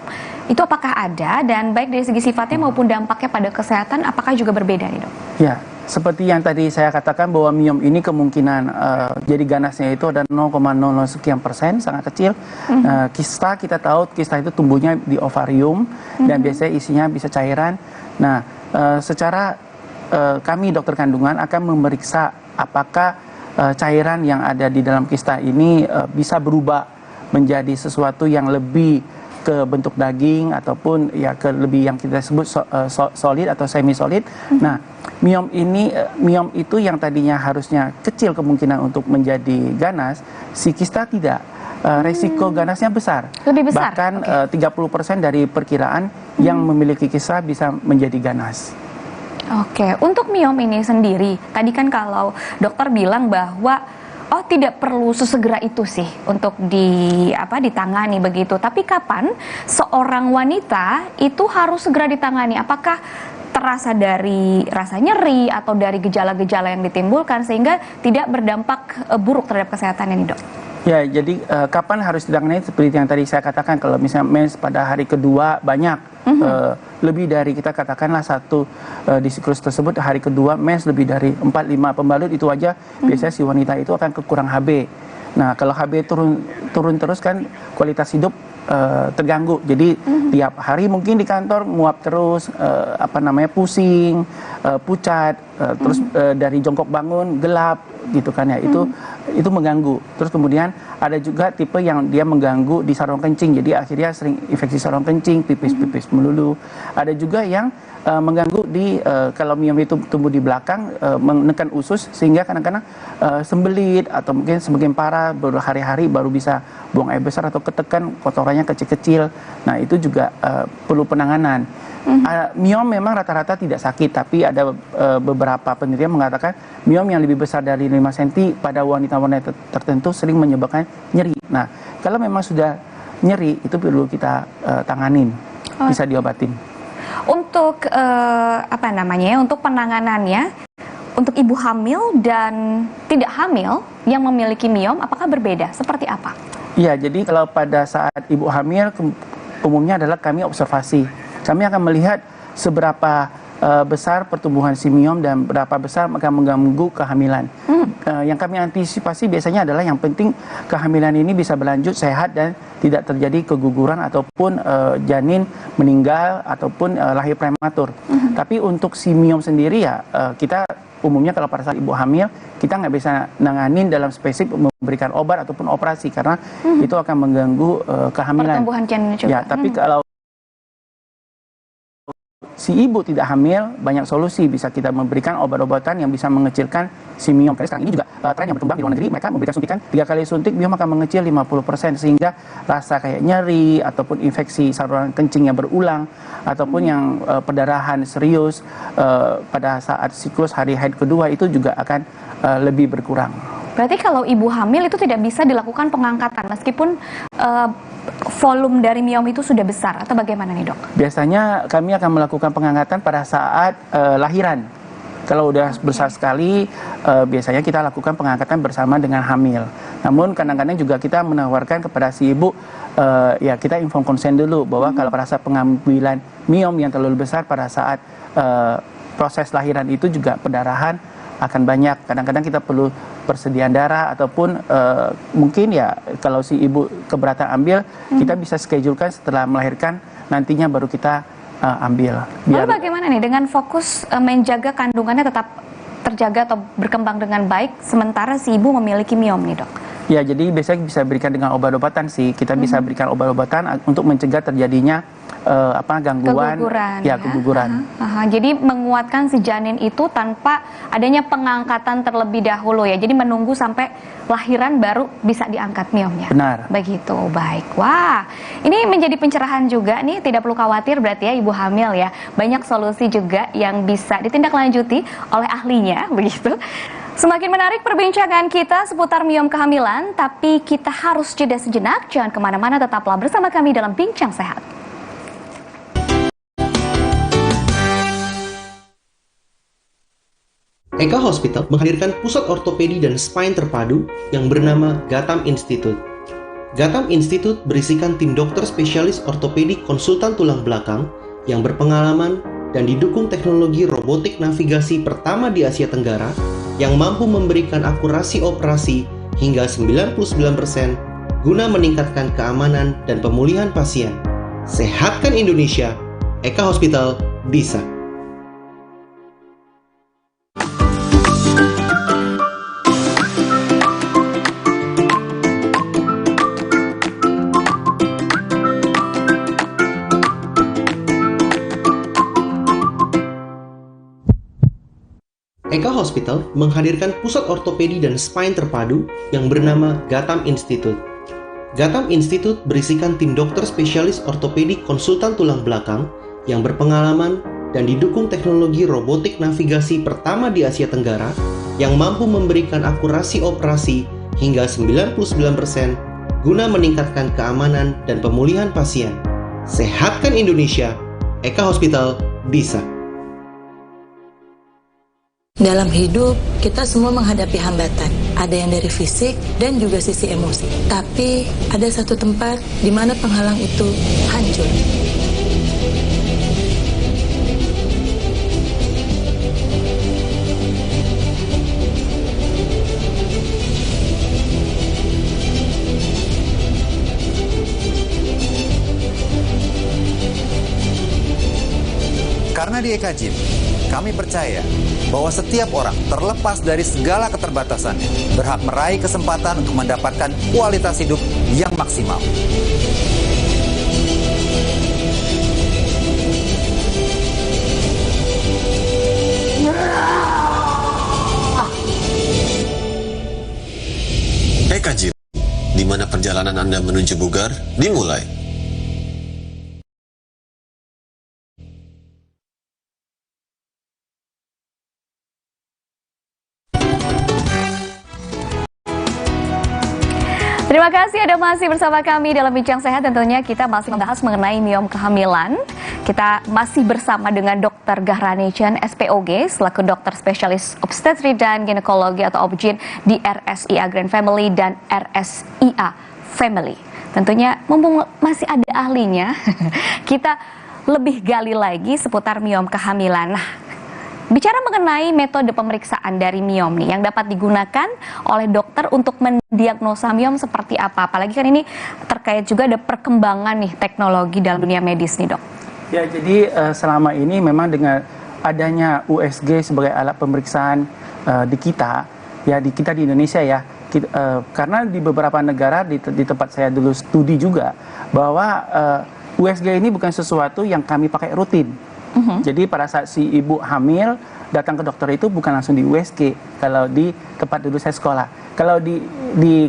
itu apakah ada, dan baik dari segi sifatnya maupun dampaknya pada kesehatan apakah juga berbeda nih, Dok? Ya, seperti yang tadi saya katakan bahwa miom ini kemungkinan jadi ganasnya itu ada 0,00 sekian %, sangat kecil. Kista, kita tahu kista itu tumbuhnya di ovarium dan biasanya isinya bisa cairan. Nah, secara kami dokter kandungan akan memeriksa apakah cairan yang ada di dalam kista ini bisa berubah menjadi sesuatu yang lebih ke bentuk daging, ataupun ya ke lebih yang kita sebut solid atau semi solid. Nah, miom itu yang tadinya harusnya kecil kemungkinan untuk menjadi ganas, si kista tidak. Resiko ganasnya besar. Lebih besar. Bahkan 30% dari perkiraan yang memiliki kista bisa menjadi ganas. Oke, untuk miom ini sendiri, tadi kan kalau dokter bilang bahwa tidak perlu sesegera itu sih untuk ditangani begitu. Tapi kapan seorang wanita itu harus segera ditangani? Apakah terasa dari rasa nyeri atau dari gejala-gejala yang ditimbulkan sehingga tidak berdampak buruk terhadap kesehatannya nih, Dok? Ya, jadi kapan harus ditangani seperti yang tadi saya katakan, kalau misalnya mens pada hari kedua banyak, lebih dari kita katakanlah satu di siklus tersebut, hari kedua mens lebih dari 4-5 pembalut itu aja, biasanya si wanita itu akan kekurang HB. Nah, kalau HB turun terus kan kualitas hidup terganggu. Jadi tiap hari mungkin di kantor nguap terus, pusing, pucat, terus dari jongkok bangun gelap gitu kan ya. Itu mengganggu. Terus kemudian ada juga tipe yang dia mengganggu di saluran kencing. Jadi akhirnya sering infeksi saluran kencing, pipis melulu. Ada juga yang mengganggu di kalau miom itu tumbuh di belakang, menekan usus sehingga kadang-kadang sembelit atau mungkin semakin parah berhari-hari baru bisa buang air besar atau ketekan kotorannya kecil-kecil. Nah, itu juga perlu penanganan. Miom memang rata-rata tidak sakit, tapi ada beberapa penelitian mengatakan miom yang lebih besar dari 5 cm pada wanita-wanita tertentu sering menyebabkan nyeri. Nah, kalau memang sudah nyeri, itu perlu kita tanganin, bisa diobatin. Untuk untuk penanganannya, untuk ibu hamil dan tidak hamil yang memiliki miom, apakah berbeda? Seperti apa? Iya, jadi kalau pada saat ibu hamil, umumnya adalah kami observasi. Kami akan melihat seberapa besar pertumbuhan si miom dan berapa besar akan mengganggu kehamilan. Yang kami antisipasi biasanya adalah yang penting kehamilan ini bisa berlanjut sehat dan tidak terjadi keguguran ataupun janin meninggal ataupun lahir prematur. Tapi untuk si miom sendiri ya kita umumnya kalau pada saat ibu hamil kita nggak bisa nanganin dalam spesifik memberikan obat ataupun operasi karena itu akan mengganggu kehamilan. Pertumbuhan janin juga. Ya, tapi kalau si ibu tidak hamil, banyak solusi. Bisa kita memberikan obat-obatan yang bisa mengecilkan si miom. Karena sekarang ini juga tren yang berkembang di luar negeri, mereka memberikan suntikan 3 kali suntik, miom akan mengecil 50%, sehingga rasa kayak nyeri ataupun infeksi saluran kencing yang berulang ataupun yang perdarahan serius pada saat siklus hari haid kedua itu juga akan lebih berkurang. Berarti kalau ibu hamil itu tidak bisa dilakukan pengangkatan meskipun volume dari miom itu sudah besar, atau bagaimana nih dok? Biasanya kami akan melakukan pengangkatan pada saat lahiran. Kalau udah besar sekali, biasanya kita lakukan pengangkatan bersama dengan hamil. Namun kadang-kadang juga kita menawarkan kepada si ibu, ya kita inform konsen dulu bahwa kalau pada saat pengambilan miom yang terlalu besar pada saat proses lahiran itu juga perdarahan akan banyak. Kadang-kadang kita perlu persediaan darah ataupun mungkin ya kalau si ibu keberatan ambil, kita bisa schedulekan setelah melahirkan, nantinya baru kita ambil. Lalu bagaimana nih dengan fokus menjaga kandungannya tetap terjaga atau berkembang dengan baik sementara si ibu memiliki miom nih dok? Ya, jadi biasanya bisa berikan dengan obat-obatan sih. Kita bisa berikan obat-obatan untuk mencegah terjadinya gangguan, keguguran. Jadi menguatkan si janin itu tanpa adanya pengangkatan terlebih dahulu ya. Jadi menunggu sampai lahiran baru bisa diangkat miomnya. Benar. Begitu, baik. Wah, ini menjadi pencerahan juga nih. Tidak perlu khawatir berarti ya ibu hamil ya. Banyak solusi juga yang bisa ditindaklanjuti oleh ahlinya, begitu. Semakin menarik perbincangan kita seputar miom kehamilan, tapi kita harus jeda sejenak. Jangan kemana-mana, tetaplah bersama kami dalam Bincang Sehat. Eka Hospital menghadirkan pusat ortopedi dan spine terpadu yang bernama Gatam Institute. Gatam Institute berisikan tim dokter spesialis ortopedi konsultan tulang belakang yang berpengalaman dan didukung teknologi robotik navigasi pertama di Asia Tenggara yang mampu memberikan akurasi operasi hingga 99% guna meningkatkan keamanan dan pemulihan pasien. Sehatkan Indonesia, Eka Hospital bisa. Eka Hospital menghadirkan pusat ortopedi dan spine terpadu yang bernama Gatam Institute. Gatam Institute berisikan tim dokter spesialis ortopedi konsultan tulang belakang yang berpengalaman dan didukung teknologi robotik navigasi pertama di Asia Tenggara yang mampu memberikan akurasi operasi hingga 99% guna meningkatkan keamanan dan pemulihan pasien. Sehatkan Indonesia, Eka Hospital bisa. Dalam hidup, kita semua menghadapi hambatan. Ada yang dari fisik dan juga sisi emosi. Tapi, ada satu tempat di mana penghalang itu hancur. Karena di Eka Gym, kami percaya bahwa setiap orang terlepas dari segala keterbatasannya berhak meraih kesempatan untuk mendapatkan kualitas hidup yang maksimal. Eka Gym, di mana perjalanan Anda menuju bugar dimulai. Terima kasih Anda masih bersama kami dalam Bincang Sehat. Tentunya kita masih membahas mengenai miom kehamilan. Kita masih bersama dengan Dr. Gahrani Chen, SPOG, selaku dokter spesialis obstetri dan ginekologi atau OBGYN di RSIA Grand Family dan RSIA Family. Tentunya mumpung masih ada ahlinya, kita lebih gali lagi seputar miom kehamilan. Nah, bicara mengenai metode pemeriksaan dari miom nih yang dapat digunakan oleh dokter untuk mendiagnosa miom seperti apa? Apalagi kan ini terkait juga ada perkembangan nih teknologi dalam dunia medis nih, Dok. Ya, jadi selama ini memang dengan adanya USG sebagai alat pemeriksaan di kita di Indonesia ya, karena di beberapa negara di tempat saya dulu studi juga bahwa USG ini bukan sesuatu yang kami pakai rutin. Jadi pada saat si ibu hamil datang ke dokter itu bukan langsung di USG kalau di tempat dulu saya sekolah. Kalau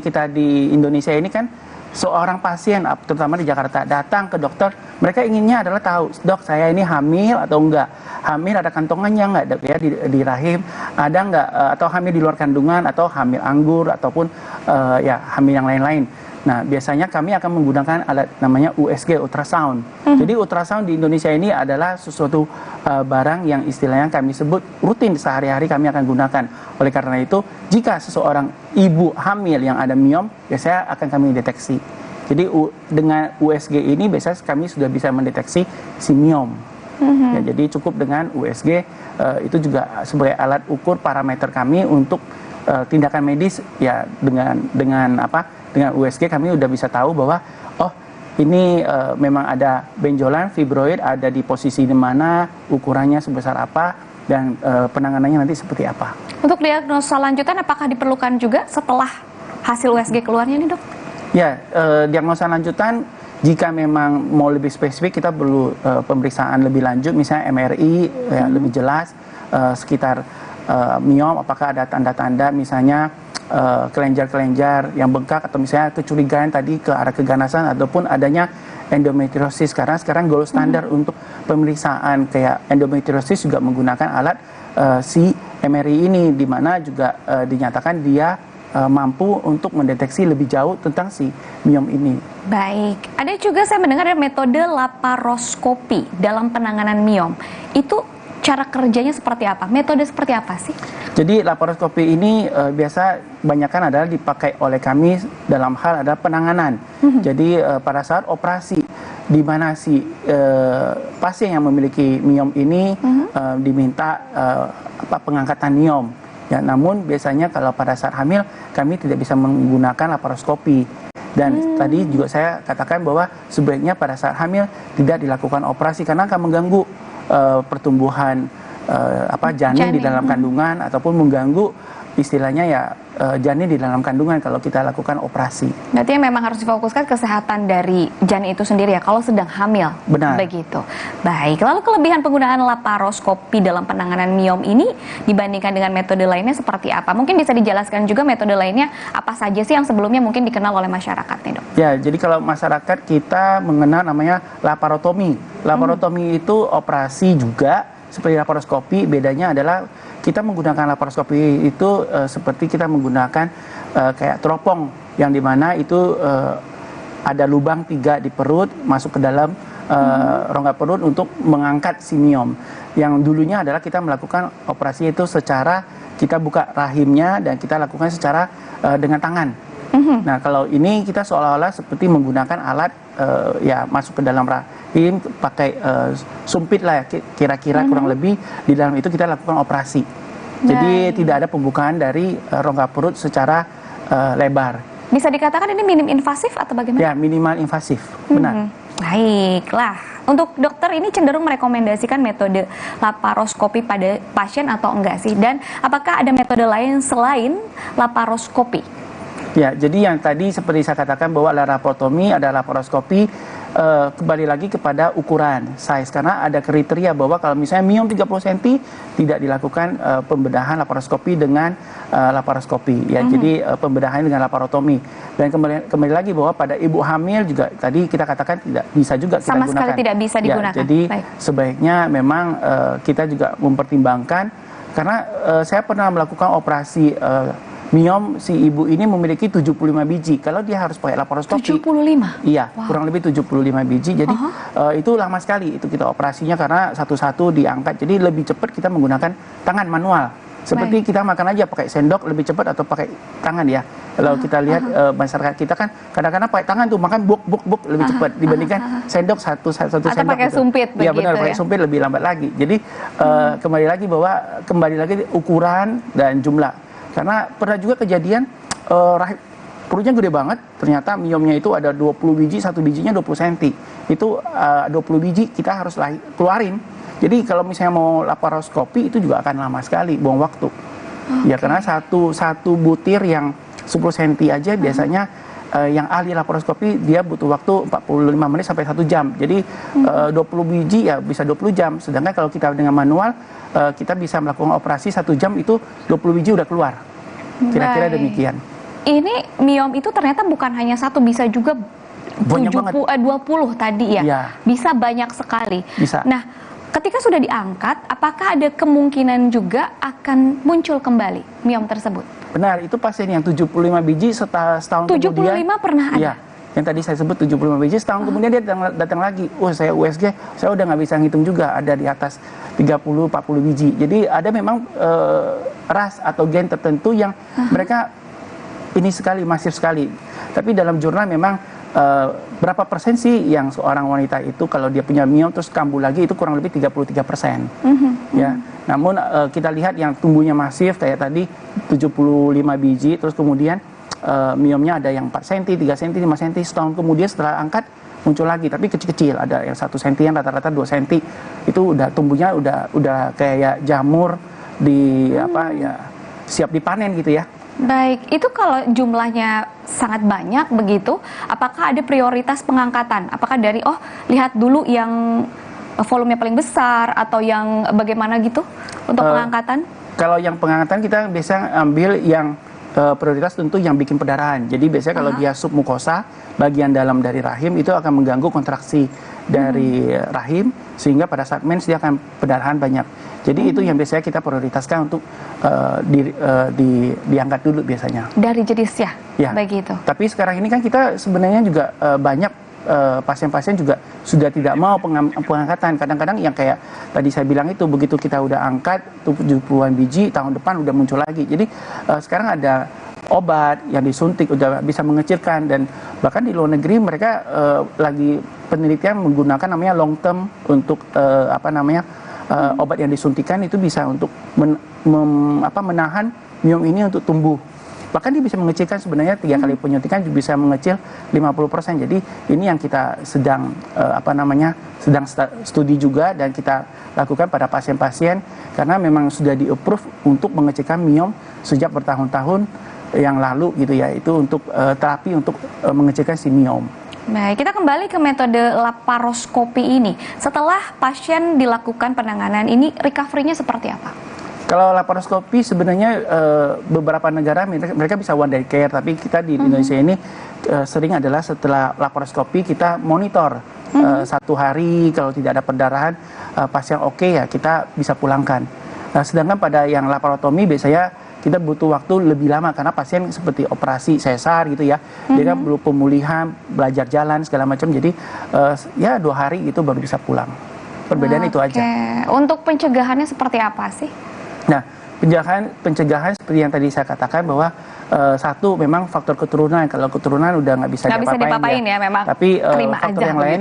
kita di Indonesia ini kan seorang pasien terutama di Jakarta datang ke dokter, mereka inginnya adalah tahu, dok saya ini hamil atau enggak, hamil ada kantongannya enggak ya di rahim, ada enggak atau hamil di luar kandungan atau hamil anggur ataupun hamil yang lain-lain. Nah, biasanya kami akan menggunakan alat namanya USG, ultrasound. Jadi ultrasound di Indonesia ini adalah sesuatu barang yang istilahnya kami sebut rutin sehari-hari kami akan gunakan. Oleh karena itu, jika seseorang ibu hamil yang ada miom, biasanya akan kami deteksi. Jadi dengan USG ini biasanya kami sudah bisa mendeteksi si miom. Ya, jadi cukup dengan USG itu juga sebagai alat ukur parameter kami untuk tindakan medis ya dengan USG kami udah bisa tahu bahwa ini memang ada benjolan fibroid ada di posisi di mana, ukurannya sebesar apa dan penanganannya nanti seperti apa. Untuk diagnosa lanjutan apakah diperlukan juga setelah hasil USG keluarnya nih, Dok? Ya, diagnosa lanjutan jika memang mau lebih spesifik kita perlu pemeriksaan lebih lanjut misalnya MRI ya, lebih jelas sekitar miom apakah ada tanda-tanda misalnya kelenjar-kelenjar yang bengkak atau misalnya kecurigaan tadi ke arah keganasan ataupun adanya endometriosis karena sekarang gold standar untuk pemeriksaan kayak endometriosis juga menggunakan alat si MRI ini di mana juga dinyatakan dia mampu untuk mendeteksi lebih jauh tentang si miom ini. Baik, ada juga saya mendengar ada metode laparoskopi dalam penanganan miom. Itu cara kerjanya seperti apa? Metode seperti apa sih? Jadi laparoskopi ini biasa kebanyakan adalah dipakai oleh kami dalam hal adalah penanganan. Jadi pada saat operasi di mana si pasien yang memiliki miom ini diminta pengangkatan miom. Ya, namun biasanya kalau pada saat hamil kami tidak bisa menggunakan laparoskopi. Dan tadi juga saya katakan bahwa sebaiknya pada saat hamil tidak dilakukan operasi karena akan mengganggu pertumbuhan janin di dalam kandungan ataupun mengganggu istilahnya ya janin di dalam kandungan kalau kita lakukan operasi. Berarti memang harus difokuskan kesehatan dari janin itu sendiri ya kalau sedang hamil. Benar. Begitu. Baik, lalu kelebihan penggunaan laparoskopi dalam penanganan miom ini dibandingkan dengan metode lainnya seperti apa? Mungkin bisa dijelaskan juga metode lainnya apa saja sih yang sebelumnya mungkin dikenal oleh masyarakat nih, Dok? Ya, jadi kalau masyarakat kita mengenal namanya laparotomi. Laparotomi itu operasi juga seperti laparoskopi, bedanya adalah kita menggunakan laparoskopi itu seperti kita menggunakan kayak teropong yang dimana itu ada lubang 3 di perut masuk ke dalam rongga perut untuk mengangkat si miom. Yang dulunya adalah kita melakukan operasi itu secara kita buka rahimnya dan kita lakukan secara dengan tangan. Nah, kalau ini kita seolah-olah seperti menggunakan alat ya masuk ke dalam rahim pakai sumpit lah ya, kira-kira kurang lebih di dalam itu kita lakukan operasi. Jadi tidak ada pembukaan dari rongga perut secara lebar. Bisa dikatakan ini minim invasif atau bagaimana? Ya, minimal invasif, benar. Baiklah, untuk dokter ini cenderung merekomendasikan metode laparoskopi pada pasien atau enggak sih? Dan apakah ada metode lain selain laparoskopi? Ya, jadi yang tadi seperti saya katakan bahwa laparotomi ada laparoskopi, kembali lagi kepada ukuran size, karena ada kriteria bahwa kalau misalnya miom 30 cm tidak dilakukan pembedahan laparoskopi dengan laparoskopi ya. Jadi pembedahan dengan laparotomi. Dan kembali lagi bahwa pada ibu hamil juga tadi kita katakan tidak bisa juga kita sama gunakan. sekali tidak bisa digunakan. Ya, jadi baik, sebaiknya memang kita juga mempertimbangkan, karena saya pernah melakukan operasi miom, si ibu ini memiliki 75 biji. Kalau dia harus pakai laparoskopi 75? Iya, Wow. kurang lebih 75 biji. Jadi itu lama sekali itu kita operasinya karena satu-satu diangkat. Jadi lebih cepat kita menggunakan tangan manual. Seperti kita makan aja pakai sendok lebih cepat atau pakai tangan ya. Kalau kita lihat masyarakat kita kan kadang-kadang pakai tangan tuh makan buk lebih cepat dibandingkan sendok satu atau sendok. pakai sumpit Iya benar, begitu pakai sumpit lebih lambat lagi. Jadi kembali lagi ukuran dan jumlah. Karena pernah juga kejadian perutnya gede banget, ternyata miomnya itu ada 20 biji, satu bijinya 20 cm. Itu 20 biji kita harus keluarin. Jadi kalau misalnya mau laparoskopi itu juga akan lama sekali, buang waktu. Ya karena satu butir yang 10 cm aja biasanya yang ahli laparoskopi dia butuh waktu 45 menit sampai 1 jam. Jadi 20 biji ya bisa 20 jam. Sedangkan kalau kita dengan manual kita bisa melakukan operasi 1 jam itu 20 biji udah keluar. Kira-kira demikian. Ini miom itu ternyata bukan hanya satu, bisa juga 20 tadi ya. Iya. Bisa banyak sekali. Bisa. Nah, ketika sudah diangkat, apakah ada kemungkinan juga akan muncul kembali miom tersebut? Benar, itu pasien yang 75 biji setahun 75 kemudian. pernah ada? Iya, yang tadi saya sebut 75 biji, setahun kemudian dia datang lagi. Saya USG, saya udah nggak bisa ngitung juga, ada di atas 30-40 biji. Jadi ada memang ras atau gen tertentu yang mereka ini sekali, masif sekali. Tapi dalam jurnal memang berapa persen sih yang seorang wanita itu kalau dia punya miom terus kambuh lagi itu kurang lebih 33%. Ya. Namun kita lihat yang tumbuhnya masif kayak tadi 75 biji, terus kemudian miomnya ada yang 4 cm, 3 cm, 5 cm, setahun kemudian setelah angkat muncul lagi, tapi kecil-kecil, ada yang 1 cm, rata-rata 2 cm, itu udah tumbuhnya udah kayak jamur di siap dipanen gitu ya. Baik, itu kalau jumlahnya sangat banyak begitu, apakah ada prioritas pengangkatan? Apakah dari lihat dulu yang volumenya paling besar atau yang bagaimana gitu untuk pengangkatan? Kalau yang pengangkatan kita biasa ambil yang prioritas tentu yang bikin pendarahan. Jadi biasanya kalau dia submukosa, bagian dalam dari rahim itu akan mengganggu kontraksi dari rahim sehingga pada saat mens dia akan pendarahan banyak. Jadi itu yang biasanya kita prioritaskan untuk diangkat dulu biasanya. Dari jenis ya, begitu. Tapi sekarang ini kan kita sebenarnya juga banyak pasien-pasien juga sudah tidak mau pengangkatan. Kadang-kadang yang kayak tadi saya bilang itu begitu kita udah angkat 70-an biji, tahun depan udah muncul lagi. Jadi sekarang ada obat yang disuntik udah bisa mengecilkan, dan bahkan di luar negeri mereka lagi penelitian menggunakan namanya long term untuk obat yang disuntikan itu bisa untuk menahan miom ini untuk tumbuh. Bahkan dia bisa mengecilkan sebenarnya 3 kali penyuntikan bisa mengecil 50%. Jadi ini yang kita sedang sedang studi juga dan kita lakukan pada pasien-pasien karena memang sudah di-approve untuk mengecilkan miom sejak bertahun-tahun yang lalu gitu ya. Itu untuk terapi untuk mengecilkan si miom. Baik, kita kembali ke metode laparoskopi ini. Setelah pasien dilakukan penanganan ini, recovery-nya seperti apa? Kalau laparoskopi sebenarnya beberapa negara mereka bisa one day care, tapi kita di Indonesia ini sering adalah setelah laparoskopi kita monitor 1 hari, kalau tidak ada perdarahan pasien oke ya kita bisa pulangkan. Sedangkan pada yang laparotomi biasanya kita butuh waktu lebih lama karena pasien seperti operasi sesar gitu ya, dia kan perlu pemulihan, belajar jalan segala macam, jadi ya 2 hari itu baru bisa pulang. Perbedaan itu aja. Untuk pencegahannya seperti apa sih? Nah, pencegahan seperti yang tadi saya katakan bahwa satu memang faktor keturunan. Kalau keturunan udah nggak bisa diapa-apain ya memang. Tapi aja faktor yang lain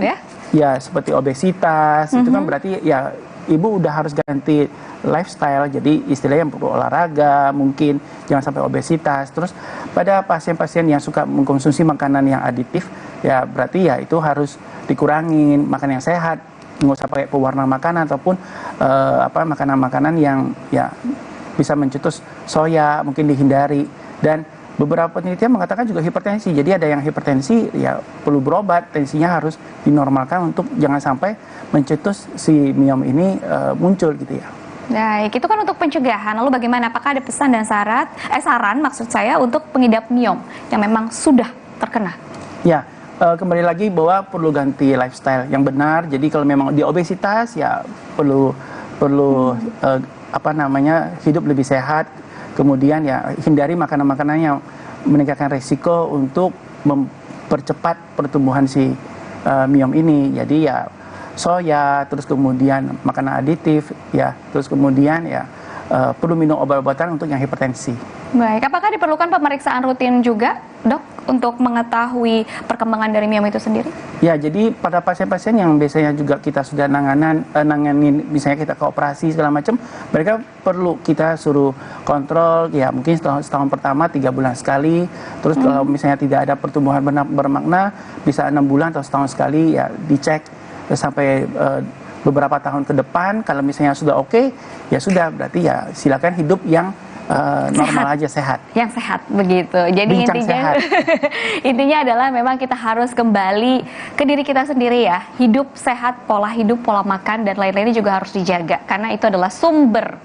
ya seperti obesitas itu kan berarti ya ibu udah harus ganti lifestyle, jadi istilahnya perlu olahraga, mungkin jangan sampai obesitas. Terus pada pasien-pasien yang suka mengkonsumsi makanan yang aditif, ya berarti ya itu harus dikurangin, makan yang sehat, nggak usah pakai pewarna makanan ataupun makanan-makanan yang ya bisa mencetus soya, mungkin dihindari. Dan beberapa penelitian mengatakan juga hipertensi, jadi ada yang hipertensi ya perlu berobat, tensinya harus dinormalkan untuk jangan sampai mencetus si miom ini muncul gitu ya. Baik, itu kan untuk pencegahan. Lalu bagaimana? Apakah ada pesan dan saran maksud saya untuk pengidap miom yang memang sudah terkena? Ya, kembali lagi bahwa perlu ganti lifestyle yang benar. Jadi kalau memang di obesitas ya perlu hidup lebih sehat. Kemudian ya hindari makanan-makanan yang meningkatkan resiko untuk mempercepat pertumbuhan si miom ini. Jadi ya soya, terus kemudian makanan aditif, ya, terus kemudian ya perlu minum obat-obatan untuk yang hipertensi. Baik, apakah diperlukan pemeriksaan rutin juga, dok, untuk mengetahui perkembangan dari miom itu sendiri? Ya, jadi pada pasien-pasien yang biasanya juga kita sudah nanganin, misalnya kita ke operasi segala macam, mereka perlu kita suruh kontrol, ya mungkin setahun pertama 3 bulan sekali, terus kalau misalnya tidak ada pertumbuhan bermakna, bisa 6 bulan atau setahun sekali, ya dicek sampai beberapa tahun ke depan. Kalau misalnya sudah oke, ya sudah, berarti ya silakan hidup yang normal aja, sehat. Yang sehat begitu. Jadi intinya adalah memang kita harus kembali ke diri kita sendiri ya. Hidup sehat, pola hidup, pola makan dan lain-lainnya juga harus dijaga karena itu adalah sumber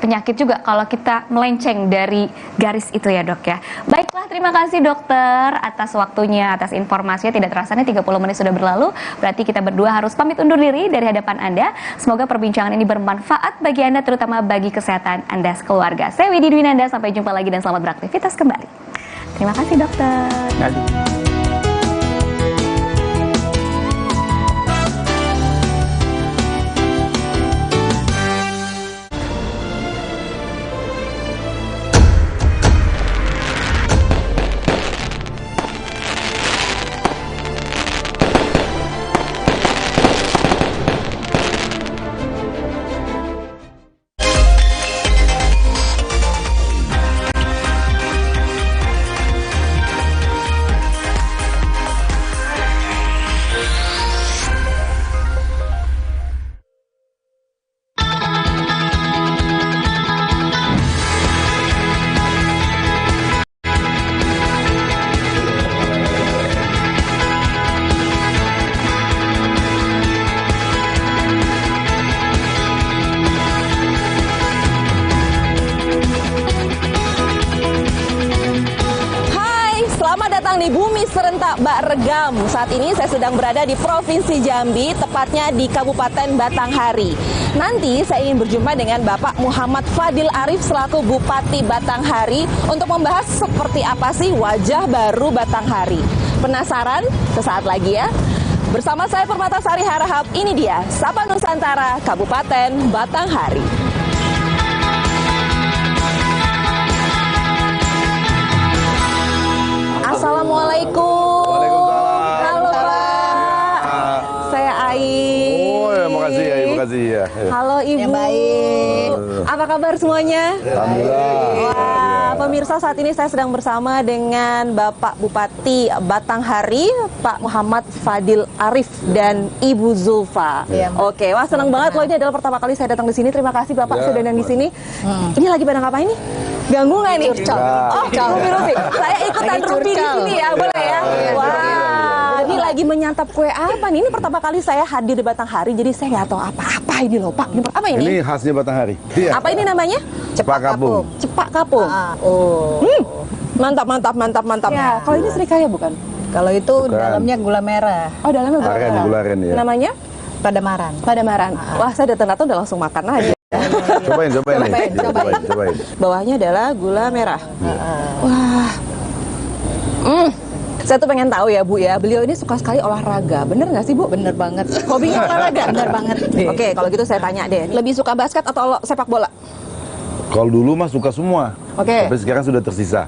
penyakit juga kalau kita melenceng dari garis itu ya dok ya. Baiklah, terima kasih dokter atas waktunya, atas informasinya. Tidak terasa nih 30 menit sudah berlalu, berarti kita berdua harus pamit undur diri dari hadapan Anda. Semoga perbincangan ini bermanfaat bagi Anda, terutama bagi kesehatan Anda sekeluarga. Saya Widi Dwinanda, sampai jumpa lagi dan selamat beraktivitas kembali. Terima kasih dokter. Di bumi serentak Bak Regam. Saat ini saya sedang berada di Provinsi Jambi, tepatnya di Kabupaten Batanghari. Nanti saya ingin berjumpa dengan Bapak Muhammad Fadil Arif selaku Bupati Batanghari untuk membahas seperti apa sih wajah baru Batanghari. Penasaran? Sesaat lagi ya. Bersama saya Permatasari Harahap, ini dia Sapa Nusantara Kabupaten Batanghari. Assalamualaikum. Waalaikumsalam. Halo Pak. Saya Ai. Oh ya, makasih ya, makasih ya. Halo Ibu. Ya, baik. Apa kabar semuanya? Alhamdulillah. Wah, pemirsa, saat ini saya sedang bersama dengan Bapak Bupati Batanghari, Pak Muhammad Fadil Arif dan Ibu Zulfa. Ya. Oke, wah senang banget loh, ini adalah pertama kali saya datang di sini. Terima kasih Bapak sudah datang di sini. Ini lagi pada ngapain nih? Ganggu nggak nih? Oh, Ruby. Saya ikutan Ruby di sini ya, boleh ya? Wah, ini lagi menyantap kue apa nih? Ini pertama kali saya hadir di Batanghari, jadi saya nggak tahu apa-apa ini loh Pak. Ini apa ini? Ini khasnya Batanghari. Iya. Apa ini namanya? Cepak Kapung. Cepak Kapung. Mantap. Ya, kalau ini serikaya bukan? Kalau itu dalamnya gula merah. Oh, dalamnya gula merah. Gula aren ya. Namanya? Padamaran. Wah, saya datang udah langsung makan aja. Cobain. Bawahnya adalah gula merah. Wah. Saya tuh pengen tahu ya Bu ya, beliau ini suka sekali olahraga, bener nggak sih Bu? Bener banget. Hobinya olahraga? Bener banget. Oke, kalau gitu saya tanya deh, lebih suka basket atau sepak bola? Kalau dulu mah suka semua. Oke. Tapi sekarang sudah tersisa.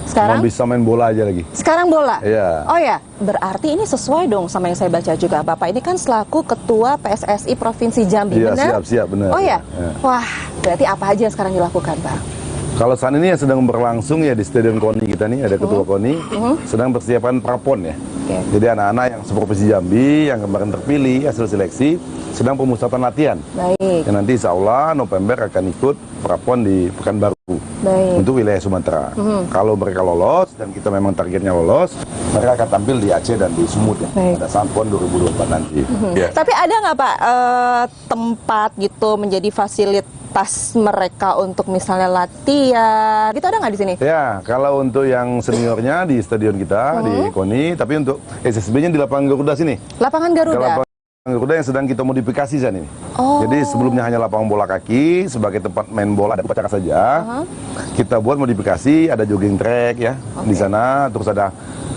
Sekarang? Cuma bisa main bola aja lagi. Sekarang bola? Iya. Oh ya, berarti ini sesuai dong sama yang saya baca juga. Bapak ini kan selaku Ketua PSSI Provinsi Jambi, Iya, benar? siap, benar. Oh ya? Ya. Wah, berarti apa aja yang sekarang dilakukan, Bang? Kalau saat ini yang sedang berlangsung ya di Stadion KONI kita nih, ada Ketua KONI, sedang persiapan prapon ya. Jadi anak-anak yang seprovinsi Jambi, yang kemarin terpilih hasil seleksi, sedang pemusatan latihan. Baik. Dan nanti insya Allah November akan ikut prapon di Pekanbaru. Baik. Untuk wilayah Sumatera. Kalau mereka lolos, dan kita memang targetnya lolos, mereka akan tampil di Aceh dan di Sumut ya, pada saat PON 2024 nanti. Ya. Tapi ada nggak Pak tempat gitu menjadi fasilitas mereka untuk misalnya latihan? Gitu ada nggak di sini? Ya, kalau untuk yang seniornya di stadion kita di KONI, tapi untuk SSB-nya di lapangan Garuda sini. Lapangan Garuda. Lapangan Garuda yang sedang kita modifikasi saat ini. Jadi sebelumnya hanya lapangan bola kaki sebagai tempat main bola dan upacara saja. Kita buat modifikasi, ada jogging track ya di sana, terus ada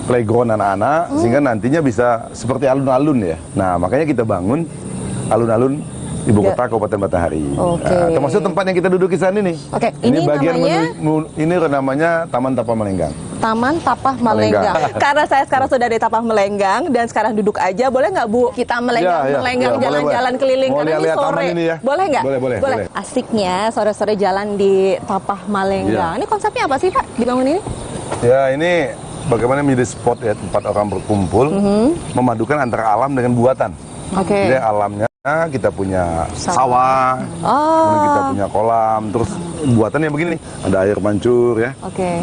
playground anak-anak sehingga nantinya bisa seperti alun-alun ya. Nah, makanya kita bangun alun-alun Ibu Kota Kabupaten Batanghari. Nah, termasuk tempat yang kita duduki saat ini. Ini bagian ini namanya Taman Tapah Malenggang. Taman Tapah Malenggang. Karena saya sekarang sudah di Tapah Malenggang dan sekarang duduk aja, boleh nggak Bu kita melenggang jalan-jalan keliling karena ini sore? Ya. Boleh nggak? Boleh. Asiknya sore-sore jalan di Tapah Malenggang. Ini konsepnya apa sih Pak dibangun ini? Ya ini bagaimana menjadi spot ya tempat orang berkumpul, memadukan antara alam dengan buatan. Jadi alamnya kita punya sawah, kemudian kita punya kolam, terus buatannya begini, ada air mancur ya,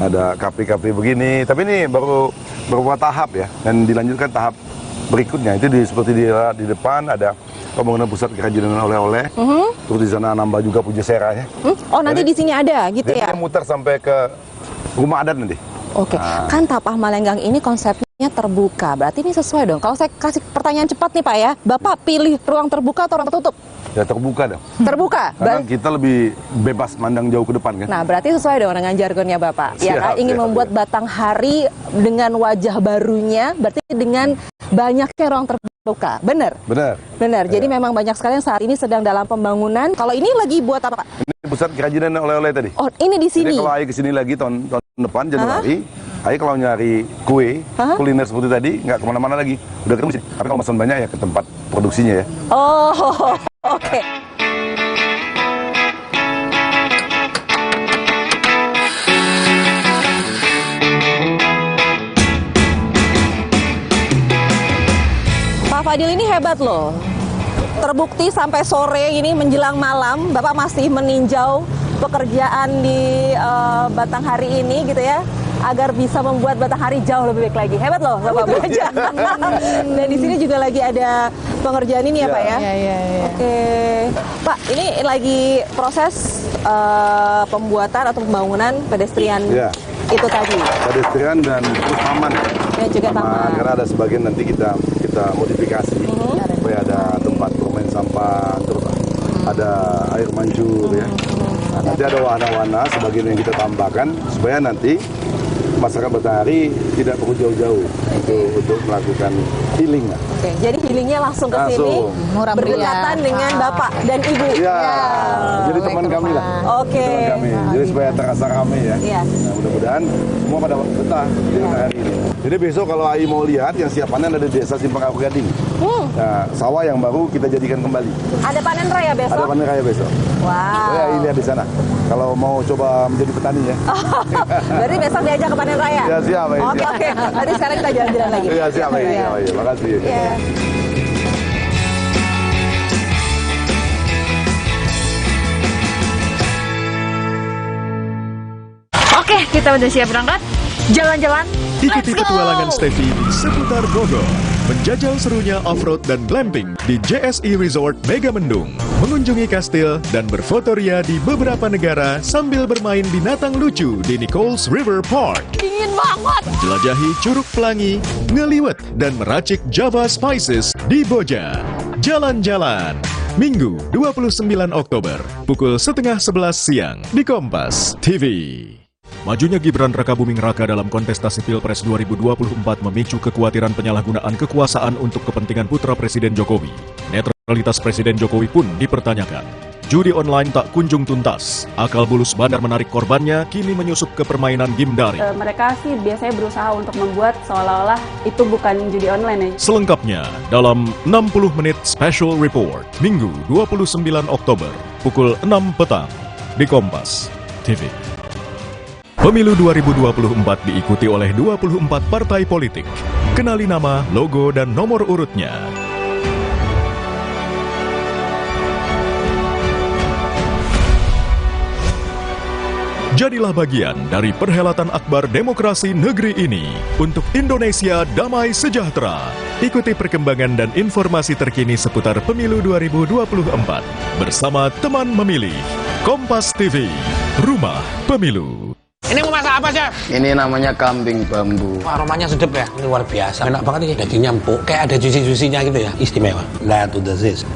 ada kafe-kafe begini. Tapi ini baru beberapa tahap ya, dan dilanjutkan tahap berikutnya itu seperti di depan ada pembangunan pusat kerajinan oleh-oleh, terus di sana nambah juga Pujasera ya. Oh nanti di sini ada gitu ya? Dia muter sampai ke rumah adat nanti. Kan Tapah Malenggang ini konsepnya terbuka, berarti ini sesuai dong. Kalau saya kasih pertanyaan cepat nih Pak ya, Bapak pilih ruang terbuka atau ruang tertutup? Ya terbuka dong. Terbuka? Karena kita lebih bebas mandang jauh ke depan kan. Nah berarti sesuai dong dengan jargonnya Bapak. Ya kan ingin membuat Batanghari dengan wajah barunya, berarti dengan banyaknya ruang terbuka. Benar? Benar. Jadi memang banyak sekali yang saat ini sedang dalam pembangunan. Kalau ini lagi buat apa Pak? Ini pusat kerajinan oleh-oleh tadi. Oh ini di sini? Jadi kalau Ai kesini lagi tahun depan Januari, Ai kalau nyari kue, kuliner seperti tadi, nggak kemana-mana lagi. Udah ketemu sini. Tapi kalau pesan banyak ya ke tempat produksinya ya. Oh, oke. Pak Fadil ini hebat loh. Terbukti sampai sore ini menjelang malam, Bapak masih meninjau pekerjaan di Batanghari ini gitu ya, agar bisa membuat Batanghari jauh lebih baik lagi. Hebat loh Bapak belajar. Dan di sini juga lagi ada pengerjaan ini ya Pak ya? Iya. Oke. Pak, ini lagi proses pembuatan atau pembangunan pedestrian itu tadi? Pedestrian dan terus taman. Dan juga taman. Karena ada sebagian nanti kita modifikasi. Supaya ada tempat bermain sampah, terus ada air mancur ya. Nah, nanti ada wahana-wahana sebagian yang kita tambahkan supaya nanti masyarakat Batanghari tidak perlu jauh-jauh untuk melakukan healing. Jadi healingnya langsung ke sini, berdekatan dengan Bapak dan Ibu. Iya, jadi teman kami lah. Teman kami. Jadi supaya terasa ramai ya. Nah, mudah-mudahan semua pada betah di Batanghari ini. Jadi besok kalau Ai mau lihat yang siap panen ada di Desa Simpang Apu Gading. Nah, sawah yang baru kita jadikan kembali. Ada panen raya besok? Ada panen raya besok. Wow. Saya lihat di sana. Kalau mau coba menjadi petani ya. Berarti besok diajak ke panen raya? Ya siap. Oke. Nanti sekarang kita jalan-jalan lagi. Ya siap. Terima kasih. Oke, kita udah siap berangkat. Jalan-jalan. Ikuti petualangan Steffi seputar Bogor. Menjajal serunya off-road dan glamping di JSI Resort Megamendung. Mengunjungi kastil dan berfotoria di beberapa negara sambil bermain binatang lucu di Nichols River Park. Dingin banget. Menjelajahi Curug Pelangi, Ngeliwet, dan meracik Java Spices di Boja. Jalan-jalan Minggu 29 Oktober, pukul 10:30 siang di Kompas TV. Majunya Gibran Rakabuming Raka dalam kontestasi Pilpres 2024 memicu kekhawatiran penyalahgunaan kekuasaan untuk kepentingan putra Presiden Jokowi. Netralitas Presiden Jokowi pun dipertanyakan. Judi online tak kunjung tuntas. Akal bulus bandar menarik korbannya kini menyusup ke permainan game daring. Mereka sih biasanya berusaha untuk membuat seolah-olah itu bukan judi online ya. Selengkapnya dalam 60 menit special report Minggu 29 Oktober pukul 6 petang di Kompas TV. Pemilu 2024 diikuti oleh 24 partai politik. Kenali nama, logo, dan nomor urutnya. Jadilah bagian dari perhelatan akbar demokrasi negeri ini untuk Indonesia damai sejahtera. Ikuti perkembangan dan informasi terkini seputar Pemilu 2024 bersama teman memilih Kompas TV, Rumah Pemilu. Ini mau masak apa, Chef? Ini namanya kambing bambu. Aromanya sedap ya, ini luar biasa. Enak banget ini, dagingnya empuk, kayak ada juicy-juicynya gitu ya. Istimewa. Lazis.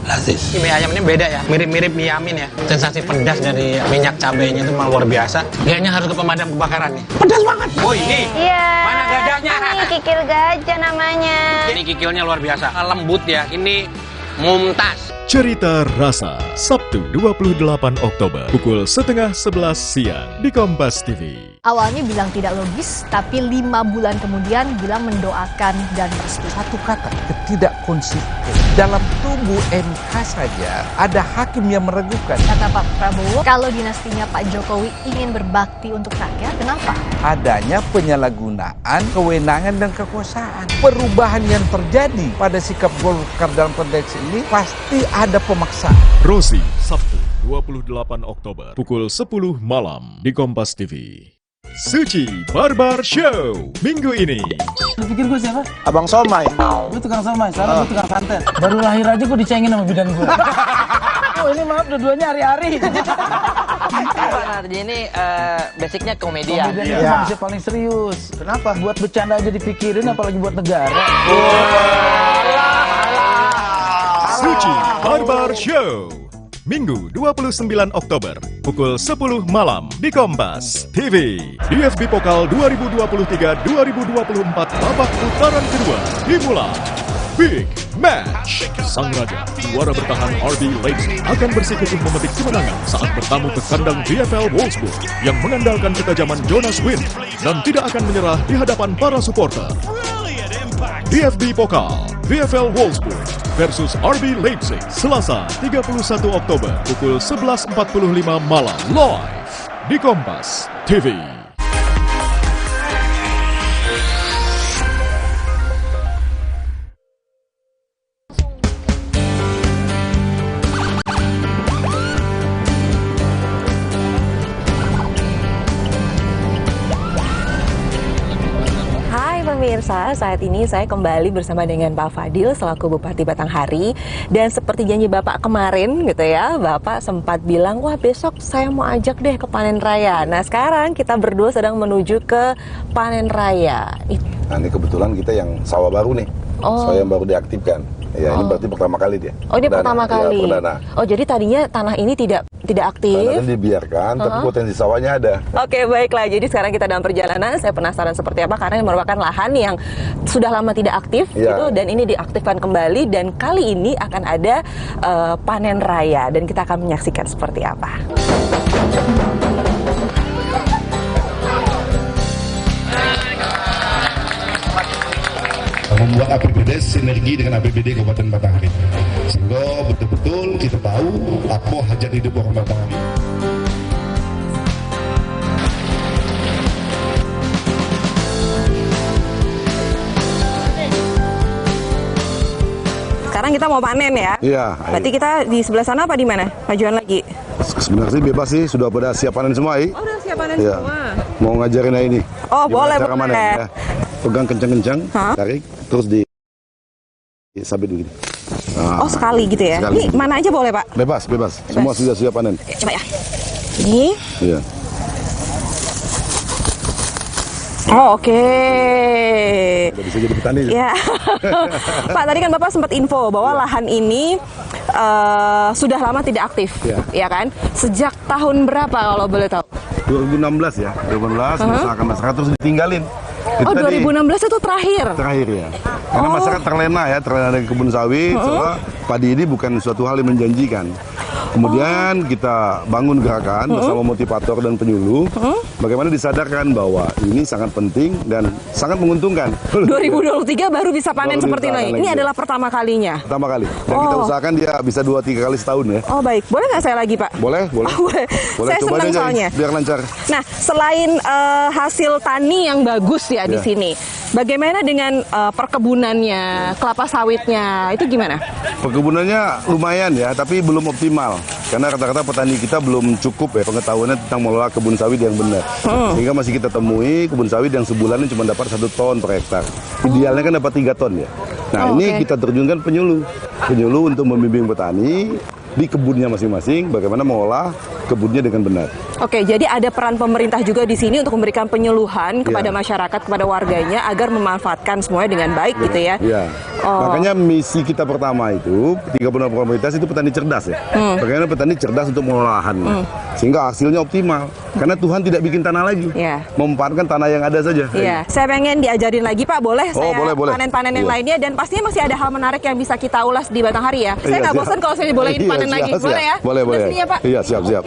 Mie ayam ini beda ya, mirip-mirip mie yamin ya. Sensasi pedas dari minyak cabenya itu malah luar biasa. Kayaknya harus ke pemadam kebakaran nih. Pedas banget. Oh ini. Iya. Mana gajahnya? Ini kikil gajah namanya. Ini kikilnya luar biasa, lembut ya. Ini mumtaz. Cerita Rasa, Sabtu 28 Oktober, pukul 10:30 siang di Kompas TV. Awalnya bilang tidak logis, tapi 5 bulan kemudian bilang mendoakan dan merestui. Satu kata, ketidakkonsisten. Dalam tubuh MK saja ada hakim yang meragukan. Kata Pak Prabowo, kalau dinastinya Pak Jokowi ingin berbakti untuk rakyat, kenapa? Adanya penyalahgunaan kewenangan dan kekuasaan. Perubahan yang terjadi pada sikap Golkar dalam konteks ini pasti ada pemaksaan. Rosi, Sabtu 28 Oktober, pukul 10 malam di Kompas TV. Suci Barbar Show minggu ini. Lu pikir gue siapa? Abang Somai. Gue tukang somai, soalnya gue tukang santet. Baru lahir aja gue dicengin sama bidan gue. Oh ini maaf, dua-duanya hari-hari. Pak Narji ini basicnya komedian. Komedian itu manusia paling serius. Kenapa? Buat bercanda aja dipikirin, apalagi buat negara. Suci Barbar Show Minggu 29 Oktober pukul 10 malam di Kompas TV. DFB Pokal 2023-2024 babak putaran kedua dimulai. Big Match. Sang Raja, juara bertahan RB Leipzig akan bersikukuh memetik kemenangan saat bertamu ke kandang VfL Wolfsburg yang mengandalkan ketajaman Jonas Wind dan tidak akan menyerah di hadapan para supporter. DFB Pokal, VfL Wolfsburg versus RB Leipzig, Selasa 31 Oktober pukul 11.45 malam live di Kompas TV. Pemirsa, saat ini saya kembali bersama dengan Pak Fadil selaku Bupati Batanghari, dan seperti janji Bapak kemarin gitu ya, Bapak sempat bilang, wah besok saya mau ajak deh ke panen raya. Nah sekarang kita berdua sedang menuju ke panen raya. Nah ini kebetulan kita yang sawah baru nih, sawah yang baru diaktifkan. Ya ini berarti pertama kali dia. Oh ini pertama kali. Ya, perdana. Oh jadi tadinya tanah ini tidak aktif. Tanah ini dibiarkan, tapi potensi sawahnya ada. Oke baiklah. Jadi sekarang kita dalam perjalanan. Saya penasaran seperti apa karena ini merupakan lahan yang sudah lama tidak aktif, gitu, dan ini diaktifkan kembali. Dan kali ini akan ada panen raya dan kita akan menyaksikan seperti apa. Membuat APBD sinergi dengan APBD Kabupaten Batanghari, sehingga betul-betul kita tahu apa hajat hidup orang Batanghari. Sekarang kita mau panen ya? Iya. Berarti kita di sebelah sana apa di mana? Majuan lagi? Sebenarnya sih bebas sih, sudah pada siap panen semua. Oh, udah siap panen ya. Semua. Mau ngajarin ini. Oh, boleh, cara boleh. Manen, ya. Pegang kencang-kencang, tarik, terus sabit begini. Nah, oh, sekali gitu ya? Sekali. Ini mana aja boleh, Pak? Bebas. Semua sudah siap panen. Coba ya. Ini. Iya. Oh, oke. Udah bisa jadi petani. Ya. Pak, tadi kan Bapak sempat info bahwa lahan ini sudah lama tidak aktif, ya kan? Sejak tahun berapa kalau boleh tahu? 2016 ya, 2016 masyarakat terus ditinggalin. Oh, 2016 itu terakhir? Terakhir ya. Karena masyarakat terlena dari kebun sawit, soalnya padi ini bukan suatu hal yang menjanjikan. Kemudian kita bangun gerakan bersama motivator dan penyuluh, bagaimana disadarkan bahwa ini sangat penting dan sangat menguntungkan. 2023 baru bisa panen seperti ini. Ini adalah pertama kalinya? Pertama kali. Dan kita usahakan dia bisa 2-3 kali setahun ya. Oh baik, boleh nggak saya lagi Pak? Boleh, boleh. Boleh. Saya coba senang aja soalnya. Biar lancar. Nah, selain hasil tani yang bagus ya di sini, bagaimana dengan perkebunannya, kelapa sawitnya, itu gimana? Perkebunannya lumayan ya, tapi belum optimal. Karena rata-rata petani kita belum cukup ya pengetahuannya tentang mengelola kebun sawit yang benar. Sehingga masih kita temui kebun sawit yang sebulan cuma dapat 1 ton per hektar. Idealnya kan dapat 3 ton ya. Nah ini kita terjunkan penyuluh untuk membimbing petani di kebunnya masing-masing, bagaimana mengolah kebunnya dengan benar. Oke, jadi ada peran pemerintah juga di sini untuk memberikan penyuluhan kepada masyarakat, kepada warganya agar memanfaatkan semuanya dengan baik gitu ya. Iya. Makanya misi kita pertama itu 36 komunitas itu petani cerdas ya. Bagaimana petani cerdas untuk mengolah lahannya, sehingga hasilnya optimal. Karena Tuhan tidak bikin tanah lagi, memanfaatkan tanah yang ada saja. Iya. Saya pengen diajarin lagi Pak, boleh? Saya boleh. panen-panen yang lainnya, dan pastinya masih ada hal menarik yang bisa kita ulas di Batanghari ya. Saya nggak bosan kalau saya bolehin panen lagi, boleh ya? Boleh. Sini ya Pak. Iya, siap.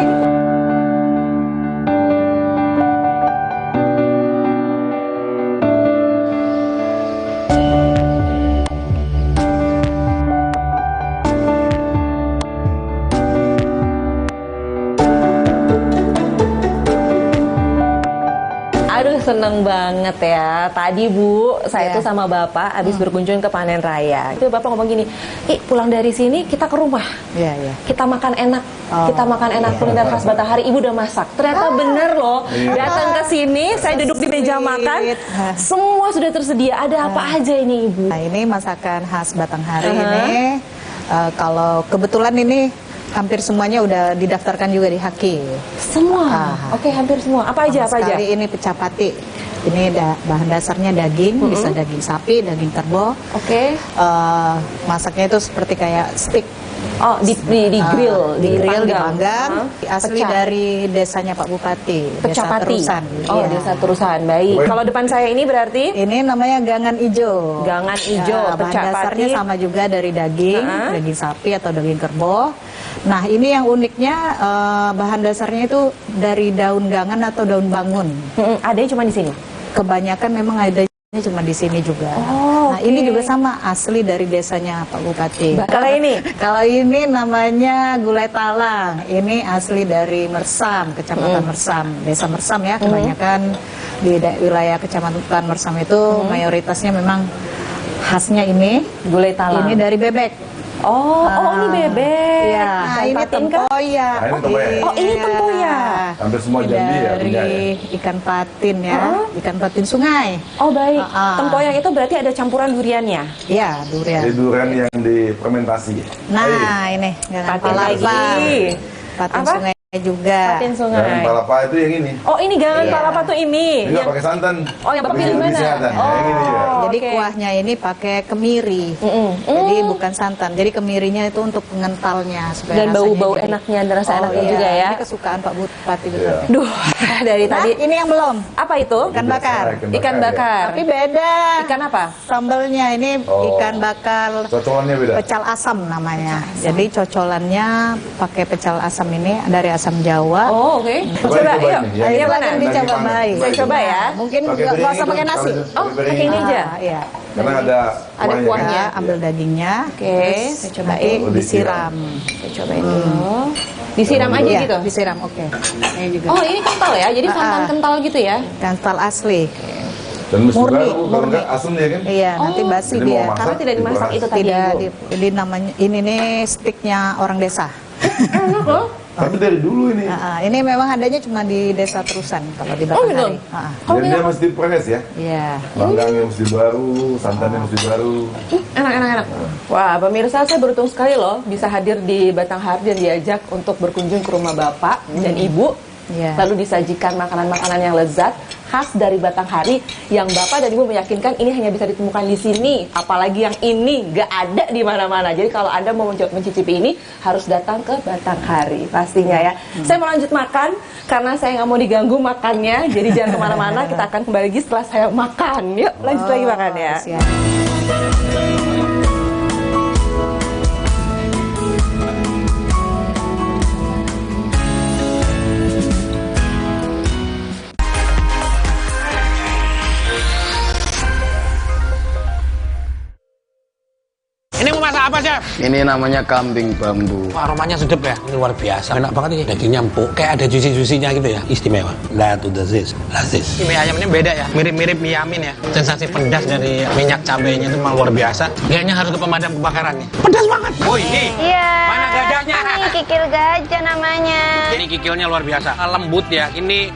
Seneng banget ya. Tadi Bu, saya tuh sama Bapak habis berkunjung ke panen raya. Itu Bapak ngomong gini, pulang dari sini kita ke rumah. Kita makan enak. Kita makan enak kuliner khas Batanghari. Ibu udah masak. Ternyata bener loh. Datang ke sini, saya duduk di meja makan. Semua sudah tersedia. Ada apa aja ini Ibu? Nah, ini masakan khas Batanghari ini. Kalau kebetulan ini hampir semuanya udah didaftarkan juga di HAKI. Semua? Oke, hampir semua. Apa aja? Sekali ini pecah pati. Ini bahan dasarnya daging, bisa daging sapi, daging kerbau. Masaknya itu seperti kayak steak. Oh, di grill, dipanggang. Asli dari desanya Pak Bupati, Desa Terusan. Oh, Desa Terusan. Baik. Kalau depan saya ini berarti? Ini namanya gangan ijo. Gangan ijo. Bahan dasarnya sama juga dari daging, daging sapi atau daging kerbau. Nah, ini yang uniknya bahan dasarnya itu dari daun gangan atau daun bangun. Adanya cuma di sini? Kebanyakan memang adanya cuma di sini juga. Nah, ini juga sama asli dari desanya Pak Bupati. Kalau ini namanya gulai talang. Ini asli dari Mersam, Kecamatan Mersam, Desa Mersam ya. Kebanyakan di wilayah Kecamatan Mersam itu mayoritasnya memang khasnya ini gulai talang. Ini dari bebek. Ini bebek. Iya. Nah, ini tempoyak. Ini tempoyak. Hampir semua Jambi ya punya ya. Ikan patin ya. Ikan patin sungai. Oh baik. Tempoyak itu berarti ada campuran duriannya? Iya, durian. Ini durian yang difermentasi. Nah, ini patin lagi. Patin sungai juga. Patin sungai. Gangan palapa itu yang ini. Oh, ini gangan palapa tuh ini. Ini nggak pakai santan. Oh, yang pakai di mana? Yang ini ya. Jadi kuahnya ini pakai kemiri. Jadi bukan santan. Jadi kemirinya itu untuk pengentalnya supaya dan bau-bau enaknya dan rasa enaknya juga ya. Ini kesukaan Pak Bupati Bupati. Duh, dari tadi. Ini yang belum. Apa itu? Ikan bakar. Ikan bakar. Tapi beda. Ikan apa? Sambalnya ini ikan bakar. Cocolannya beda. Pecal asam namanya. Jadi cocolannya pakai pecal asam ini dari asam Jawa. Oke. Coba yuk. Ayo mana dicoba baik. Saya coba ya. Mungkin nggak usah pakai nasi. Pakai ini aja. Iya. Karena ada kuahnya. Ambil dagingnya. Oke. Saya cobain disiram. Saya cobain dulu. Disiram aja gitu. Disiram. Oke. Ini juga. Oh, ini kental ya. Jadi santan kental gitu ya. Kental asli. Dan murni. Asam ya kan? Iya, nanti basi dia. Karena tidak dimasak itu tadi. Jadi namanya ini nih stiknya orang desa. Enak loh. Tapi dari dulu ini. Ini memang adanya cuma di Desa Terusan kalau di Batanghari. Dan dia mesti proses ya? Iya. Banggangnya mesti baru, santannya mesti baru. Enak. Wah, pemirsa, saya beruntung sekali loh bisa hadir di Batanghari dan diajak untuk berkunjung ke rumah Bapak dan Ibu lalu disajikan makanan-makanan yang lezat khas dari Batanghari yang Bapak dan Ibu meyakinkan ini hanya bisa ditemukan di sini, apalagi yang ini nggak ada di mana-mana. Jadi kalau Anda mau mencicipi ini harus datang ke Batanghari pastinya ya. Saya mau lanjut makan karena saya nggak mau diganggu makannya, jadi jangan kemana-mana. Kita akan kembali lagi setelah saya makan. Yuk lanjut lagi makannya. Ini mau masak apa, Chef? Ini namanya kambing bambu. Aromanya sedap ya, ini luar biasa. Enak banget ini, dagingnya empuk, kayak ada juicy-juicynya gitu ya. Istimewa. Lihat udah lazis. Mie ayam ini beda ya, mirip-mirip mie yamin ya. Sensasi pedas dari minyak cabenya itu memang luar biasa. Kayaknya harus ke pemadam kebakaran nih. Pedas banget. Oh ini. Iya. Mana gajahnya? Ini kikil gajah namanya. Ini kikilnya luar biasa, lembut ya. Ini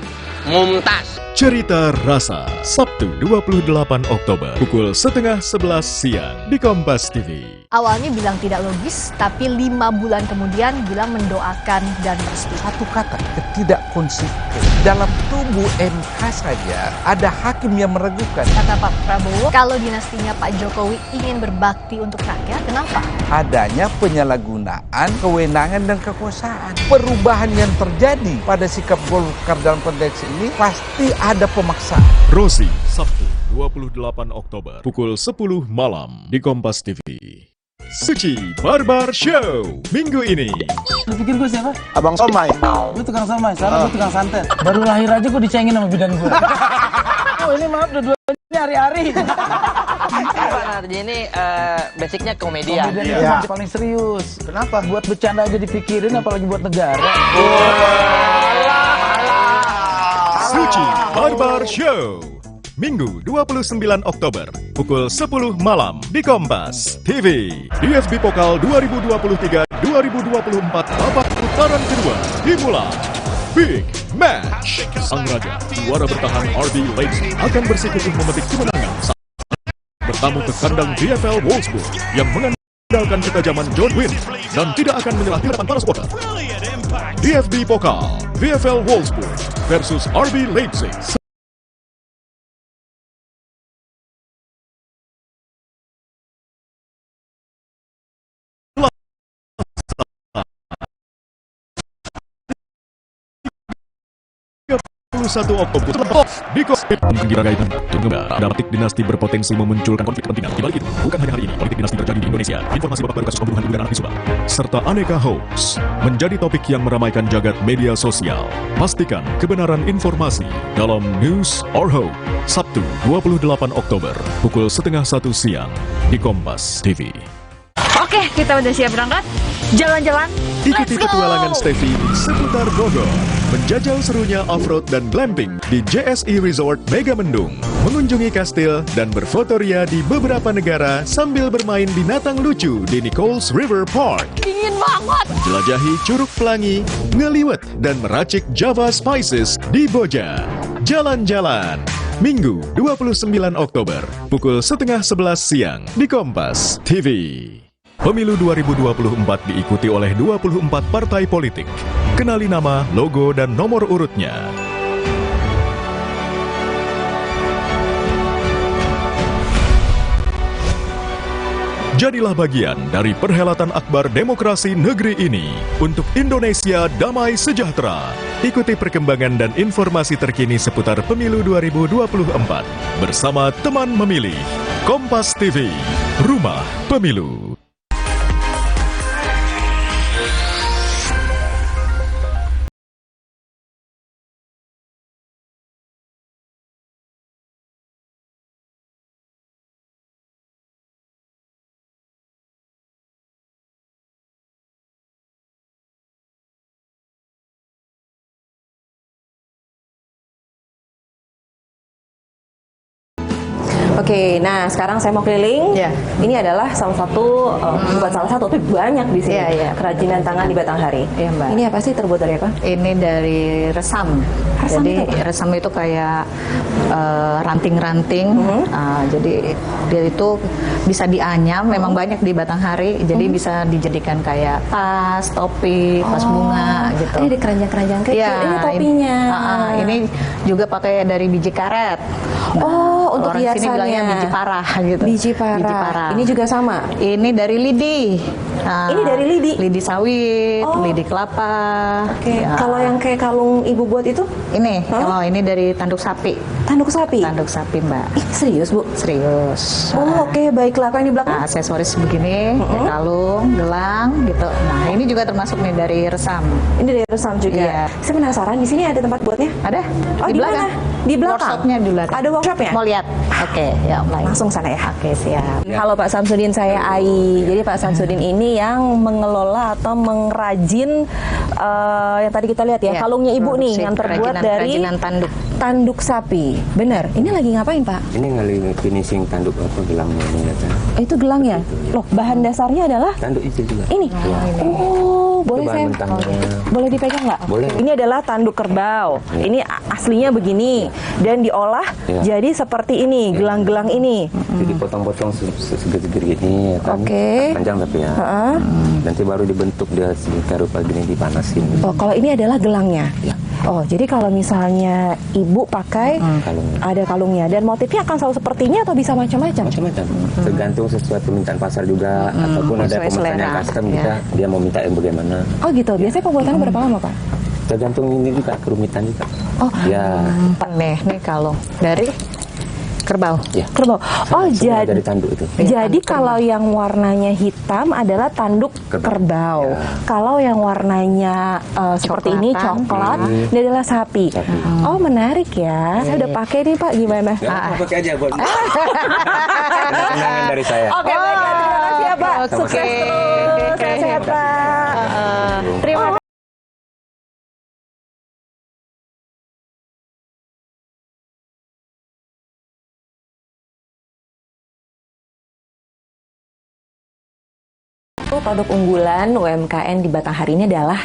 mumtaz. Cerita Rasa, Sabtu 28 Oktober, pukul 10:30 siang di Kompas TV. Awalnya bilang tidak logis, tapi 5 bulan kemudian bilang mendoakan dan merestui. Satu kata, ketidakkonsisten. Dalam tubuh MK saja ada hakim yang meragukan. Kata Pak Prabowo, kalau dinastinya Pak Jokowi ingin berbakti untuk rakyat, kenapa? Adanya penyalahgunaan kewenangan dan kekuasaan. Perubahan yang terjadi pada sikap Golkar dalam konteks ini pasti ada pemaksaan. Rosi, Sabtu 28 Oktober, pukul 10 malam di Kompas TV. Suci Barbar Show minggu ini. Lu pikir gue siapa? Abang Somai. Lu tukang somai, salah gue tukang santet. Baru lahir aja gue dicengin sama bidan gue. Oh ini maaf dua-duanya hari-hari. Pak Narji ini basicnya komedi ya? Komedian yang paling serius. Kenapa? Buat bercanda aja dipikirin, apalagi buat negara. Suci Barbar Show Minggu 29 Oktober pukul 10 malam di Kompas TV. DFB Pokal 2023-2024 babak putaran kedua dimulai. Big Match. Sang Raja, juara bertahan RB Leipzig akan bersikukuh memetik kemenangan saat bertamu ke kandang VfL Wolfsburg yang mengandalkan ketajaman John Wynn dan tidak akan menyerah di hadapan para supporter. DFB Pokal, VfL Wolfsburg versus RB Leipzig. Oktober di Giragaitan Tunggal Dapatik dinasti berpotensi memunculkan konflik kepentingan. Di balik itu, bukan hanya hari ini politik dinasti terjadi di Indonesia. Informasi babak baru kasus pembunuhan dugaan anak di Subang serta aneka hoax menjadi topik yang meramaikan jagat media sosial. Pastikan kebenaran informasi dalam News or Hoax Sabtu 28 Oktober pukul 12:30 siang di Kompas TV. Oke, kita udah siap berangkat. Jalan-jalan. Ikuti petualangan Steffi seputar Bogor, menjajal serunya off-road dan glamping di JSI Resort Megamendung, mengunjungi kastil dan berfotoria di beberapa negara sambil bermain binatang lucu di Nichols River Park. Dingin banget. Jelajahi Curug Pelangi, ngeliwet dan meracik Java Spices di Boja. Jalan-jalan. Minggu 29 Oktober pukul 10:30 siang di Kompas TV. Pemilu 2024 diikuti oleh 24 partai politik. Kenali nama, logo, dan nomor urutnya. Jadilah bagian dari perhelatan akbar demokrasi negeri ini untuk Indonesia damai sejahtera. Ikuti perkembangan dan informasi terkini seputar Pemilu 2024 bersama teman memilih. Kompas TV, Rumah Pemilu. Oke, nah sekarang saya mau keliling. Ini adalah salah satu, bukan salah satu, tapi banyak di sini. Kerajinan tangan di Batanghari. Iya, Mbak. Ini apa sih, terbuat dari apa? Ini dari resam. Resam Jadi itu apa? resam itu kayak ranting-ranting. Jadi dia itu bisa dianyam. Memang banyak di Batanghari. Jadi bisa dijadikan kayak tas, topi, tas bunga gitu. Ini di keranjang-keranjang kecil. Ya, Ini topinya. Ini juga pakai dari biji karet. Untuk orang sini hiasannya. bilangnya biji parah gitu. Biji parah. Ini juga sama. Ini dari lidi. Ini dari lidi. Lidi sawit, lidi kelapa. Oke. Kalau yang kayak kalung ibu buat itu? Ini. Kalau ini dari tanduk sapi. Tanduk sapi? Tanduk sapi, Mbak. Serius, Bu? Serius. Oke, baiklah. Kalau yang di belakang? Aksesoris begini, kalung, gelang, gitu. Nah, ini juga termasuk nih dari resam. Ini dari resam juga. Iya. Saya penasaran, di sini ada tempat buatnya? Ada. Oh, di mana? Di belakang. Workshopnya di belakang. Ada workshopnya? Mau lihat? Oke, ya, langsung sana ya. Oke, siap. Halo Pak Samsudin, saya Ai. Jadi Pak Samsudin ini yang mengelola atau mengrajin yang tadi kita lihat ya, kalungnya ibu nih yang terbuat dari tanduk sapi. Benar. Ini lagi ngapain, Pak? Ini lagi finishing tanduk apa gelangnya ini ya. Itu gelangnya. Loh, bahan dasarnya adalah Tanduk itu juga. ini. Oh, boleh Itu saya bahan mentahnya. boleh dipegang nggak? Boleh. Ini adalah tanduk kerbau. Ini aslinya begini dan diolah jadi seperti ini, gelang-gelang ini. Jadi potong-potong seger-seger gini ya kan. Panjang tapi ya. Nanti baru dibentuk dia sedemikian rupa gini, dipanasin. Oh, kalau ini adalah gelangnya. Oh, jadi kalau misalnya ibu pakai ada kalungnya dan motifnya akan selalu sepertinya atau bisa macam-macam? Macam-macam. Tergantung sesuai permintaan pasar juga ataupun ada pemesan yang custom kita dia mau minta yang bagaimana. Oh gitu. Biasanya pembuatannya berapa lama, Pak? Tergantung ini juga kerumitan juga. Oh. Ya. Nih kalung dari kerbau. Ya. Kerbau. Oh, jadi dari tanduk itu. Jadi kalau yang warnanya hitam adalah tanduk kerbau. Kalau yang warnanya seperti ini coklat, ini adalah sapi. Oh, menarik ya. Saya udah pakai nih, Pak. Gimana? Pakai aja buat kenangan dari saya. Oke, baiklah. Terima kasih ya, Pak. Sukses terus. Sehat-sehat, Pak. Terima kasih. Produk unggulan UMKM di Batanghari ini adalah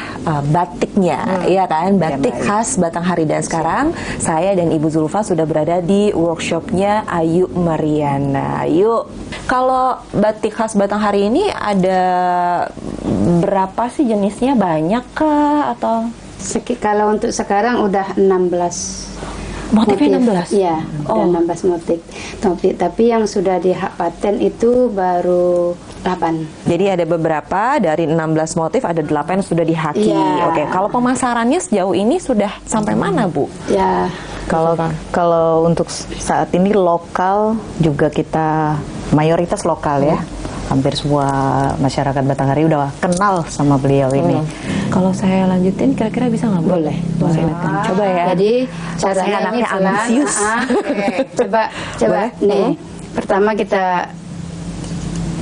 batiknya, ya kan? Batik khas Batanghari. Dan sekarang saya dan Ibu Zulfa sudah berada di workshopnya Ayu Mariana. Yuk, kalau batik khas Batanghari ini ada berapa sih jenisnya? Banyak kah atau? Kalau untuk sekarang udah 16. Motifnya 16? Iya, udah 16 motif. Tapi yang sudah di hak paten itu baru 8. Jadi ada beberapa dari 16 motif, ada 8 yang sudah dihaki. Oke, kalau pemasarannya sejauh ini sudah sampai mana, Bu? Ya, kalau untuk saat ini lokal juga kita mayoritas lokal ya. Hampir semua masyarakat Batanghari udah kenal sama beliau ini. Kalau saya lanjutin, kira-kira bisa nggak? Boleh. Coba ya. Jadi saya anaknya ambisius. Coba nih. Pertama kita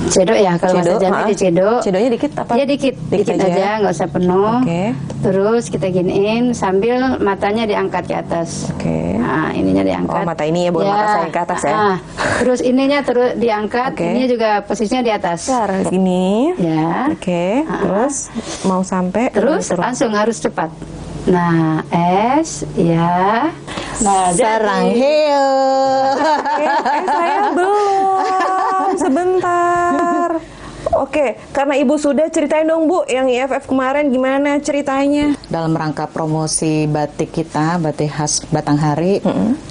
cedok ya, kalau bahasa Jambi dicedok. Cedoknya dikit apa? Iya dikit aja, nggak usah penuh. Terus kita giniin sambil matanya diangkat ke atas. Nah, ininya diangkat. Oh, mata ini ya, bukan mata saya ke atas ya. Terus ininya terus diangkat, ininya juga posisinya di atas. Gini. Ya. Terus mau sampai. Terus langsung harus cepat. Nah, ya. Nah, sarang heo. Saya belum. Sebentar. Oke, karena Ibu sudah, ceritain dong Bu, yang IFF kemarin gimana ceritanya? Dalam rangka promosi batik kita, batik khas Batanghari,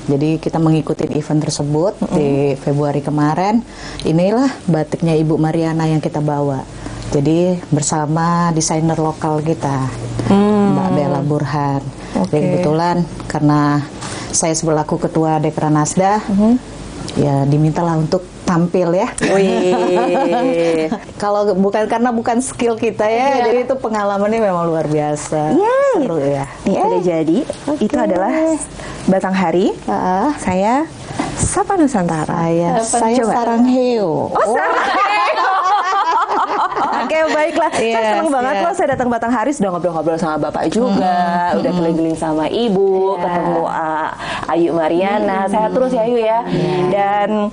jadi kita mengikuti event tersebut di Februari kemarin. Inilah batiknya Ibu Mariana yang kita bawa. Jadi bersama desainer lokal kita, Mbak Bella Burhan. Jadi kebetulan karena saya selaku ketua Dekranasda, ya dimintalah untuk tampil ya. Kalau bukan skill kita ya, jadi itu pengalamannya memang luar biasa. Seru ya. Nih udah jadi. Itu adalah Batanghari. Saya Sapa Nusantara. Saya sarang heo. Oh, sarang heo. Oke, baiklah. Saya senang banget loh saya datang Batanghari, sudah ngobrol-ngobrol sama Bapak juga, udah keliling-keliling sama Ibu, ketemu Ayu Mariana. Sehat terus ya Ayu ya. Dan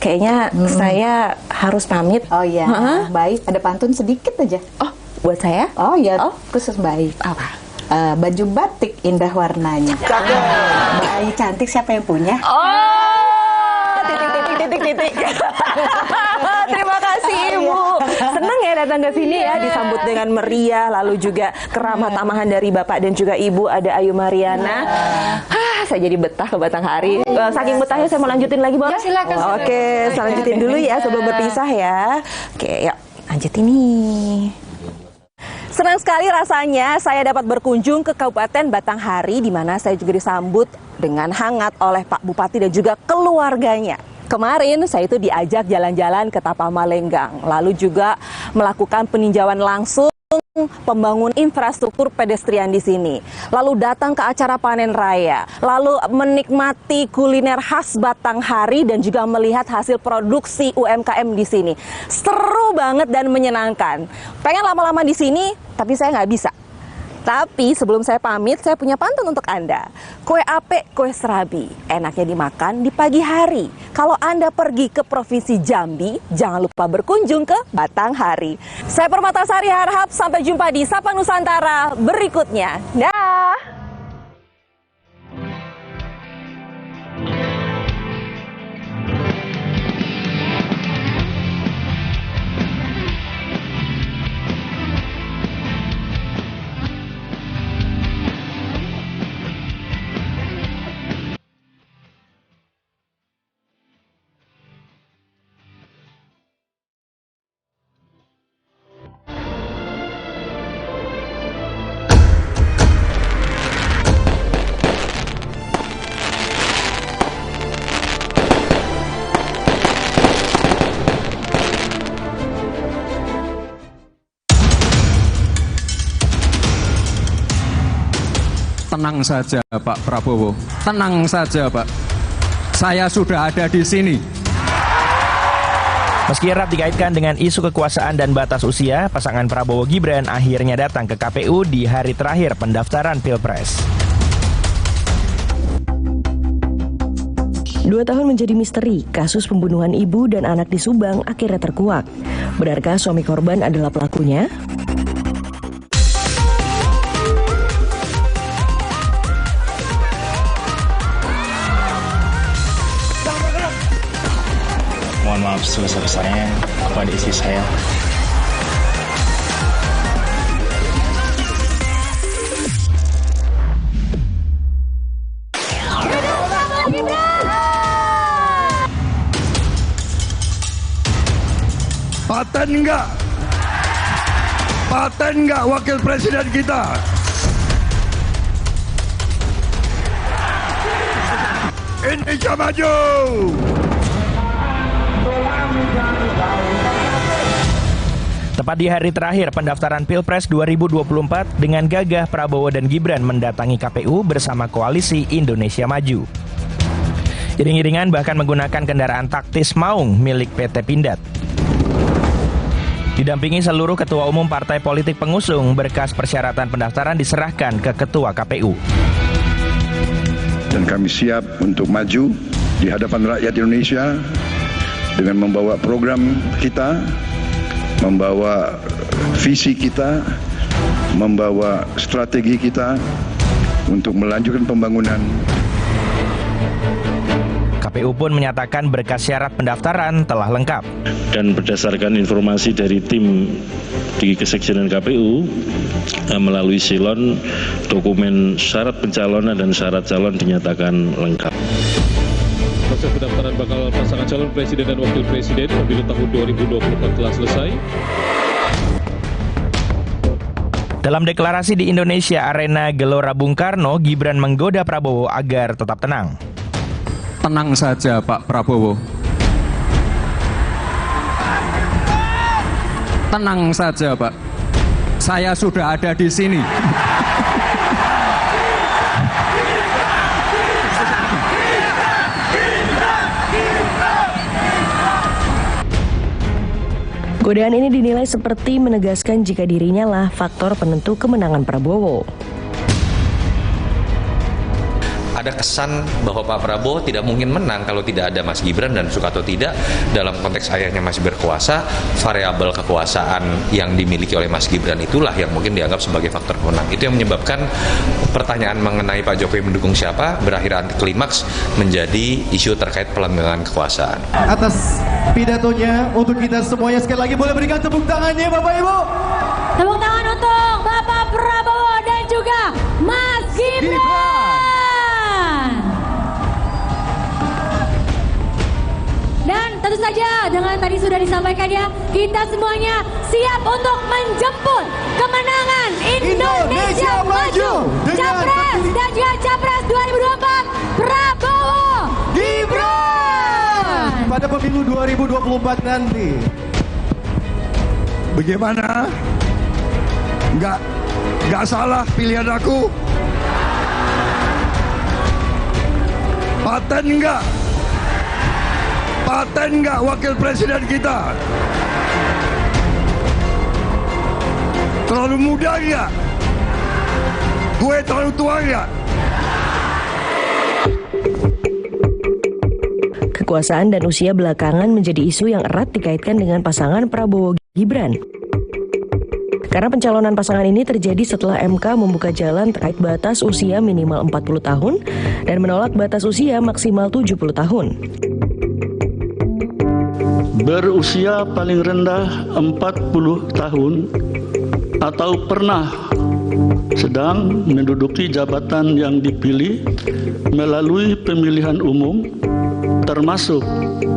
kayaknya saya harus pamit. Oh iya, baik. Ada pantun sedikit aja. Oh, buat saya? Oh ya, khusus baik. Apa? Baju batik indah warnanya. Bayi cantik siapa yang punya? Oh, titik. Terima kasih Ibu. Senang ya datang ke sini ya, disambut dengan meriah, lalu juga keramah tamahan dari Bapak dan juga Ibu. Ada Ayu Mariana. Saya jadi betah ke Batanghari. Saking betahnya saya mau lanjutin lagi, Bang. Ya, silakan. Oke, saya lanjutin dulu ya sebelum berpisah ya. Oke, yuk lanjut ini. Senang sekali rasanya saya dapat berkunjung ke Kabupaten Batanghari, di mana saya juga disambut dengan hangat oleh Pak Bupati dan juga keluarganya. Kemarin saya itu diajak jalan-jalan ke Tapamalenggang, lalu juga melakukan peninjauan langsung pembangunan infrastruktur pedestrian di sini. Lalu datang ke acara panen raya, lalu menikmati kuliner khas Batanghari dan juga melihat hasil produksi UMKM di sini. Seru banget dan menyenangkan. Pengen lama-lama di sini, tapi saya nggak bisa. Tapi sebelum saya pamit, saya punya pantun untuk Anda. Kue ape, kue serabi, enaknya dimakan di pagi hari. Kalau Anda pergi ke Provinsi Jambi, jangan lupa berkunjung ke Batanghari. Saya Permatasari harap sampai jumpa di Sapa Nusantara berikutnya. Dah. Tenang saja Pak Prabowo, tenang saja Pak. Saya sudah ada di sini. Meski erat dikaitkan dengan isu kekuasaan dan batas usia, pasangan Prabowo Gibran akhirnya datang ke KPU di hari terakhir pendaftaran Pilpres. 2 tahun menjadi misteri, kasus pembunuhan ibu dan anak di Subang akhirnya terkuak. Benarkah suami korban adalah pelakunya? Mohon maaf sebesar-besarnya kepada istri saya. Paten enggak wakil presiden kita. Indonesia maju. Tepat di hari terakhir pendaftaran Pilpres 2024, dengan gagah Prabowo dan Gibran mendatangi KPU bersama koalisi Indonesia Maju. Iring-iringan bahkan menggunakan kendaraan taktis maung milik PT Pindad. Didampingi seluruh ketua umum partai politik pengusung, berkas persyaratan pendaftaran diserahkan ke ketua KPU. Dan kami siap untuk maju di hadapan rakyat Indonesia dengan membawa program kita, membawa visi kita, membawa strategi kita untuk melanjutkan pembangunan. KPU pun menyatakan berkas syarat pendaftaran telah lengkap. Dan berdasarkan informasi dari tim di kesekjenan KPU, melalui silon, dokumen syarat pencalonan dan syarat calon dinyatakan lengkap. Proses pendaftaran bakal pasangan calon presiden dan wakil presiden pemilu tahun 2024 telah selesai. Dalam deklarasi di Indonesia Arena Gelora Bung Karno, Gibran menggoda Prabowo agar tetap tenang. Tenang saja Pak Prabowo. Tenang saja Pak. Saya sudah ada di sini. Godaan ini dinilai seperti menegaskan jika dirinya lah faktor penentu kemenangan Prabowo. Ada ada kesan bahwa Pak Prabowo tidak mungkin menang kalau tidak ada Mas Gibran, dan suka atau tidak dalam konteks ayahnya masih berkuasa, variabel kekuasaan yang dimiliki oleh Mas Gibran itulah yang mungkin dianggap sebagai faktor pemenang. Itu yang menyebabkan pertanyaan mengenai Pak Jokowi mendukung siapa berakhir anti klimaks menjadi isu terkait pelanggaran kekuasaan. Atas pidatonya untuk kita semuanya sekali lagi boleh berikan tepuk tangannya Bapak Ibu. Tepuk tangan untuk Bapak Prabowo dan juga Mas Gibran. Dan tentu saja dengan tadi sudah disampaikan ya, kita semuanya siap untuk menjemput kemenangan Indonesia Maju. Capres dan juga Capres 2024 Prabowo Gibran pada pemilu 2024 nanti. Bagaimana? Nggak salah pilihan aku? Paten nggak? Paten nggak wakil presiden kita? Terlalu muda nggak? Gue terlalu tua nggak? Kekuasaan dan usia belakangan menjadi isu yang erat dikaitkan dengan pasangan Prabowo Gibran. Karena pencalonan pasangan ini terjadi setelah MK membuka jalan terkait batas usia minimal 40 tahun dan menolak batas usia maksimal 70 tahun. Berusia paling rendah 40 tahun atau pernah sedang menduduki jabatan yang dipilih melalui pemilihan umum termasuk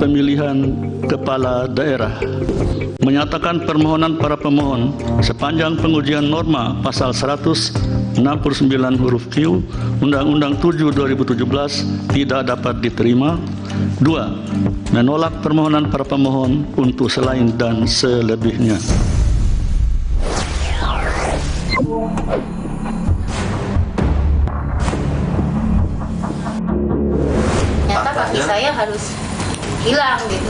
pemilihan kepala daerah. Menyatakan permohonan para pemohon sepanjang pengujian norma pasal 169 huruf Q Undang-Undang 7 2017 tidak dapat diterima. 2. Menolak permohonan para pemohon untuk selain dan selebihnya. Ternyata kaki saya harus hilang gitu.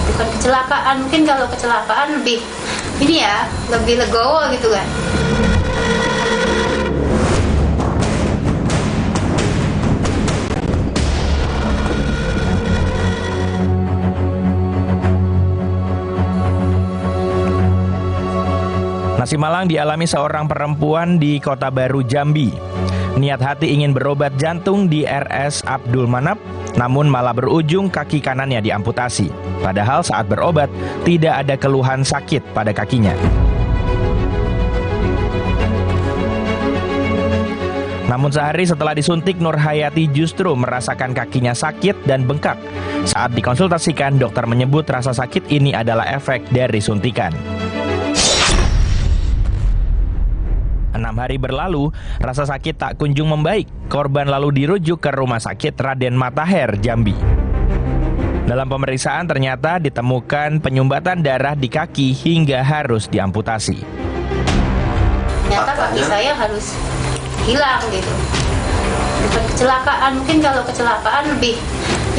Bukan kecelakaan, mungkin kalau kecelakaan lebih ini ya, lebih legowo gitu kan. Nasib malang dialami seorang perempuan di Kota Baru, Jambi. Niat hati ingin berobat jantung di RS Abdul Manap, namun malah berujung kaki kanannya diamputasi. Padahal saat berobat, tidak ada keluhan sakit pada kakinya. Namun sehari setelah disuntik, Nur Hayati justru merasakan kakinya sakit dan bengkak. Saat dikonsultasikan, dokter menyebut rasa sakit ini adalah efek dari suntikan. 6 hari berlalu, rasa sakit tak kunjung membaik. Korban lalu dirujuk ke Rumah Sakit Raden Matahir, Jambi. Dalam pemeriksaan ternyata ditemukan penyumbatan darah di kaki hingga harus diamputasi. Ternyata kaki saya harus hilang gitu. Bukan kecelakaan, mungkin kalau kecelakaan lebih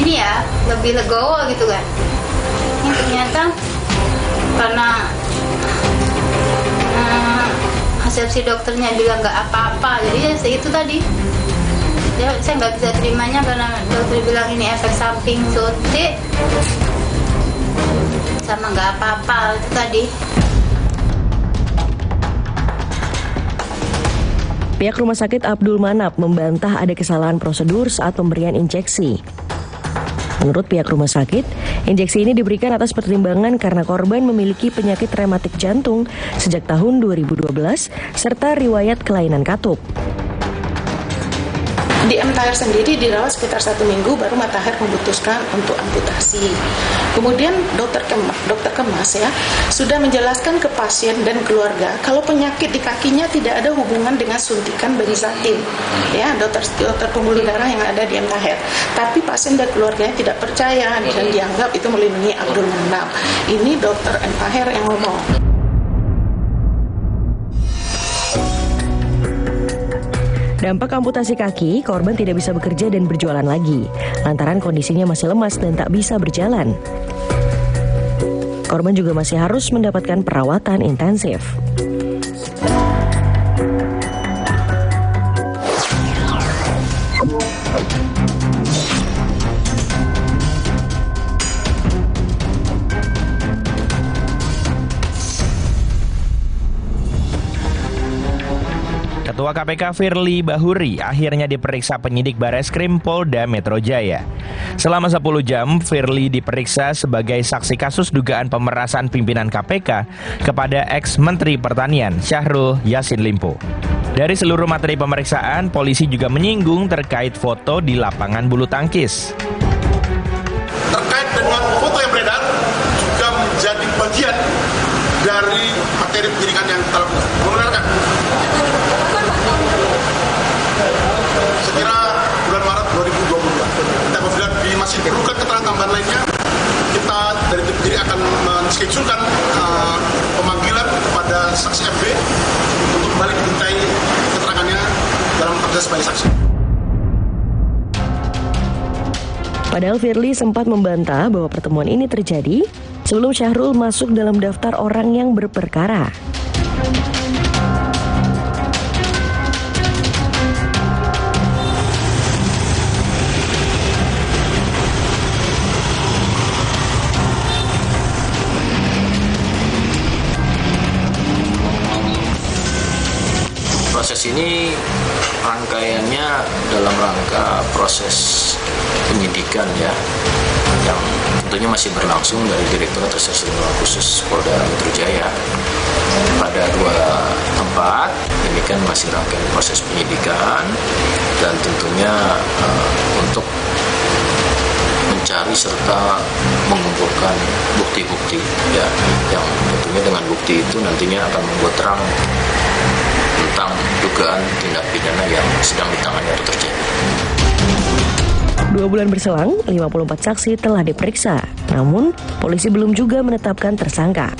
ini ya, lebih legowo gitu kan. Ini ternyata karena resepsi dokternya bilang nggak apa-apa, jadi ya itu tadi. Saya nggak bisa terimanya karena dokter bilang ini efek samping suntik sama nggak apa-apa itu tadi. Pihak Rumah Sakit Abdul Manap membantah ada kesalahan prosedur saat pemberian injeksi. Menurut pihak rumah sakit, injeksi ini diberikan atas pertimbangan karena korban memiliki penyakit rematik jantung sejak tahun 2012 serta riwayat kelainan katup. Di Matahir sendiri dirawat sekitar 1 minggu baru Matahir memutuskan untuk amputasi. Kemudian dokter Kemas ya sudah menjelaskan ke pasien dan keluarga kalau penyakit di kakinya tidak ada hubungan dengan suntikan benzatil. Ya, dokter pembuluh darah yang ada di Matahir. Tapi pasien dan keluarganya tidak percaya dan dianggap itu melindungi Abdul Manap. Ini dokter Matahir yang ngomong. Dampak amputasi kaki, korban tidak bisa bekerja dan berjualan lagi, lantaran kondisinya masih lemas dan tak bisa berjalan. Korban juga masih harus mendapatkan perawatan intensif. Ketua KPK Firly Bahuri akhirnya diperiksa penyidik Bareskrim Polda Metro Jaya. Selama 10 jam, Firly diperiksa sebagai saksi kasus dugaan pemerasan pimpinan KPK kepada ex-Menteri Pertanian Syahrul Yassin Limpo. Dari seluruh materi pemeriksaan, polisi juga menyinggung terkait foto di lapangan bulu tangkis. Terkait dengan foto yang beredar juga menjadi bagian dari materi penyidikan yang telah membenarkan. Sekira bulan Maret 2022. Kita apabila masih diperlukan keterangan tambahan lainnya, kita dari tim penyidik akan menschedulkan pemanggilan kepada saksi MB untuk kembali dimintai keterangannya dalam kapasitas sebagai saksi. Padahal Firly sempat membantah bahwa pertemuan ini terjadi sebelum Syahrul masuk dalam daftar orang yang berperkara. Proses ini rangkaiannya dalam rangka proses penyidikan ya, yang tentunya masih berlangsung dari Direktorat Reserse Kriminal Khusus Polda Metro Jaya pada 2 tempat. Ini kan masih rangkaian proses penyidikan dan tentunya untuk mencari serta mengumpulkan bukti-bukti ya, yang tentunya dengan bukti itu nantinya akan membuat terang tentang dugaan tindak pidana yang sedang ditangani atau terjadi. 2 bulan berselang, 54 saksi telah diperiksa. Namun, polisi belum juga menetapkan tersangka.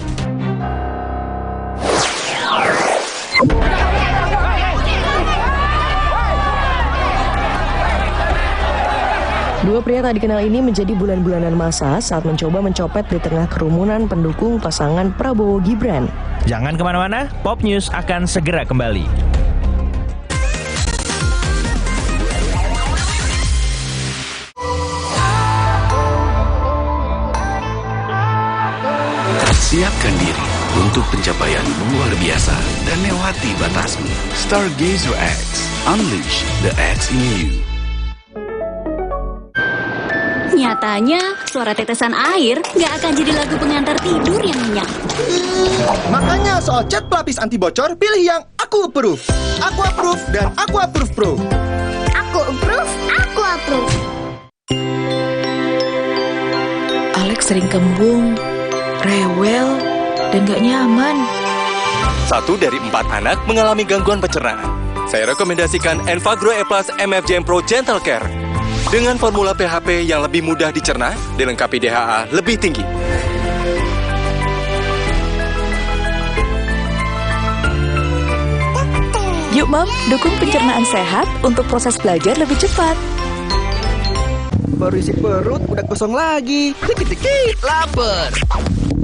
Dua pria tak dikenal ini menjadi bulan-bulanan masa saat mencoba mencopet di tengah kerumunan pendukung pasangan Prabowo Gibran. Jangan kemana-mana, Pop News akan segera kembali. Siapkan diri untuk pencapaian luar biasa dan lewati batasmu. Stargazer X, unleash the X in you. Nyatanya, suara tetesan air nggak akan jadi lagu pengantar tidur yang nyenyak. Makanya soal cat pelapis anti bocor, pilih yang Aku Approve. Aku Approve dan Aku Approve Pro. Aku approve, aku approve. Alex sering kembung, rewel, dan gak nyaman. 1 dari 4 anak mengalami gangguan pencernaan. Saya rekomendasikan Enfagro E Plus MFJM Pro Gentle Care. Dengan formula PHP yang lebih mudah dicerna, dilengkapi DHA lebih tinggi. Yuk Mam, dukung pencernaan sehat untuk proses belajar lebih cepat. Baru isi perut, udah kosong lagi. Dikit-dikit, lapar.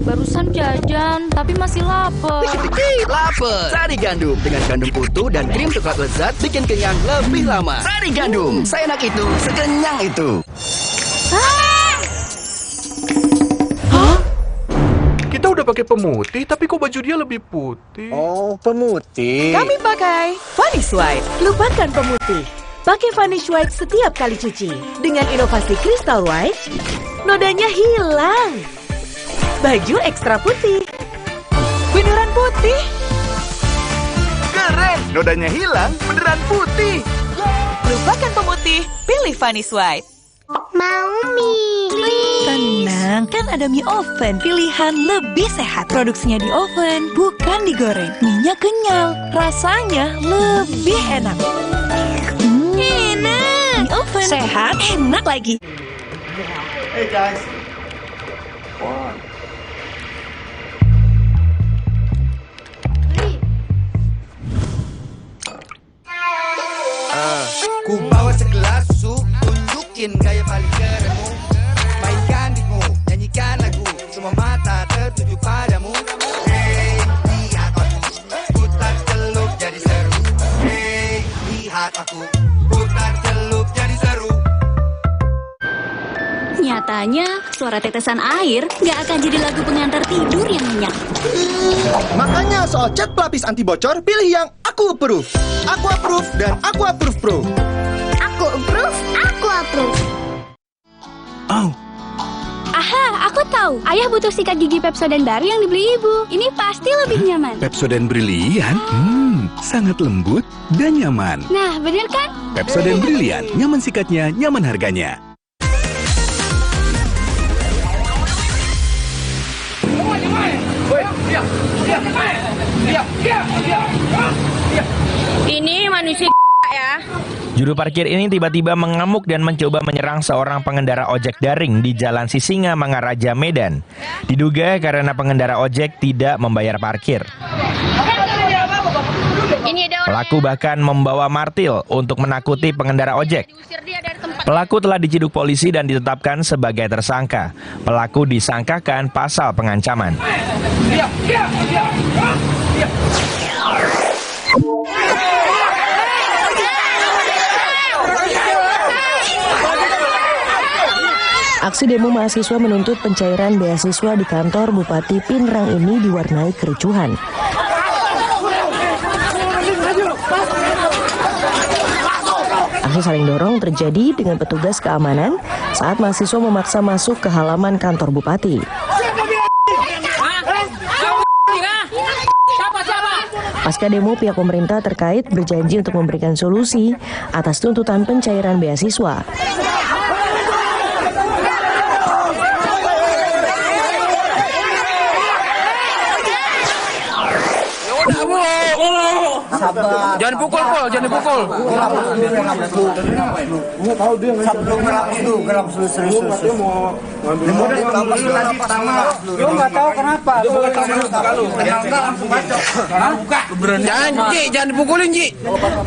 Barusan jajan, tapi masih lapar. Dikit-dikit, lapar. Sari Gandum dengan gandum utuh dan krim coklat lezat bikin kenyang lebih lama. Sari Gandum, seenak itu, sekenyang itu. Hah? Kita udah pakai pemutih, tapi kok baju dia lebih putih? Oh, pemutih. Kami pakai Vanish White. Lupakan pemutih. Pakai Vanish White setiap kali cuci. Dengan inovasi Crystal White, nodanya hilang. Baju ekstra putih. Beneran putih. Keren, nodanya hilang, beneran putih. Lupakan pemutih, pilih Vanish White. Mau mie. Tenang, kan ada mie oven, pilihan lebih sehat. Produksinya di oven, bukan digoreng. Mie-nya kenyal, rasanya lebih enak. Enak. Mie oven, sehat, enak lagi. Hey guys. Ku bawa segelas susu, tunjukin gaya paling kerenmu. Mainkan beatmu, nyanyikan lagu, semua mata tertuju padamu. Hey, lihat aku, putar celup jadi seru. Hey, lihat aku, putar celup jadi seru. Nyata Katanya suara tetesan air nggak akan jadi lagu pengantar tidur yang nyenyak. Makanya soal cat pelapis anti bocor, pilih yang Aku Approve. Aku Approve dan Aku Approve Pro. Aku approve, aku approve. Oh. Aha, aku tahu. Ayah butuh sikat gigi Pepsodent baru yang dibeli ibu. Ini pasti lebih nyaman. Pepsodent Brilian? Sangat lembut dan nyaman. Nah, bener kan? Pepsodent Brilian, nyaman sikatnya, nyaman harganya. Ini manusia ya. Juru parkir ini tiba-tiba mengamuk dan mencoba menyerang seorang pengendara ojek daring di Jalan Sisinga, Mangaraja, Medan. Diduga karena pengendara ojek tidak membayar parkir. Pelaku bahkan membawa martil untuk menakuti pengendara ojek. Pelaku telah diciduk polisi dan ditetapkan sebagai tersangka. Pelaku disangkakan pasal pengancaman. Aksi demo mahasiswa menuntut pencairan beasiswa di kantor Bupati Pinrang ini diwarnai kericuhan. Aksi saling dorong terjadi dengan petugas keamanan saat mahasiswa memaksa masuk ke halaman kantor Bupati. Pasca demo, pihak pemerintah terkait berjanji untuk memberikan solusi atas tuntutan pencairan beasiswa. Jangan dipukul, Pol, jangan dipukul. Jangan dipukulin, Ji.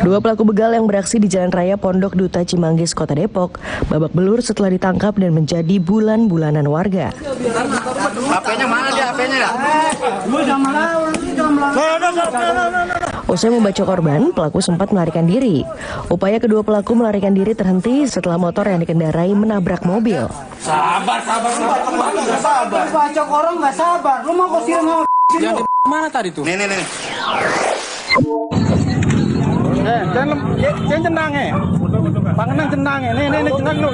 Dua pelaku begal yang beraksi di Jalan Raya Pondok Duta Cimanggis, Kota Depok, babak belur setelah ditangkap dan menjadi bulan-bulanan warga. HP-nya mana dia? HP-nya ya? Usai membaco korban, pelaku sempat melarikan diri. Upaya kedua pelaku melarikan diri terhenti setelah motor yang dikendarai menabrak mobil. Sabar. Baca orang nggak sabar. Lu mau kok siram sama yang di mana tadi tuh? Nih. Jangan tenang Pangenang tenang nih tenang lu.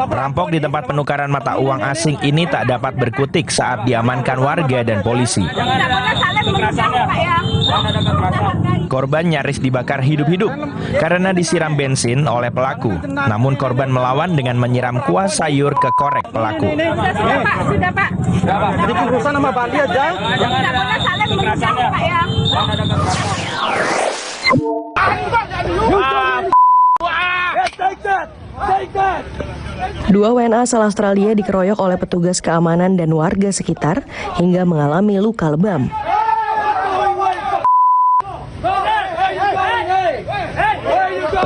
Perampok di tempat penukaran mata uang asing ini tak dapat berkutik saat diamankan warga dan polisi. Korban nyaris dibakar hidup-hidup karena disiram bensin oleh pelaku. Namun korban melawan dengan menyiram kuah sayur ke korek pelaku. Sudah Pak. Jadi urusan sama Bandi aja. Dua WNA asal Australia dikeroyok oleh petugas keamanan dan warga sekitar hingga mengalami luka lebam.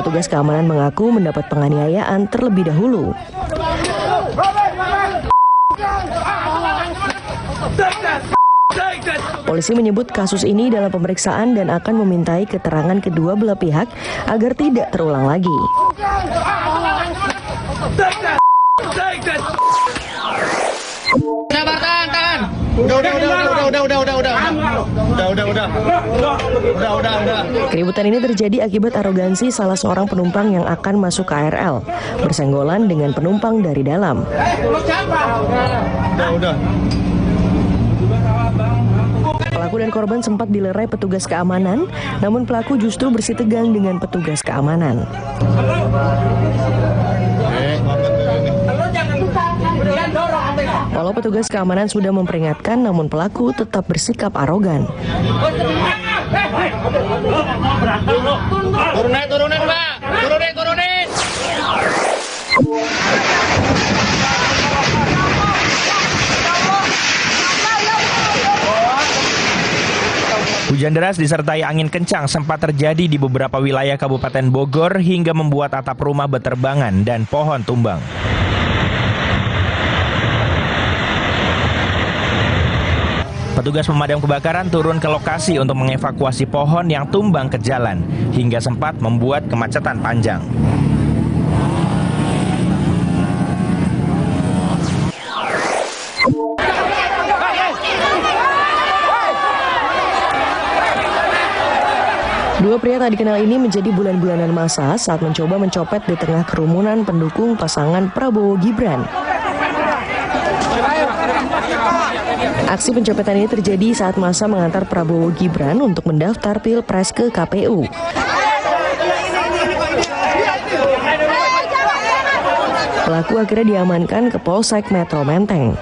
Petugas keamanan mengaku mendapat penganiayaan terlebih dahulu. Polisi menyebut kasus ini dalam pemeriksaan dan akan memintai keterangan kedua belah pihak agar tidak terulang lagi. Tahan. Udah. Keributan ini terjadi akibat arogansi salah seorang penumpang yang akan masuk KRL, bersenggolan dengan penumpang dari dalam. Udah. Pelaku dan korban sempat dilerai petugas keamanan, namun pelaku justru bersitegang dengan petugas keamanan. Walau petugas keamanan sudah memperingatkan, namun pelaku tetap bersikap arogan. Turunin, Pak. Turunin. Hujan deras disertai angin kencang sempat terjadi di beberapa wilayah Kabupaten Bogor hingga membuat atap rumah beterbangan dan pohon tumbang. Petugas pemadam kebakaran turun ke lokasi untuk mengevakuasi pohon yang tumbang ke jalan hingga sempat membuat kemacetan panjang. Dua pria tak dikenal ini menjadi bulan-bulanan massa saat mencoba mencopet di tengah kerumunan pendukung pasangan Prabowo Gibran. Aksi pencopetan ini terjadi saat massa mengantar Prabowo Gibran untuk mendaftar Pilpres ke KPU. Pelaku akhirnya diamankan ke Polsek Metro Menteng.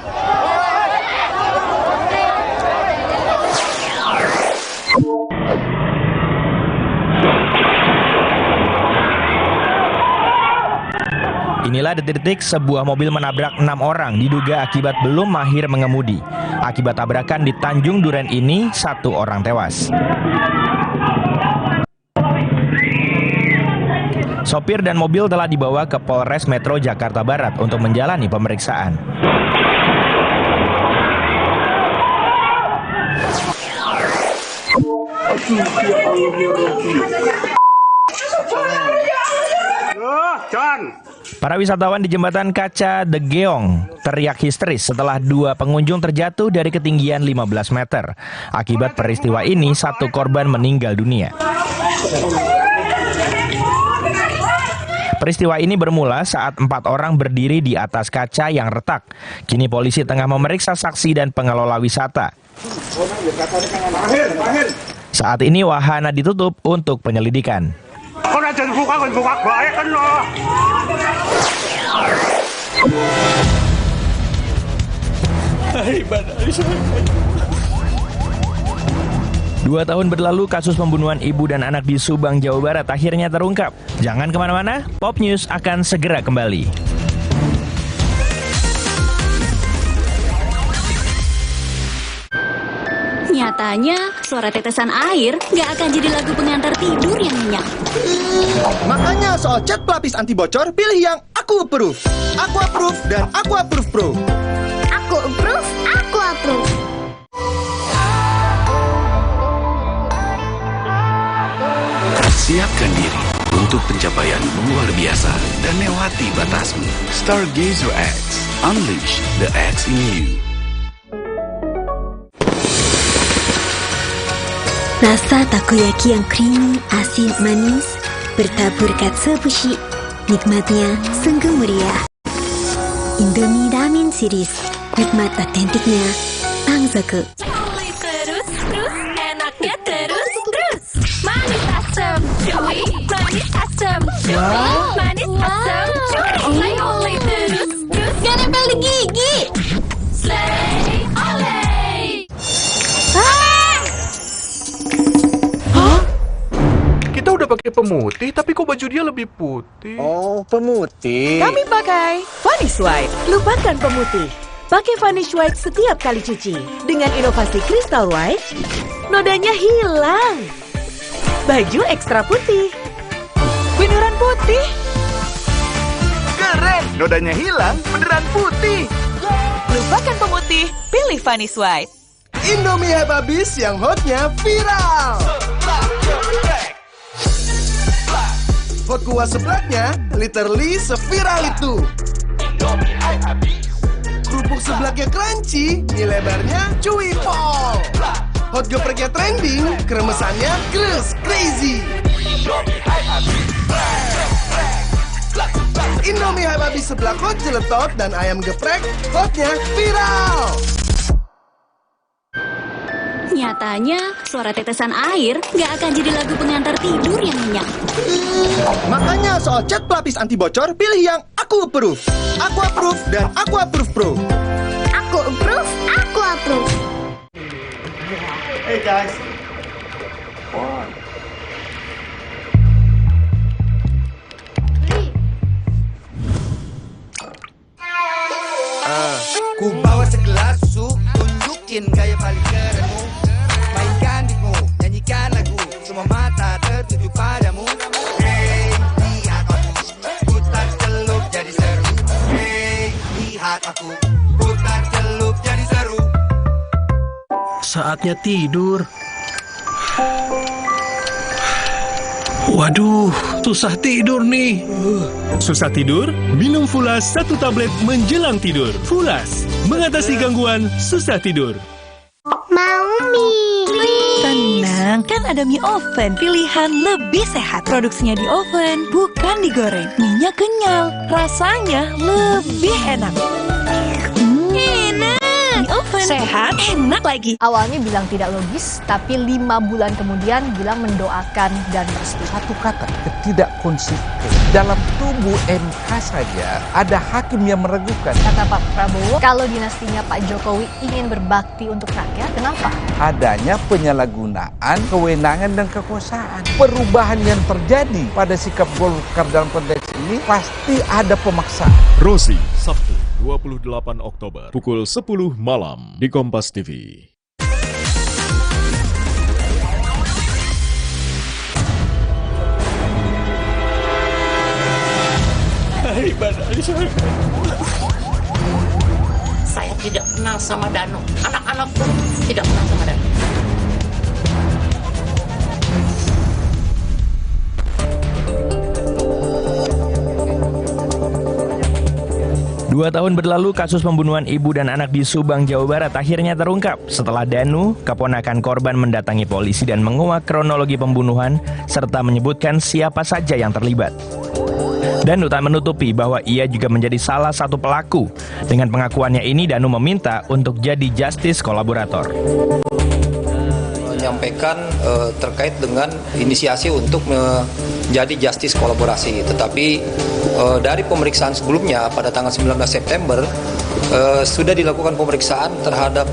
Inilah detik-detik sebuah mobil menabrak 6 orang diduga akibat belum mahir mengemudi. Akibat tabrakan di Tanjung Duren ini, 1 orang tewas. Sopir dan mobil telah dibawa ke Polres Metro Jakarta Barat untuk menjalani pemeriksaan. Para wisatawan di jembatan kaca The Geong teriak histeris setelah 2 pengunjung terjatuh dari ketinggian 15 meter. Akibat peristiwa ini, 1 korban meninggal dunia. Peristiwa ini bermula saat 4 orang berdiri di atas kaca yang retak. Kini polisi tengah memeriksa saksi dan pengelola wisata. Saat ini wahana ditutup untuk penyelidikan. Dua tahun berlalu, kasus pembunuhan ibu dan anak di Subang, Jawa Barat akhirnya terungkap. Jangan kemana-mana, Pop News akan segera kembali. Nyatanya, suara tetesan air nggak akan jadi lagu pengantar tidur yang nyenyak. Makanya soal cat pelapis anti bocor, pilih yang Aku Approve. Aku Approve dan Aku Approve Pro. Aku approve, aku approve. Siapkan diri untuk pencapaian luar biasa dan lewati batasmu. Stargazer X. Unleash the X in you. Rasa takoyaki yang creamy, asin, manis, bertabur katsuobushi. Nikmatnya sungguh meriah. Indomie Ramen Series. Nikmat otentiknya Bangzoku. Terus, enaknya terus. Manis asam, chewy, manis asam, chewy, manis asam, chewy. Oleh terus, gak nempel di gigi. Slay, oleh. Kita udah pakai pemutih, tapi kok baju dia lebih putih? Oh, pemutih. Kami pakai Vanish White. Lupakan pemutih. Pakai Vanish White setiap kali cuci. Dengan inovasi Crystal White, nodanya hilang. Baju ekstra putih. Beneran putih. Keren, nodanya hilang, beneran putih. Lupakan pemutih, pilih Vanish White. Indomie habis yang hotnya viral. Hot kuah seblaknya literally seviral itu. Kerupuk seblaknya crunchy, mie lebarnya chewy pol. Hot gepreknya trending, kremesannya crazy. Indomie habis seblak hot jeletot dan ayam geprek, hotnya viral. Nyatanya, suara tetesan air nggak akan jadi lagu pengantar tidur yang nyenyak. Makanya soal cat pelapis anti bocor, pilih yang Aku Approve. Aku Approve dan Aku Approve Pro. Aku approve, aku approve. Hey guys. Ku bawa segelas susu, tunjukin gaya paling kerenmu. Mainkan beatmu, nyanyikan lagu, semua mata tertuju padamu. Hey, lihat aku, putar celup jadi seru. Hey, lihat aku, putar celup jadi seru. Saatnya tidur. Waduh, susah tidur nih. Susah tidur? Minum Fulas 1 tablet menjelang tidur. Fulas, mengatasi gangguan susah tidur. Mau mie. Tenang. Tenang, kan ada mie oven, pilihan lebih sehat. Produksinya di oven, bukan digoreng. Mie-nya kenyal, rasanya lebih enak. Enak! Mie oven, sehat, enak lagi. Awalnya bilang tidak logis, tapi 5 bulan kemudian bilang mendoakan dan merestui. Satu kata, ketidakkonsisten. Dalam tubuh MK saja ada hakim yang meragukan. Kata Pak Prabowo, kalau dinastinya Pak Jokowi ingin berbakti untuk rakyat, kenapa? Adanya penyalahgunaan kewenangan dan kekuasaan. Perubahan yang terjadi pada sikap Golkar dalam konteks ini pasti ada pemaksaan. Rosi, Sabtu 28 Oktober pukul 10 malam di Kompas TV. Saya tidak kenal sama Danu. Anak-anak pun tidak kenal sama Danu. Dua tahun berlalu, kasus pembunuhan ibu dan anak di Subang, Jawa Barat akhirnya terungkap setelah Danu, keponakan korban, mendatangi polisi dan menguak kronologi pembunuhan serta menyebutkan siapa saja yang terlibat. Danu tak menutupi bahwa ia juga menjadi salah satu pelaku. Dengan pengakuannya ini, Danu meminta untuk jadi justice kolaborator. Menyampaikan terkait dengan inisiasi untuk menjadi justice kolaborasi. Tetapi dari pemeriksaan sebelumnya pada tanggal 19 September sudah dilakukan pemeriksaan terhadap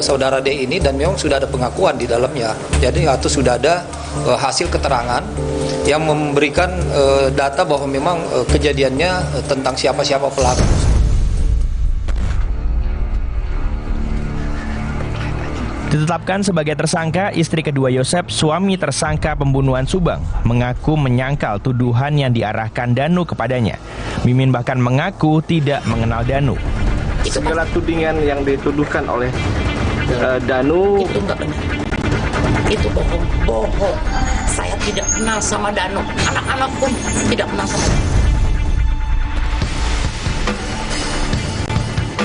saudara D ini dan memang sudah ada pengakuan di dalamnya. Jadi atau sudah ada hasil keterangan yang memberikan data bahwa memang kejadiannya tentang siapa-siapa pelaku. Ditetapkan sebagai tersangka, istri kedua Yosep, suami tersangka pembunuhan Subang, mengaku menyangkal tuduhan yang diarahkan Danu kepadanya. Mimin bahkan mengaku tidak mengenal Danu. Segala tudingan yang dituduhkan oleh Danu itu enggak benar. Itu bohong. Saya tidak kenal sama Danu. Anak-anak pun tidak kenal sama Danu.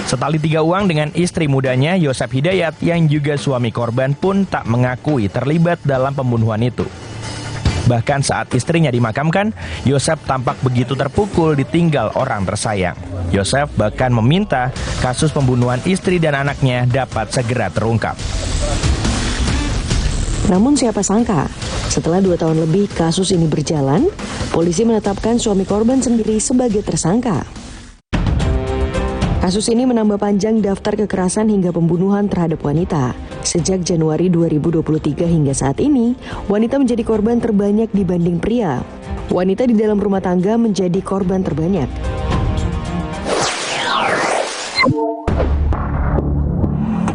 Setali 3 uang dengan istri mudanya, Yosep Hidayat, yang juga suami korban, pun tak mengakui terlibat dalam pembunuhan itu. Bahkan saat istrinya dimakamkan, Yosep tampak begitu terpukul ditinggal orang tersayang. Yosep bahkan meminta kasus pembunuhan istri dan anaknya dapat segera terungkap. Namun siapa sangka, setelah 2 tahun lebih kasus ini berjalan, polisi menetapkan suami korban sendiri sebagai tersangka. Kasus ini menambah panjang daftar kekerasan hingga pembunuhan terhadap wanita. Sejak Januari 2023 hingga saat ini, wanita menjadi korban terbanyak dibanding pria. Wanita di dalam rumah tangga menjadi korban terbanyak.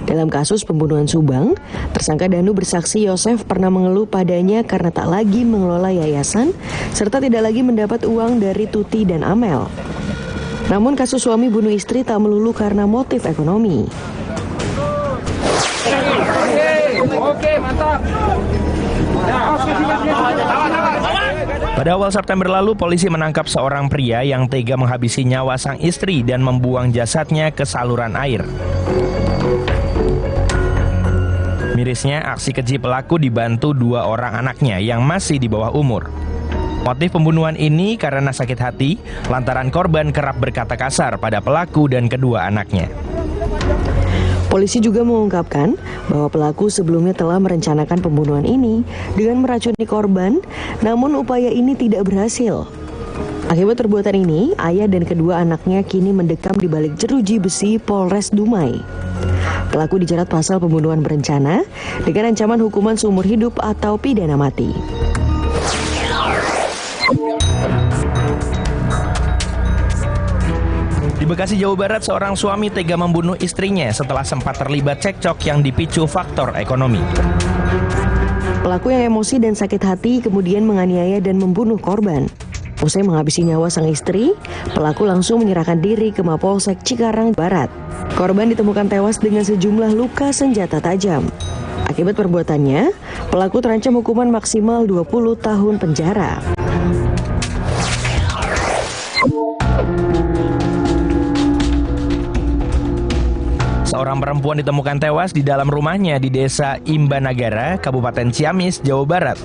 Dalam kasus pembunuhan Subang, tersangka Danu bersaksi Yosef pernah mengeluh padanya karena tak lagi mengelola yayasan, serta tidak lagi mendapat uang dari Tuti dan Amel. Namun kasus suami bunuh istri tak melulu karena motif ekonomi. Oke, mantap. Pada awal September lalu, polisi menangkap seorang pria yang tega menghabisi nyawa sang istri dan membuang jasadnya ke saluran air. Mirisnya, aksi keji pelaku dibantu 2 orang anaknya yang masih di bawah umur. Motif pembunuhan ini karena sakit hati, lantaran korban kerap berkata kasar pada pelaku dan kedua anaknya. Polisi juga mengungkapkan bahwa pelaku sebelumnya telah merencanakan pembunuhan ini dengan meracuni korban, namun upaya ini tidak berhasil. Akibat perbuatan ini, ayah dan kedua anaknya kini mendekam di balik jeruji besi Polres Dumai. Pelaku dijerat pasal pembunuhan berencana dengan ancaman hukuman seumur hidup atau pidana mati. Di Bekasi, Jawa Barat, seorang suami tega membunuh istrinya setelah sempat terlibat cekcok yang dipicu faktor ekonomi. Pelaku yang emosi dan sakit hati kemudian menganiaya dan membunuh korban. Usai menghabisi nyawa sang istri, pelaku langsung menyerahkan diri ke Mapolsek Cikarang Barat. Korban ditemukan tewas dengan sejumlah luka senjata tajam. Akibat perbuatannya, pelaku terancam hukuman maksimal 20 tahun penjara. Seorang perempuan ditemukan tewas di dalam rumahnya di Desa Imbanagara, Kabupaten Ciamis, Jawa Barat.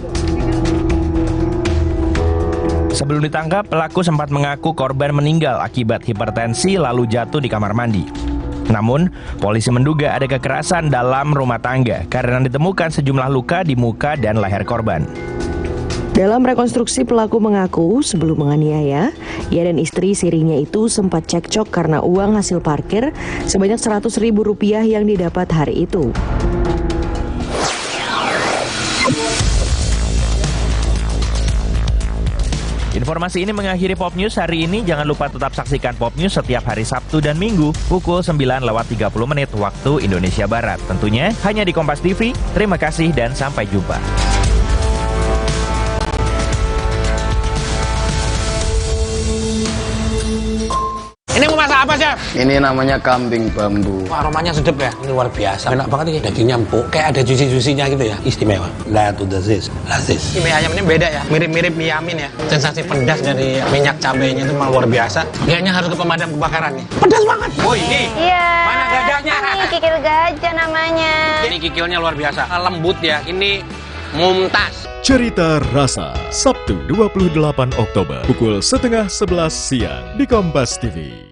Sebelum ditangkap, pelaku sempat mengaku korban meninggal akibat hipertensi lalu jatuh di kamar mandi. Namun, polisi menduga ada kekerasan dalam rumah tangga karena ditemukan sejumlah luka di muka dan leher korban. Dalam rekonstruksi, pelaku mengaku sebelum menganiaya, ia dan istri sirinya itu sempat cekcok karena uang hasil parkir sebanyak Rp100.000 yang didapat hari itu. Informasi ini mengakhiri Pop News hari ini. Jangan lupa tetap saksikan Pop News setiap hari Sabtu dan Minggu pukul 9:30 waktu Indonesia Barat. Tentunya hanya di Kompas TV. Terima kasih dan sampai jumpa. Ini mau masak apa, Chef? Ini namanya kambing bambu. Wah, aromanya sedap ya. Ini luar biasa. Enak banget ini. Dagingnya empuk. Kayak ada juicy-juicy-nya gitu ya. Istimewa. Lazis. Mie ayam ini beda ya. Mirip-mirip mie yamin ya. Sensasi pedas dari minyak cabenya itu malah luar biasa. Kayaknya harus ke pemadam kebakaran nih. Pedas banget. Oh ini. Iya. Mana gajahnya? Ini kikil gajah namanya. Ini kikilnya luar biasa. Lembut ya. Ini mumtaz. Cerita Rasa, Sabtu 28 Oktober, pukul 10:30 siang di Kompas TV.